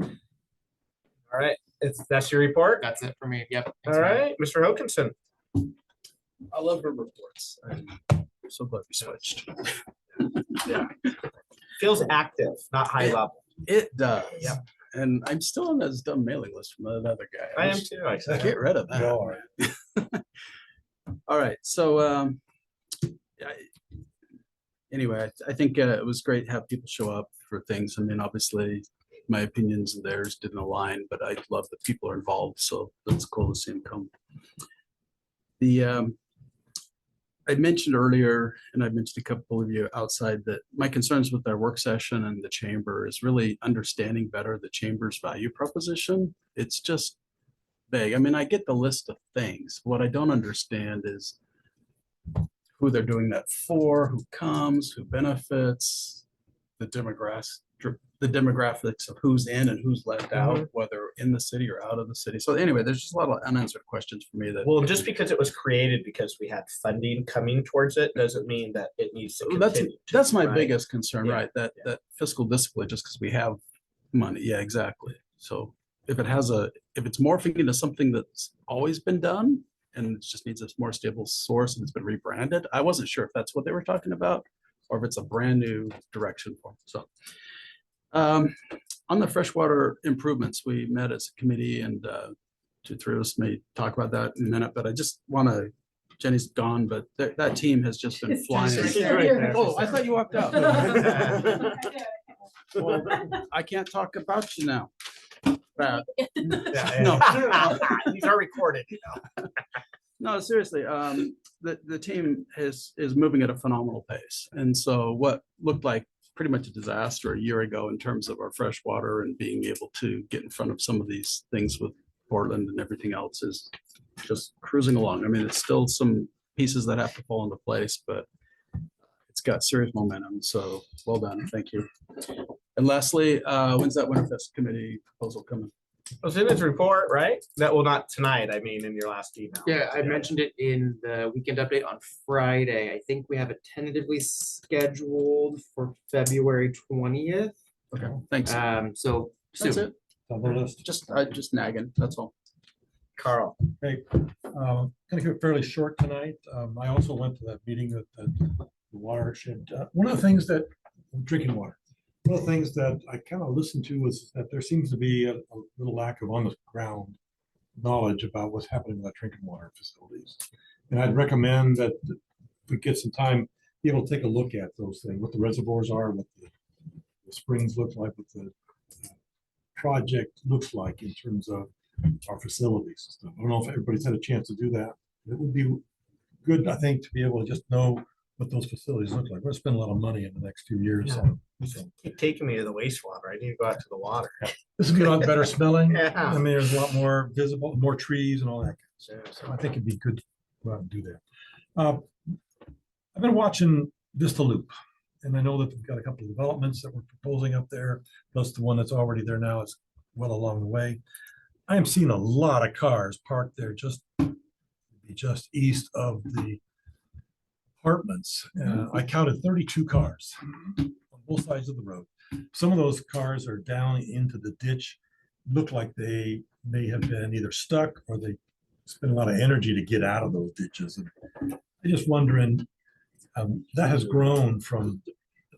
All right. That's your report? That's it for me. Yep. All right, Mr. Hokinson. I love her reports. I'm so glad we switched. Yeah. Feels active, not high level. It does. Yeah. And I'm still on this dumb mailing list from that other guy. I am too. I get rid of that. All right. So anyway, I think it was great to have people show up for things. I mean, obviously my opinions and theirs didn't align, but I love that people are involved. So that's cool to see them come. I mentioned earlier, and I mentioned a couple of you outside, that my concerns with our work session and the chamber is really understanding better the chamber's value proposition. It's just vague. I mean, I get the list of things. What I don't understand is who they're doing that for, who comes, who benefits, the demographics of who's in and who's left out, whether in the city or out of the city. So anyway, there's just a lot of unanswered questions for me that. Well, just because it was created because we had funding coming towards it, doesn't mean that it needs to continue. That's my right? biggest concern, Yeah, right? That fiscal discipline, just because we have money. Yeah, exactly. So if it's morphing into something that's always been done and it just needs a more stable source and it's been rebranded, I wasn't sure if that's what they were talking about or if it's a brand new direction for. So on the freshwater improvements, we met as a committee and 2-3 of us may talk about that in a minute, but I just want to, Jenny's gone, but that team has just been flying. She's right there. Oh, I thought you walked out. Well, I can't talk about you now. No. These are recorded, you know. No, seriously, the team is moving at a phenomenal pace. And so what looked like pretty much a disaster a year ago in terms of our fresh water and being able to get in front of some of these things with Portland and everything else is just cruising along. I mean, it's still some pieces that have to fall into place, but it's got serious momentum. So well done. Thank you. And lastly, when's that Winterfest committee proposal coming? It was in his report, right? That will not tonight, I mean, in your last email. Yeah, I mentioned it in the weekend update on Friday. I think we have it tentatively scheduled for February 20th. Okay, thanks. So That's soon. it. On the list. Just nagging, that's all. Carl. Hey, gonna keep it fairly short tonight. I also went to that meeting at the watershed. One of the things that, drinking water, one of the things that I kind of listened to was that there seems to be a little lack of on the ground knowledge about what's happening with our drinking water facilities. And I'd recommend that if we get some time, be able to take a look at those things, what the reservoirs are, what the springs look like, what the project looks like in terms of our facilities and stuff. I don't know if everybody's had a chance to do that. It would be good, I think, to be able to just know what those facilities look like. We're gonna spend a lot of money in the next few years. Yeah. So Keep taking me to the wastewater. I need to go out to the water. this would be a lot better smelling. Yeah. I mean, there's a lot more visible, more trees and all that. So I think it'd be good to go out and do that. I've been watching Vista Loop, and I know that we've got a couple of developments that we're proposing up there, plus the one that's already there now is well along the way. I am seeing a lot of cars parked there just east of the apartments. I counted 32 cars on both sides of the road. Some of those cars are down into the ditch, look like they may have been either stuck or they spent a lot of energy to get out of those ditches. And I'm just wondering, that has grown from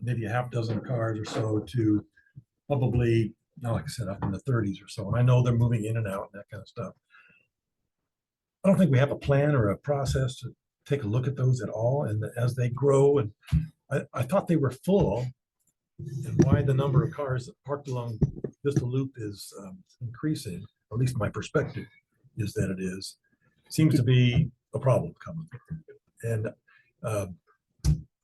maybe a half dozen cars or so to probably, like I said, up in the 30s or so. And I know they're moving in and out and that kind of stuff. I don't think we have a plan or a process to take a look at those at all. And as they grow, and I thought they were full, and why the number of cars parked along Vista Loop is increasing, or at least my perspective is that it is, seems to be a problem coming. And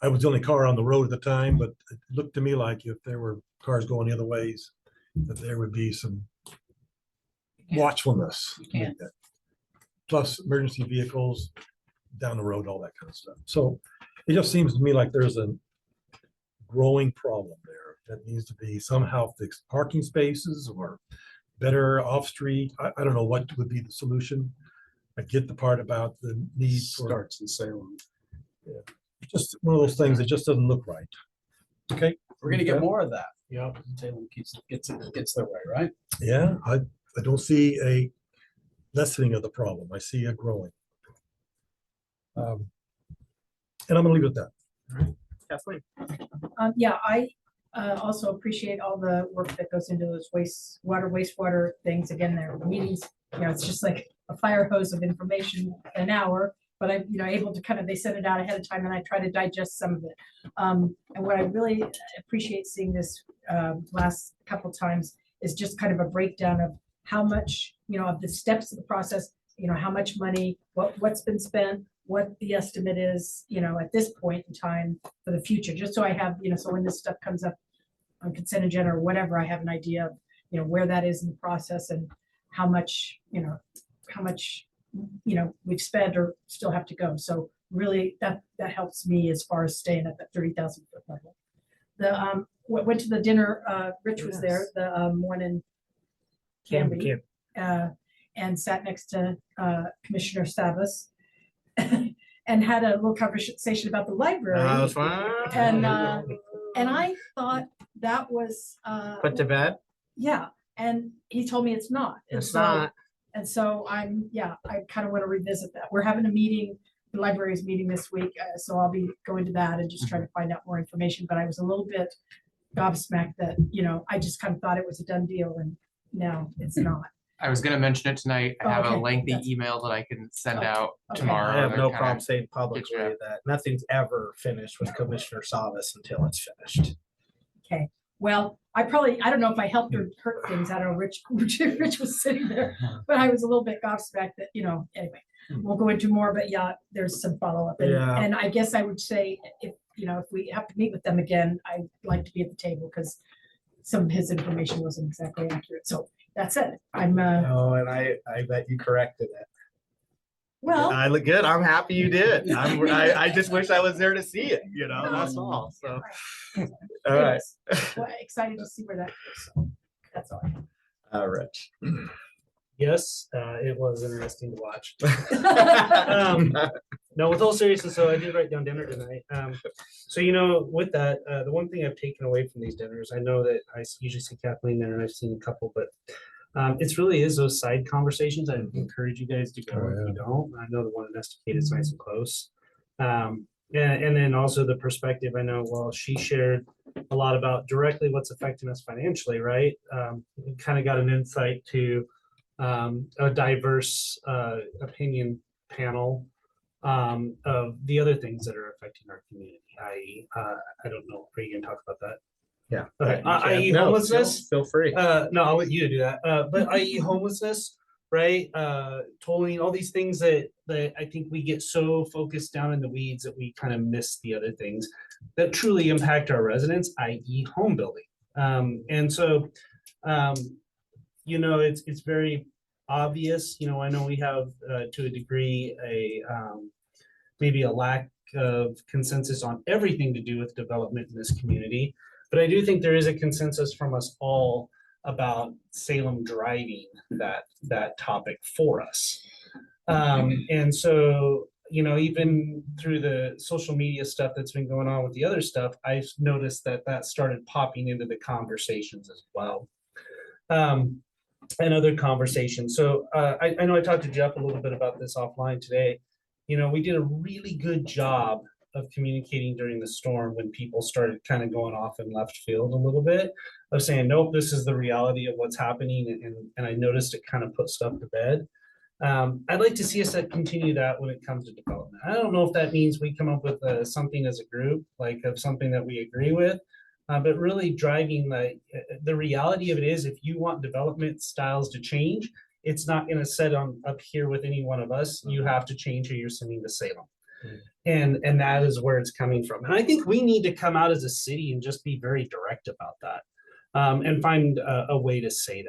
I was the only car on the road at the time, but it looked to me like if there were cars going the other ways, that there would be some watchfulness. Plus emergency vehicles down the road, all that kind of stuff. So it just seems to me like there's a growing problem there that needs to be somehow fixed. Parking spaces or better off-street. I don't know what would be the solution. I get the part about the need for Starts in Salem. Yeah. Just one of those things that just doesn't look right. Okay. We're gonna get more of that. Yeah, Salem gets their way, right? Yeah, I don't see a lessening of the problem. I see a growing. And I'm gonna leave it at that. All right. Kathleen. Yeah, I also appreciate all the work that goes into those wastewater things. Again, their meetings, it's just like a fire hose of information an hour, but I'm, able to kind of, they send it out ahead of time and I try to digest some of it. And what I really appreciate seeing this last couple times is just kind of a breakdown of how much, of the steps of the process, how much money, what's been spent, what the estimate is, at this point in time for the future, just so I have, so when this stuff comes up on consent agenda or whatever, I have an idea of, where that is in the process and how much, we've spent or still have to go. So really that helps me as far as staying at that 30,000 foot level. The, went to the dinner, Rich was there, the one in Canby, and sat next to Commissioner Savas and had a little conversation about the library. That was fun. And I thought that was Put to bed? yeah, and he told me it's not. And It's so- not. And so I kind of want to revisit that. We're having a meeting, the library is meeting this week, so I'll be going to that and just trying to find out more information. But I was a little bit gobsmacked that, I just kind of thought it was a done deal and no, it's not. I was gonna mention it tonight. I Oh, have a okay. lengthy That's- email that I can send Okay. out Okay. tomorrow. I have that no kinda problem saying gets publicly you- that nothing's ever finished with Commissioner Savas until it's finished. Okay, well, I don't know if I helped or hurt things. I don't know, Rich was sitting there, but I was a little bit gobsmacked that, anyway, we'll go into more, but yeah, there's some follow-up. Yeah. And I guess I would say if we have to meet with them again, I'd like to be at the table because some of his information wasn't exactly accurate. So that's it. I'm, Oh, and I bet you corrected it. well, I look good. I'm happy you did. I just wish I was there to see it, that's all. So, all right. well, excited to see where that goes. So that's all. Rich. Yes, it was interesting to watch. No, with all seriousness, so I did write down dinner tonight. So, with that, the one thing I've taken away from these dinners, I know that I usually see Kathleen there and I've seen a couple, but it's really is those side conversations. I encourage you guys to go if you don't. I know the one in Esticade is nice and close. And then also the perspective, I know, well, she shared a lot about directly what's affecting us financially, right? We kind of got an insight to a diverse opinion panel of the other things that are affecting our community. I don't know, are you gonna talk about that? Yeah. Okay, i.e. No, homelessness. Feel free. No, I'll let you do that. But i.e. homelessness, right? Tolling, all these things that I think we get so focused down in the weeds that we kind of miss the other things that truly impact our residents, i.e. home building. And so, it's very obvious, I know we have to a degree maybe a lack of consensus on everything to do with development in this community. But I do think there is a consensus from us all about Salem driving that topic for us. And so, even through the social media stuff that's been going on with the other stuff, I've noticed that started popping into the conversations as well. And other conversations. So I know I talked to Jeff a little bit about this offline today. We did a really good job of communicating during the storm when people started kind of going off in left field a little bit of saying, nope, this is the reality of what's happening. And I noticed it kind of put stuff to bed. I'd like to see us continue that when it comes to development. I don't know if that means we come up with something as a group, like of something that we agree with. But really driving the reality of it is if you want development styles to change, it's not going to set on up here with any one of us. You have to change who you're sending to Salem. And that is where it's coming from. And I think we need to come out as a city and just be very direct about that and find a way to say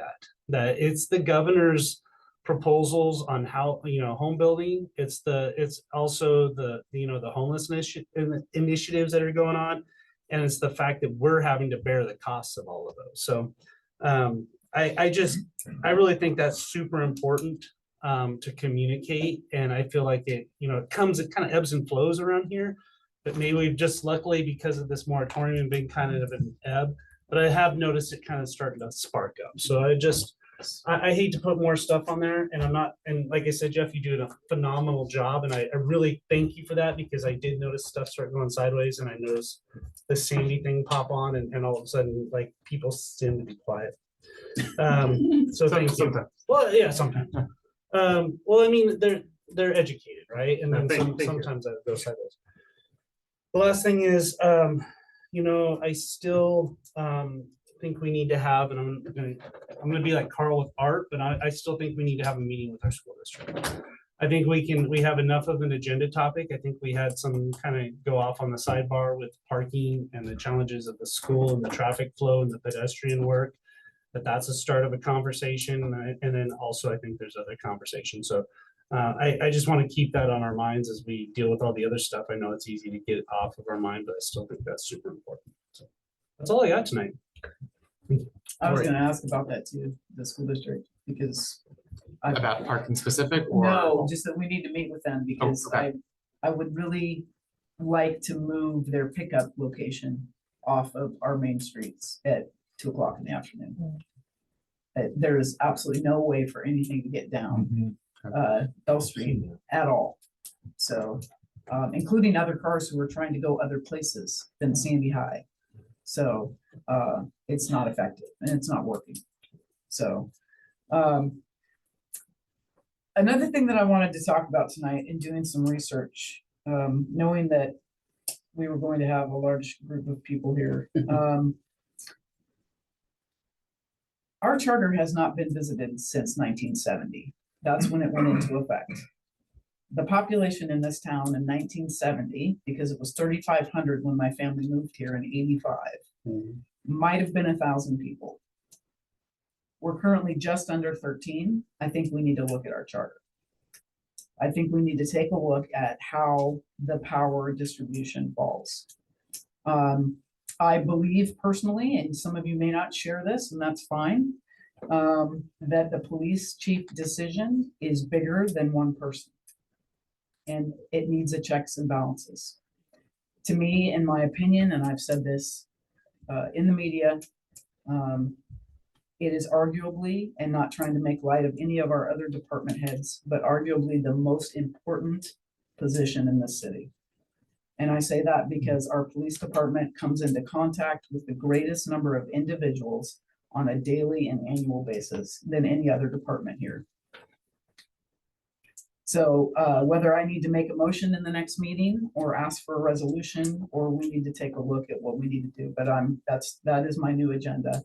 that it's the governor's proposals on how, home building. It's also the homelessness initiatives that are going on. And it's the fact that we're having to bear the costs of all of those. So I really think that's super important to communicate. And I feel like it kind of ebbs and flows around here, but maybe we've just luckily because of this moratorium been kind of an ebb, but I have noticed it kind of starting to spark up. So I hate to put more stuff on there and like I said, Jeff, you do a phenomenal job. And I really thank you for that because I did notice stuff start going sideways and I noticed the Sandy thing pop on and all of a sudden like people seem to be quiet. So thank you. Sometimes. Well, yeah, sometimes. Well, I mean, they're educated, right? And then Thank you. sometimes that goes sideways. The last thing is, I still think we need to have, and I'm gonna be like Carl with art, but I still think we need to have a meeting with our school district. I think we have enough of an agenda topic. I think we had some kind of go off on the sidebar with parking and the challenges of the school and the traffic flow and the pedestrian work. But that's a start of a conversation. And then also I think there's other conversations. So I just want to keep that on our minds as we deal with all the other stuff. I know it's easy to get off of our mind, but I still think that's super important. So that's all I got tonight. I was gonna ask about that too, the school district, because. About parking specific or? No, just that we need to meet with them because okay. I would really like to move their pickup location off of our main streets at 2 o'clock in the afternoon. There is absolutely no way for anything to get down Bell Street at all. So, including other cars who are trying to go other places than Sandy High. So, it's not effective and it's not working. So, another thing that I wanted to talk about tonight in doing some research, knowing that we were going to have a large group of people here. Our charter has not been visited since 1970. That's when it went into effect. The population in this town in 1970, because it was 3,500 when my family moved here in 85, might have been 1,000 people. We're currently just under 13. I think we need to look at our charter. I think we need to take a look at how the power distribution falls. I believe personally, and some of you may not share this, and that's fine, that the police chief decision is bigger than one person. And it needs a checks and balances. To me, in my opinion, and I've said this in the media, it is arguably, and not trying to make light of any of our other department heads, but arguably the most important position in this city. And I say that because our police department comes into contact with the greatest number of individuals on a daily and annual basis than any other department here. So whether I need to make a motion in the next meeting or ask for a resolution, or we need to take a look at what we need to do, but that is my new agenda.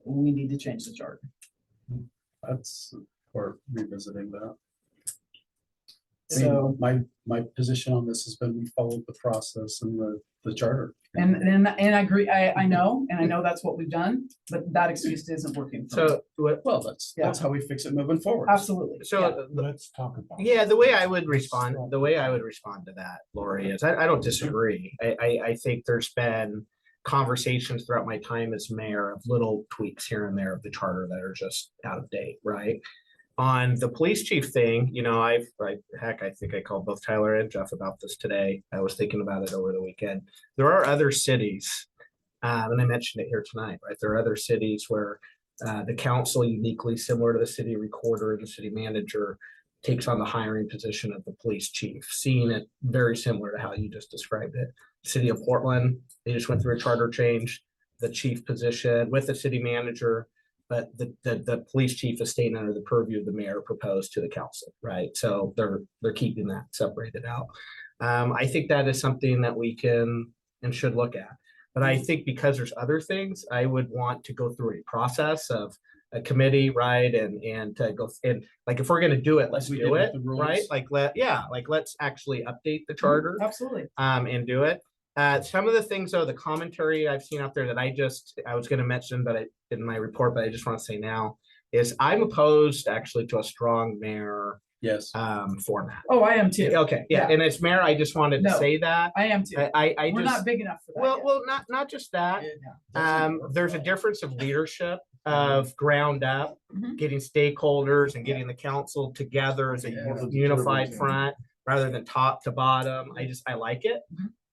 We need to change the charter. That's for revisiting that. So my position on this has been we followed the process and the charter. and I agree. I know, and I know that's what we've done, but that excuse isn't working. For me. So, Well, that's how we fix it moving forward. Absolutely. so Let's talk about. yeah, the way I would respond to that, Lori, is I don't disagree. I think there's been conversations throughout my time as mayor of little tweaks here and there of the charter that are just out of date, right? On the police chief thing, you know, I think I called both Tyler and Jeff about this today. I was thinking about it over the weekend. There are other cities, and I mentioned it here tonight, right? There are other cities where the council, uniquely similar to the city recorder and the city manager, takes on the hiring position of the police chief, seeing it very similar to how you just described it. City of Portland, they just went through a charter change, the chief position with the city manager, but the police chief is staying under the purview of the mayor proposed to the council, right? So they're keeping that separated out. I think that is something that we can and should look at. But I think because there's other things, I would want to go through a process of a committee, right? And to go and like, if we're going to do it, let's do it, right? Like, let's actually update the charter. Absolutely. And do it. Some of the things though, the commentary I've seen out there that I was going to mention, but in my report, but I just want to say now is I'm opposed actually to a strong mayor format. Oh, I am too. Okay. Yeah. And as mayor, I just wanted to say that. I am too. We're not big enough for that. Well, not just that. There's a difference of leadership of ground up, getting stakeholders and getting the council together as a unified front rather than top to bottom. I like it.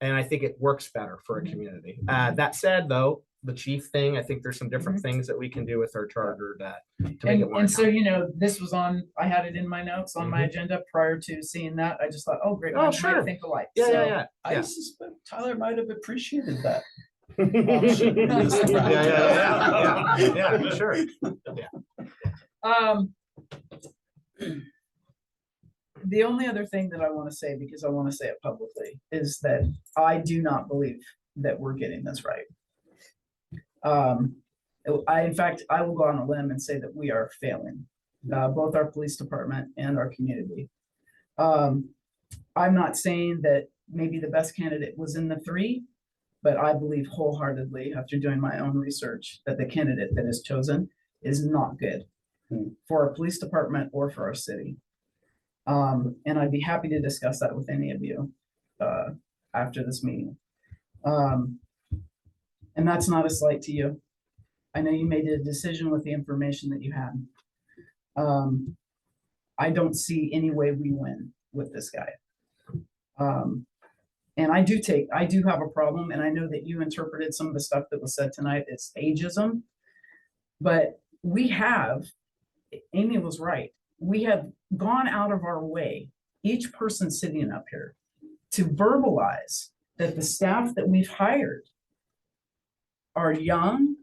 And I think it works better for a community. That said, though, the chief thing, I think there's some different things that we can do with our charter to make it work. And so, you know, this was I had it in my notes on my agenda prior to seeing that. I just thought, oh, great. Oh, I sure. might think alike. Yeah. I suspect Tyler might have appreciated that. Yeah, sure. Yeah. The only other thing that I want to say, because I want to say it publicly, is that I do not believe that we're getting this right. In fact, I will go on a limb and say that we are failing, both our police department and our community. I'm not saying that maybe the best candidate was in the three, but I believe wholeheartedly, after doing my own research, that the candidate that is chosen is not good for our police department or for our city. And I'd be happy to discuss that with any of you after this meeting. And that's not a slight to you. I know you made a decision with the information that you had. I don't see any way we win with this guy. And I do have a problem, and I know that you interpreted some of the stuff that was said tonight as ageism, but Amy was right. We have gone out of our way, each person sitting up here, to verbalize that the staff that we've hired are young,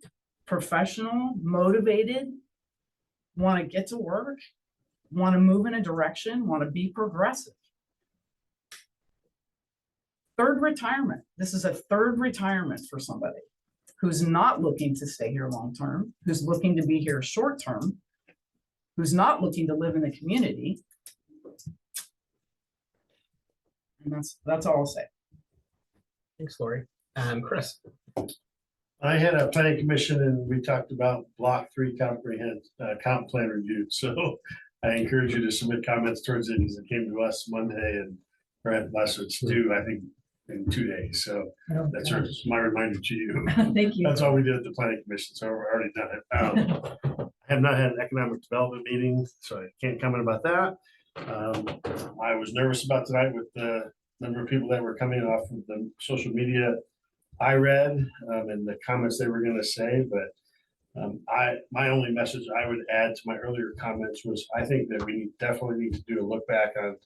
professional, motivated, want to get to work, want to move in a direction, want to be progressive. Third retirement. This is a third retirement for somebody who's not looking to stay here long-term, who's looking to be here short-term, who's not looking to live in the community. And that's all I'll say. Thanks, Lori. Chris. I had a planning commission and we talked about block 3 comp plan review. So I encourage you to submit comments towards it because it came to us Monday and it's due, I think, in 2 days. So that's my reminder to you. Thank you. That's all we did at the planning commission. So we're already done it. I have not had an economic development meeting, so I can't comment about that. I was nervous about tonight with the number of people that were coming off of the social media I read and the comments they were going to say, but my only message I would add to my earlier comments was I think that we definitely need to do a look back on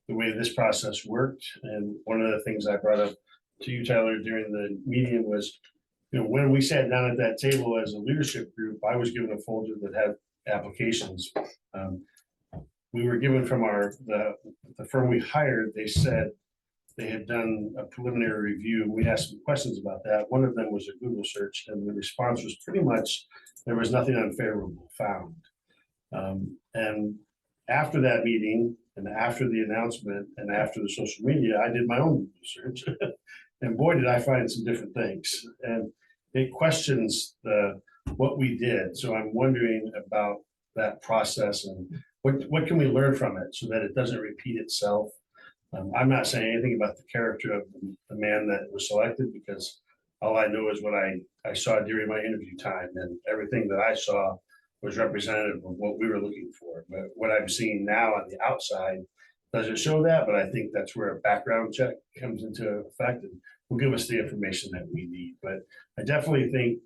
the way this process worked. And one of the things I brought up to you, Tyler, during the meeting was, when we sat down at that table as a leadership group, I was given a folder that had applications. We were given from the firm we hired. They said they had done a preliminary review. We asked some questions about that. One of them was a Google search, and the response was pretty much there was nothing unfavorable found. And after that meeting, and after the announcement, and after the social media, I did my own research, and boy, did I find some different things. And it questions what we did. So I'm wondering about that process and what can we learn from it so that it doesn't repeat itself. I'm not saying anything about the character of the man that was selected because all I know is what I saw during my interview time, and everything that I saw was representative of what we were looking for. But what I'm seeing now on the outside doesn't show that, but I think that's where a background check comes into effect and will give us the information that we need. But I definitely think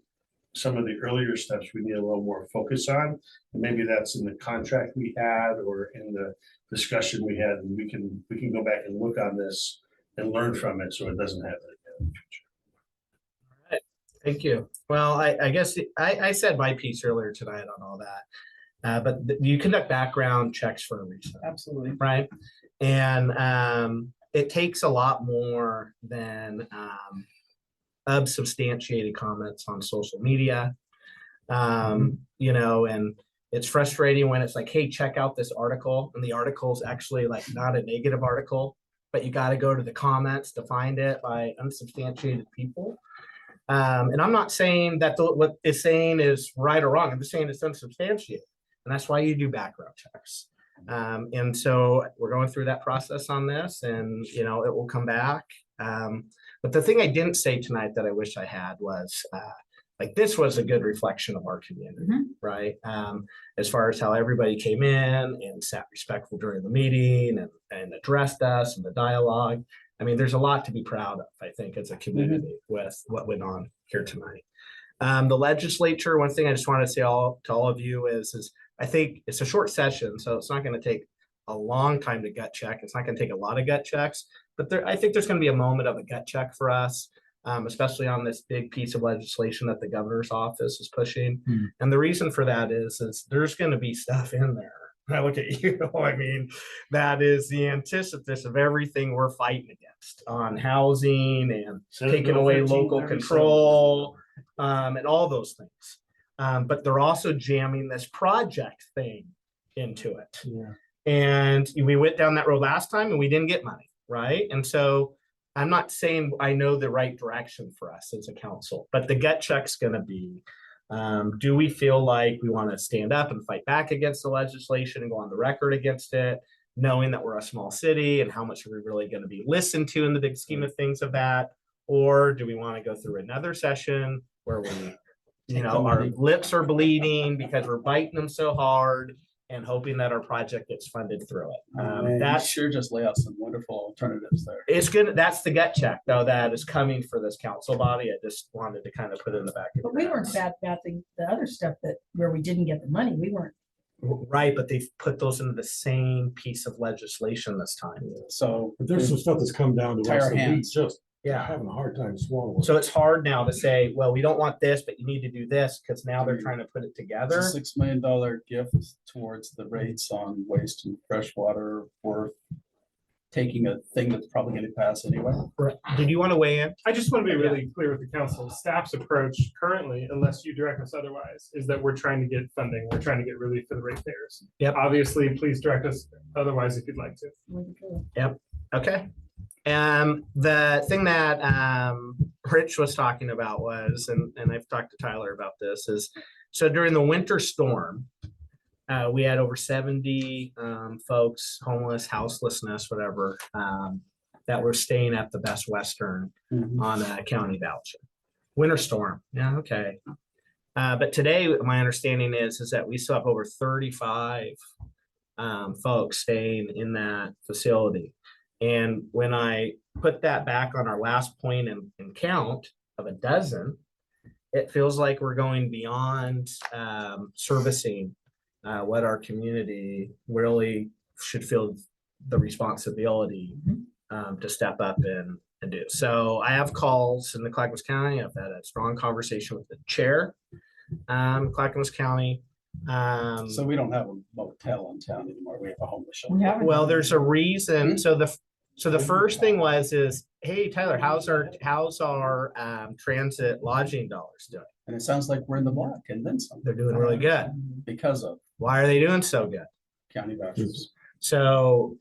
some of the earlier steps we need a little more focus on, and maybe that's in the contract we had or in the discussion we had, and we can go back and look on this and learn from it so it doesn't happen again in the future. All right, thank you. Well, I guess I said my piece earlier tonight on all that, but you conduct background checks for a reason. Absolutely. Right. And it takes a lot more than unsubstantiated comments on social media. And it's frustrating when it's like, hey, check out this article, and the article is actually like not a negative article, but you got to go to the comments to find it by unsubstantiated people. And I'm not saying that what it's saying is right or wrong. I'm just saying it's unsubstantiated, and that's why you do background checks. And so we're going through that process on this, and it will come back. But the thing I didn't say tonight that I wish I had was this was a good reflection of our community, right? As far as how everybody came in and sat respectful during the meeting and addressed us and the dialogue. I mean, there's a lot to be proud of, I think, as a community with what went on here tonight. The legislature, one thing I just want to say to all of you is I think it's a short session, so it's not going to take a long time to gut check. It's not going to take a lot of gut checks, but I think there's going to be a moment of a gut check for us, especially on this big piece of legislation that the governor's office is pushing. And the reason for that is there's going to be stuff in there. I look at you, I mean, that is the antithesis of everything we're fighting against on housing and taking away local control and all those things. But they're also jamming this project thing into it. And we went down that road last time and we didn't get money, right? And so I'm not saying I know the right direction for us as a council, but the gut check's gonna be, do we feel like we want to stand up and fight back against the legislation and go on the record against it, knowing that we're a small city and how much are we really going to be listened to in the big scheme of things of that? Or do we want to go through another session where we, our lips are bleeding because we're biting them so hard and hoping that our project gets funded through it? You That's sure just lay out some wonderful alternatives there. it's good. That's the gut check though that is coming for this council body. I just wanted to kind of put it in the back of But your we weren't heads. bad about the other stuff that, where we didn't get the money, we weren't. Right, but they've put those into the same piece of legislation this time. So But there's some stuff that's come down to Tie us our that we hands. just Yeah. having a hard time swallowing. So it's hard now to say, well, we don't want this, but you need to do this, because now they're trying to put it it's a together. $6 million gift towards the rates on waste and freshwater worth taking a thing that's probably gonna pass anyway. Did you want to weigh in? I just want to be really clear with the council. Staff's approach currently, unless you direct us otherwise, is that we're trying to get funding. We're trying to get relief for the ratepayers. Yep. Obviously, please direct us otherwise if you'd like to. Yep. Okay. The thing that Rich was talking about was, and I've talked to Tyler about this, is so during the winter storm, we had over 70 folks, homeless, houselessness, whatever, that were staying at the Best Western on a county voucher. Winter storm, yeah, okay. But today, my understanding is that we still have over 35 folks staying in that facility. And when I put that back on our last point and count of a dozen, it feels like we're going beyond servicing what our community really should feel the responsibility to step up and do. So I have calls in the Clackamas County. I've had a strong conversation with the chair, Clackamas County. So we don't have a motel in town anymore. We have a homeless shelter. Well, there's a reason. So the first thing is, hey, Tyler, how's our transit lodging dollars doing? And it sounds like we're in the black and then some. They're doing really good. Because of Why are they doing so good? county vouchers. So,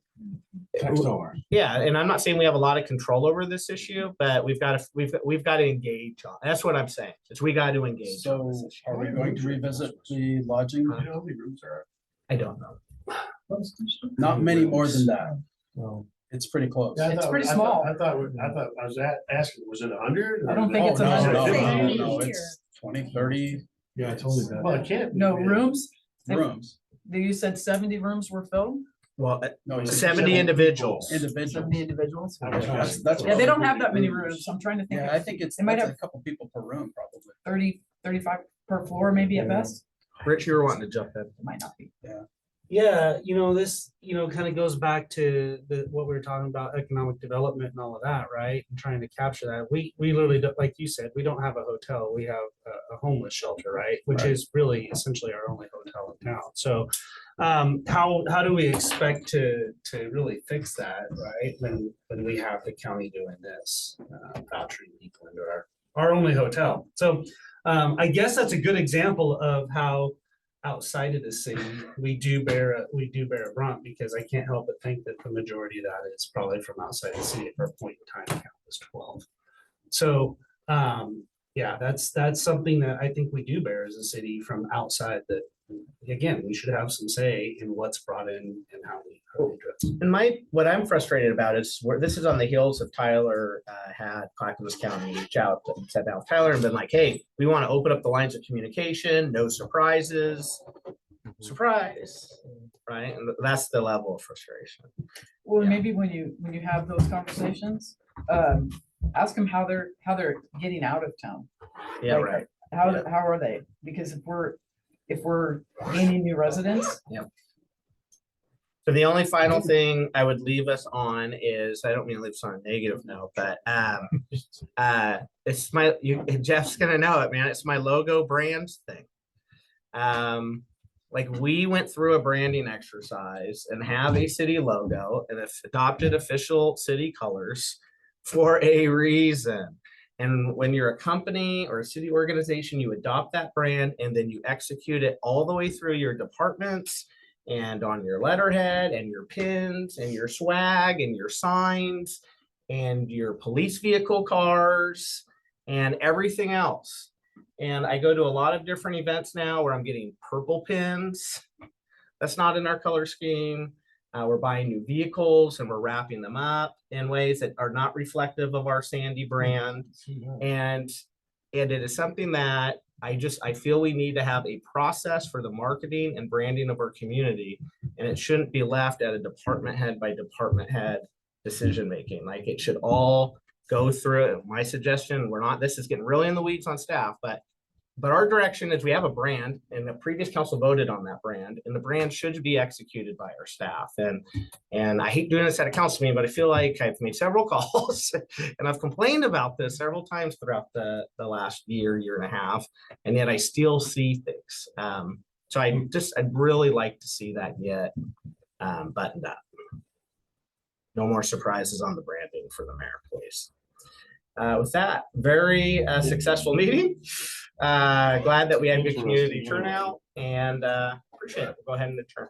Tax dollars. yeah, and I'm not saying we have a lot of control over this issue, but we've got to engage on. That's what I'm saying. Is we got to engage. on So this issue. are we going to revisit the lodging? I don't know. Not many more than that. No. It's pretty close. Yeah, I It's thought- pretty I thought- small. I thought, I was asking, was it 100? I don't think it's Oh, no, 100. no, no, Say no, here. it's 20, 30 Yeah, it's only that. Well, it can't. be, No, man. rooms? rooms. You said 70 rooms were filled? Well, No, it's 70 individuals. Individuals. 70 individuals? That's Yeah, they don't have that many rooms. I'm trying to think. Yeah, I think it's, They might that's a have couple people per room probably. 30, 35 per floor, maybe at best. Rich, you were wanting to jump in. It might not be. Yeah, this, kind of goes back to what we were talking about, economic development and all of that, right? And trying to capture that. We literally, like you said, we don't have a hotel. We have a homeless shelter, right? Which Right. is really essentially our only hotel in town. So how do we expect to really fix that, right? When we have the county doing this, vouchering people into our only hotel. So I guess that's a good example of how outside of the city, we do bear a brunt, because I can't help but think that the majority of that is probably from outside the city. For a point in time, the count was 12. So yeah, that's something that I think we do bear as a city from outside, that again, we should have some say in what's brought in and how we address it. And what I'm frustrated about is this is on the heels of Tyler had Clackamas County reach out and sat down with Tyler and been like, hey, we want to open up the lines of communication, no surprises, surprise, right? And that's the level of frustration. Well, maybe when you have those conversations, ask them how they're getting out of town. Yeah, Like, right. How Yeah. how are they? Because if we're gaining new residents, So the only final thing I would leave us on is, I don't mean to leave us on a negative note, but it's Jeff's gonna know it, man. It's my logo brands thing. Like we went through a branding exercise and have a city logo and have adopted official city colors for a reason. And when you're a company or a city organization, you adopt that brand and then you execute it all the way through your departments and on your letterhead and your pins and your swag and your signs and your police vehicle cars and everything else. And I go to a lot of different events now where I'm getting purple pins. That's not in our color scheme. We're buying new vehicles and we're wrapping them up in ways that are not reflective of our Sandy brand. And it is something that I feel we need to have a process for the marketing and branding of our community. And it shouldn't be left at a department head by department head decision-making. Like it should all go through it. My suggestion, this is getting really in the weeds on staff, but our direction is we have a brand and the previous council voted on that brand and the brand should be executed by our staff. And I hate doing this at a council meeting, but I feel like I've made several calls and I've complained about this several times throughout the last year and a half, and yet I still see things. So I'd really like to see that get buttoned up. No more surprises on the branding for the mayor, please. With that, very successful meeting. Glad that we had good community turnout and appreciate it. We'll go ahead and adjourn.